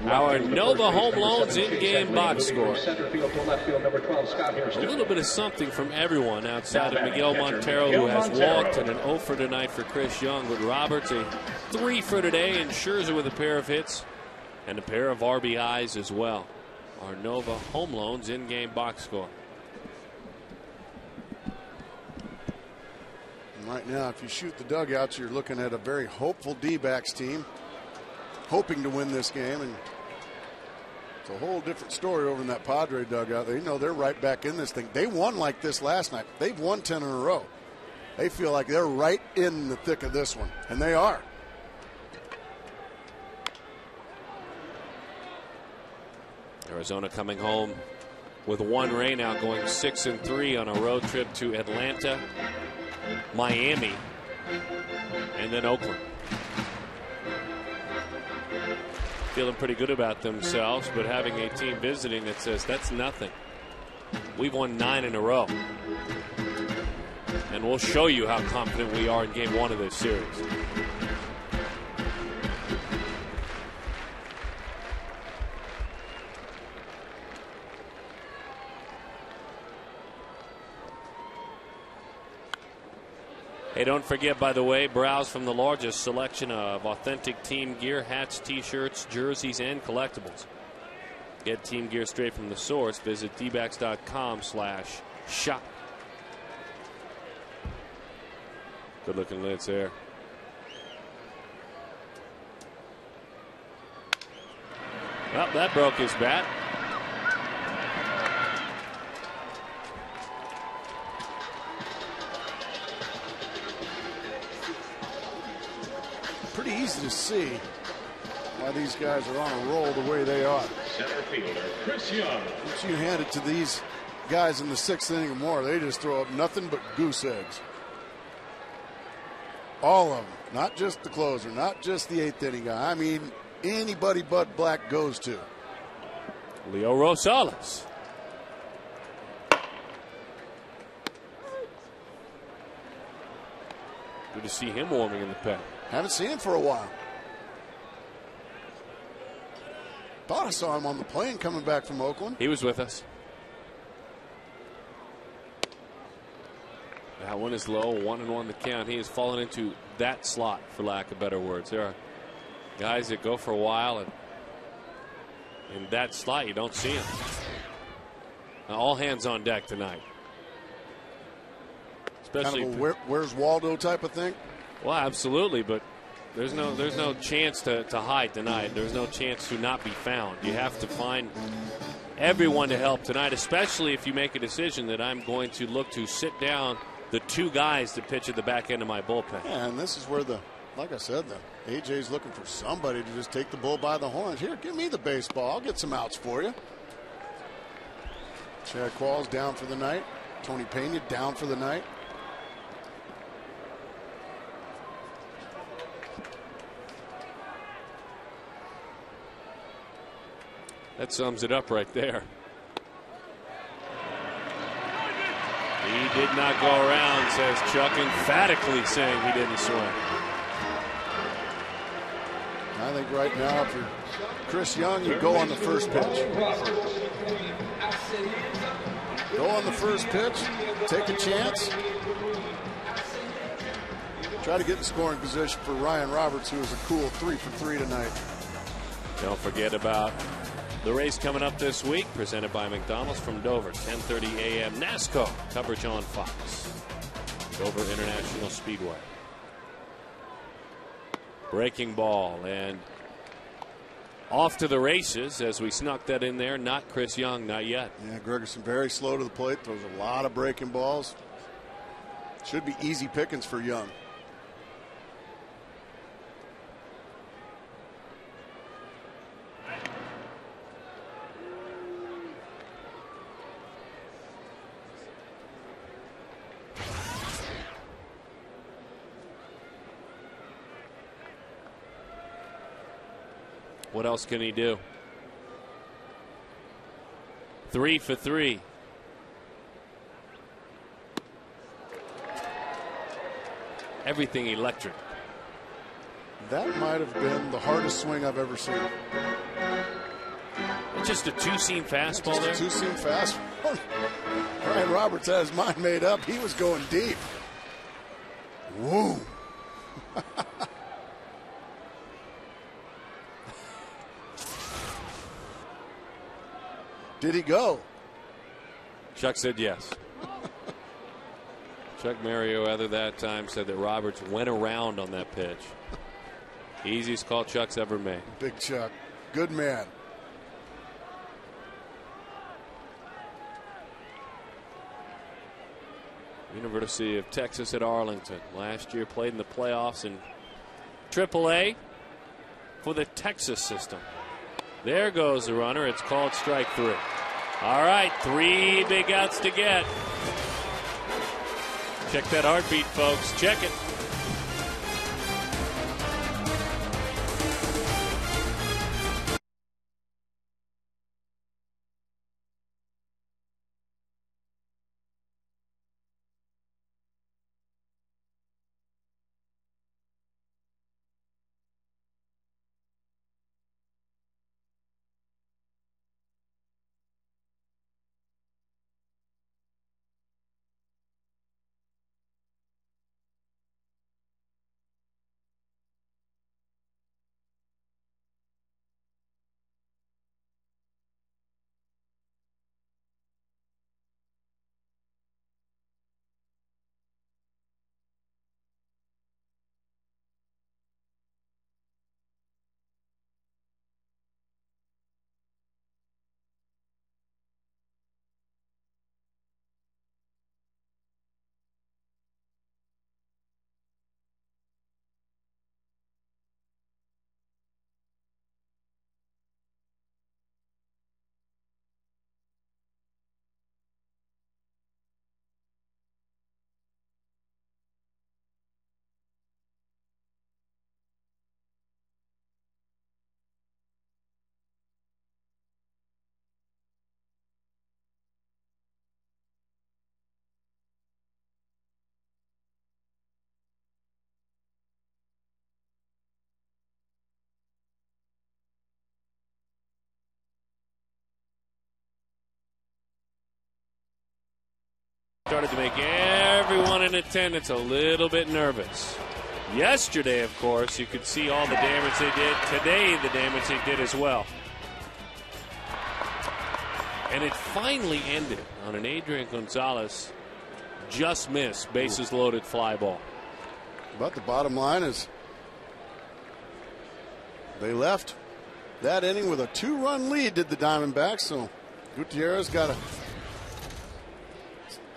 Our Nova Home Loans in-game box score. Center field to left field, number 12, Scott A Hairston. little bit of something from everyone outside of Miguel Montero, who has walked, and an 0 for tonight for Chris Young. With Roberts, a 3 for today, and Scherzer with a pair of hits and a pair of RBIs as well. Our Nova Home Loans in-game box score. And right now, if you shoot the dugouts, you're looking at a very hopeful D-backs team, hoping to win this game, and it's a whole different story over in that Padre dugout. They know they're right back in this thing. They won like this last night. They've won 10 in a row. They feel like they're right in the thick of this one, and they are. Arizona coming home with 1 rainout, going 6-3 on a road trip to Atlanta, Miami, and then Oakland. Feeling pretty good about themselves, but having a team visiting that says that's nothing. We've won 9 in a row. And we'll show you how confident we are in game 1 of this series. Hey, don't forget, by the way, browse from the largest selection of authentic team gear, hats, t-shirts, jerseys, and collectibles. Get team gear straight from the source. Visit dbacks.com/shop. Good looking lids there. Well, that broke his bat. Pretty easy to see why these guys are on a roll the way they are. Center fielder, Chris Young. Once you hand it to these guys in the 6th inning or more, they just throw up nothing but goose eggs. All of them. Not just the closer, not just the 8th inning guy. I mean, anybody Bud Black goes to. Leo Rosales. Good to see him warming in the pen. Haven't seen him for a while. Thought I saw him on the plane coming back from Oakland. He was with us. That one is low, 1-1 the count. He has fallen into that slot, for lack of better words. There are guys that go for a while, and in that slot you don't see him. Now, all hands on deck tonight. Especially kind of a where's Waldo type of thing. Well, absolutely, but there's no chance to hide tonight. There's no chance to not be found. You have to find everyone to help tonight, especially if you make a decision that I'm going to look to sit down the 2 guys to pitch at the back end of my bullpen. Yeah, and this is where the like I said, AJ's looking for somebody to just take the bull by the horns. Here, give me the baseball. I'll get some outs for you. Chad Qualls down for the night. Tony Pena down for the night. That sums it up right there. He did not go around, says Chuck, emphatically saying he didn't swing. I think right now, if you're Chris Young, you go on the first pitch. Go on the first pitch, take a chance. Try to get in scoring position for Ryan Roberts, who was a cool 3 for 3 tonight. Don't forget about the race coming up this week, presented by McDonald's from Dover, 10:30 a.m. NASCAR coverage on Fox. Dover International Speedway. Breaking ball and off to the races as we snuck that in there. Not Chris Young, not yet. Yeah, Gregerson very slow to the plate. Throws a lot of breaking balls. Should be easy pickings for Young. What else can he do? 3 for 3. Everything electric. That might have been the hardest swing I've ever seen. Just a two-seam fastball there? Two-seam fastball. Ryan Roberts had his mind made up. He was going deep. Whoa. Did he go? Chuck said yes. Chuck Merriweather that time said that Roberts went around on that pitch. Easiest call Chuck's ever made. Big Chuck. Good man. University of Texas at Arlington. Last year played in the playoffs in AAA for the Texas system. There goes the runner. It's called strike 3. All right, 3 big outs to get. Check that heartbeat, folks. Check it. Started to make everyone in attendance a little bit nervous. Yesterday, of course, you could see all the damage they did. Today, the damage they did as well. And it finally ended on an Adrian Gonzalez just missed bases loaded fly ball. But the bottom line is they left that inning with a 2-run lead, did the Diamondbacks. So Gutierrez got a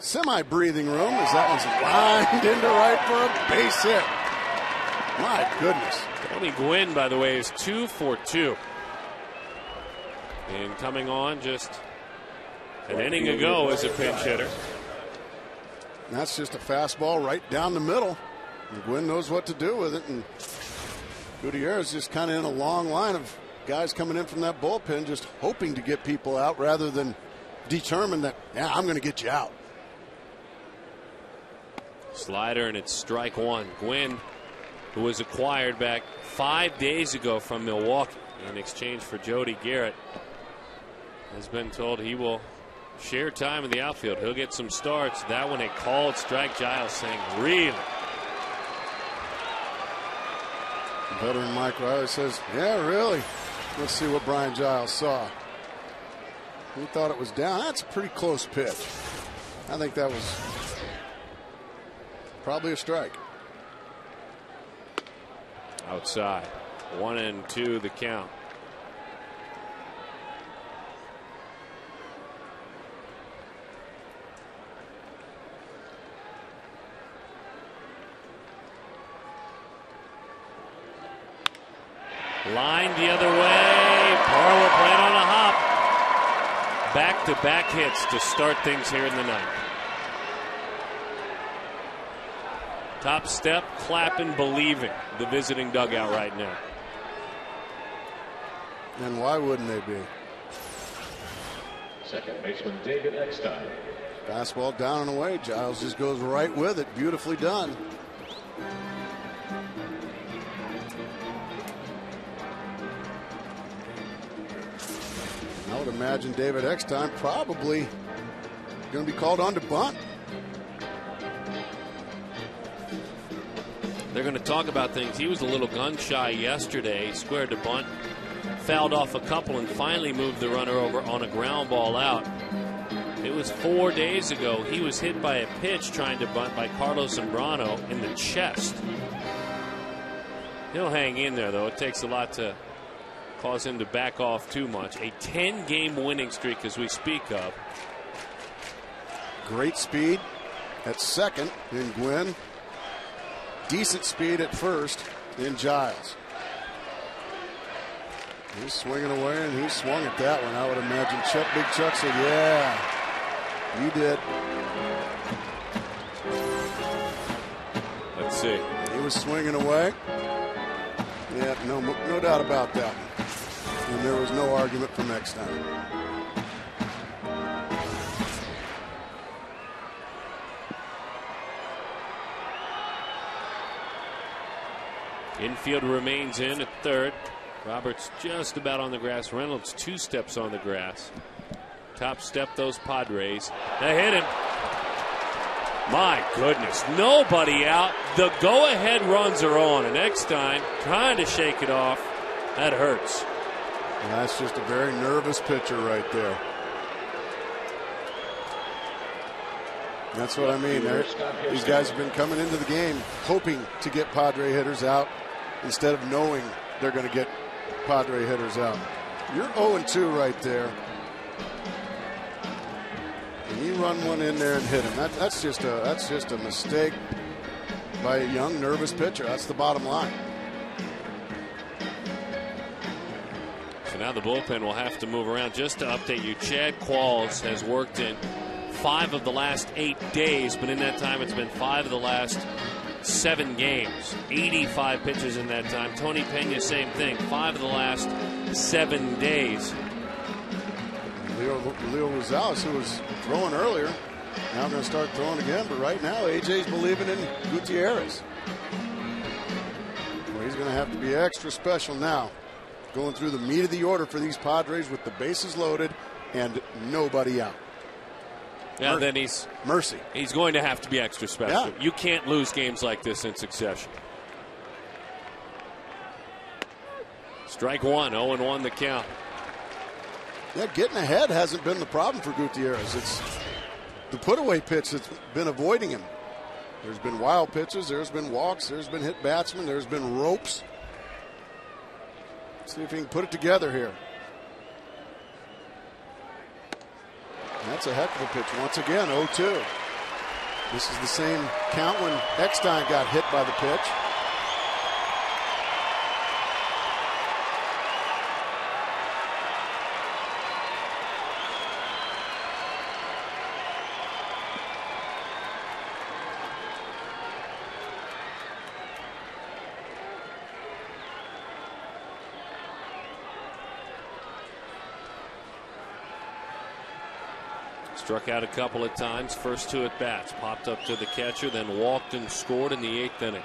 semi-breathing room as that one's lined into right for a base hit. My goodness. Tony Gwynn, by the way, is 2 for 2. And coming on just an inning ago as a pinch hitter. And that's just a fastball right down the middle. And Gwynn knows what to do with it. And Gutierrez just kind of in a long line of guys coming in from that bullpen, just hoping to get people out rather than determined that, yeah, I'm going to get you out. Slider, and it's strike one. Gwynn, who was acquired back 5 days ago from Milwaukee in exchange for Jody Garrett, has been told he will share time in the outfield. He'll get some starts. That one a called strike. Giles saying, really? Veteran Mike Riley says, yeah, really. Let's see what Brian Giles saw. He thought it was down. That's a pretty close pitch. I think that was probably a strike. Outside. 1-2 the count. Line the other way. Parra playing on a hop. Back-to-back hits to start things here in the ninth. Top step, clapping, believing the visiting dugout right now. And why wouldn't they be? Second baseman David Eckstein. Fastball down and away. Giles just goes right with it. Beautifully done. I would imagine David Eckstein probably going to be called on to bunt. They're going to talk about things. He was a little gun shy yesterday. He squared to bunt, fouled off a couple, and finally moved the runner over on a ground ball out. It was 4 days ago. He was hit by a pitch trying to bunt by Carlos Zambrano in the chest. He'll hang in there, though. It takes a lot to cause him to back off too much. A 10-game winning streak as we speak of. Great speed at second in Gwynn. Decent speed at first in Giles. He's swinging away, and he swung at that one. I would imagine Big Chuck said, yeah, you did. Let's see. He was swinging away. Yeah, no doubt about that one. And there was no argument from Eckstein. Infield remains in at third. Roberts just about on the grass. Reynolds 2 steps on the grass. Top step those Padres. They hit him. My goodness, nobody out. The go-ahead runs are on, and Eckstein trying to shake it off. That hurts. And that's just a very nervous pitcher right there. That's what I mean. These guys have been coming into the game hoping to get Padre hitters out instead of knowing they're going to get Padre hitters out. You're 0-2 right there. And you run one in there and hit him. That's just a mistake by a young, nervous pitcher. That's the bottom line. So now the bullpen will have to move around. Just to update you, Chad Qualls has worked in 5 of the last 8 days, but in that time it's been 5 of the last 7 games. 85 pitches in that time. Tony Pena, same thing. 5 of the last 7 days. Leo Rosales, who was throwing earlier, now going to start throwing again. But right now, AJ's believing in Gutierrez. Well, he's going to have to be extra special now, going through the meat of the order for these Padres with the bases loaded and nobody out. Yeah, then he's going to have to be extra special. Yeah. You can't lose games like this in succession. Strike one, 0-1 the count. Yeah, getting ahead hasn't been the problem for Gutierrez. It's the put-away pitch that's been avoiding him. There's been wild pitches. There's been walks. There's been hit batsmen. There's been ropes. Let's see if he can put it together here. That's a heck of a pitch. Once again, 0-2. This is the same count when Eckstein got hit by the pitch. Struck out a couple of times, first 2 at bats. Popped up to the catcher, then walked and scored in the 8th inning.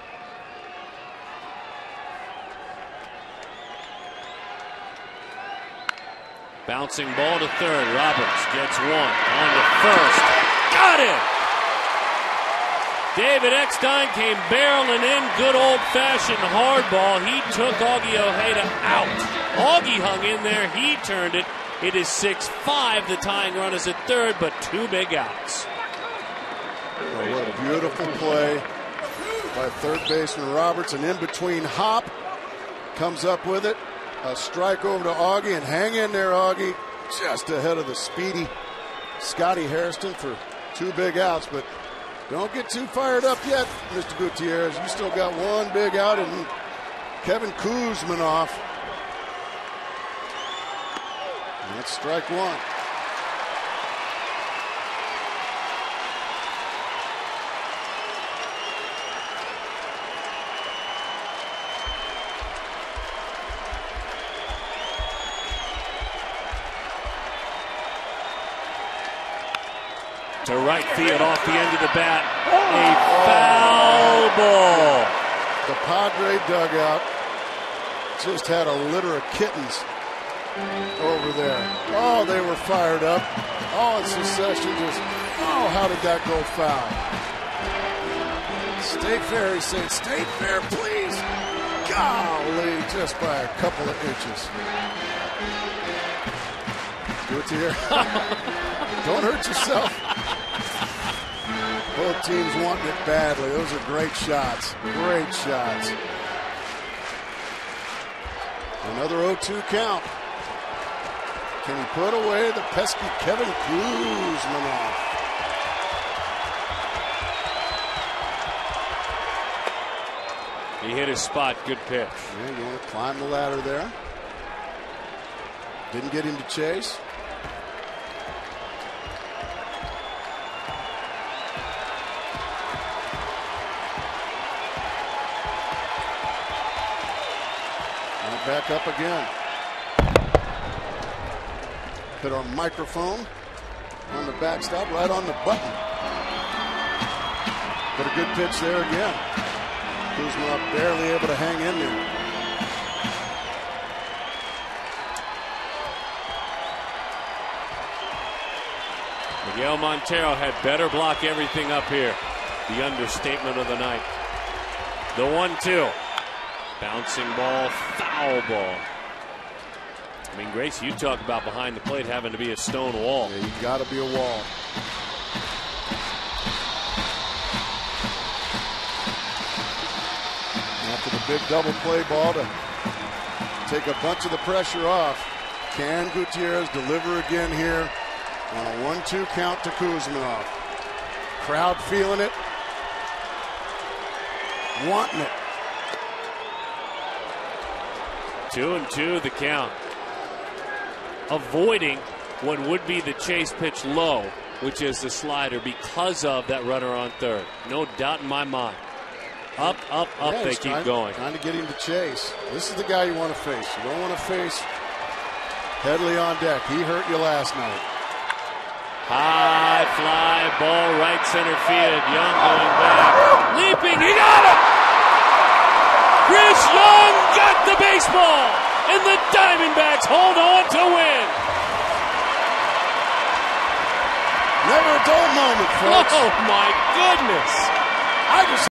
Bouncing ball to third. Roberts gets one. On to first. Got it! David Eckstein came barreling in. Good old-fashioned hardball. He took Augie Ojeda out. Augie hung in there. He turned it. It is 6-5. The tying run is at third, but 2 big outs. Oh, what a beautiful play by third baseman Roberts. And in between hop. Comes up with it. A strike over to Augie, and hang in there, Augie. Just ahead of the speedy Scotty Hairston for 2 big outs. But don't get too fired up yet, Mr. Gutierrez. You still got 1 big out, and Kevin Kuzminoff. And that's strike 1. To right field off the end of the bat. A foul ball. The Padre dugout just had a litter of kittens over there. Oh, they were fired up. All in succession. Just, oh, how did that go foul? Stay fair, he said. Stay fair, please. Golly, just by a couple of inches. Gutierrez. Don't hurt yourself. Both teams wanting it badly. Those are great shots. Great shots. Another 0-2 count. Can he put away the pesky Kevin Kuzminoff? He hit his spot. Good pitch. Yeah, you want to climb the ladder there. Didn't get him to chase. Back up again. Hit our microphone on the backstop, right on the button. But a good pitch there again. Kuzma barely able to hang in there. Miguel Montero had better block everything up here. The understatement of the night. The 1-2. Bouncing ball, foul ball. I mean, Grace, you talk about behind the plate having to be a stone wall. Yeah, you got to be a wall. After the big double play ball to take a bunch of the pressure off, can Gutierrez deliver again here on a 1-2 count to Kuzminoff? Crowd feeling it, wanting it. 2-2 the count. Avoiding what would be the chase pitch low, which is the slider, because of that runner on third. No doubt in my mind. Up, up, up, yeah, they keep going. Trying to get him to chase. This is the guy you want to face. You don't want to face Headley on deck. He hurt you last night. High fly ball, right center field. Young going back. Leaping, he got it! Chris Young got the baseball, and the Diamondbacks hold on to win. Never a dull moment, folks. Oh, my goodness. I just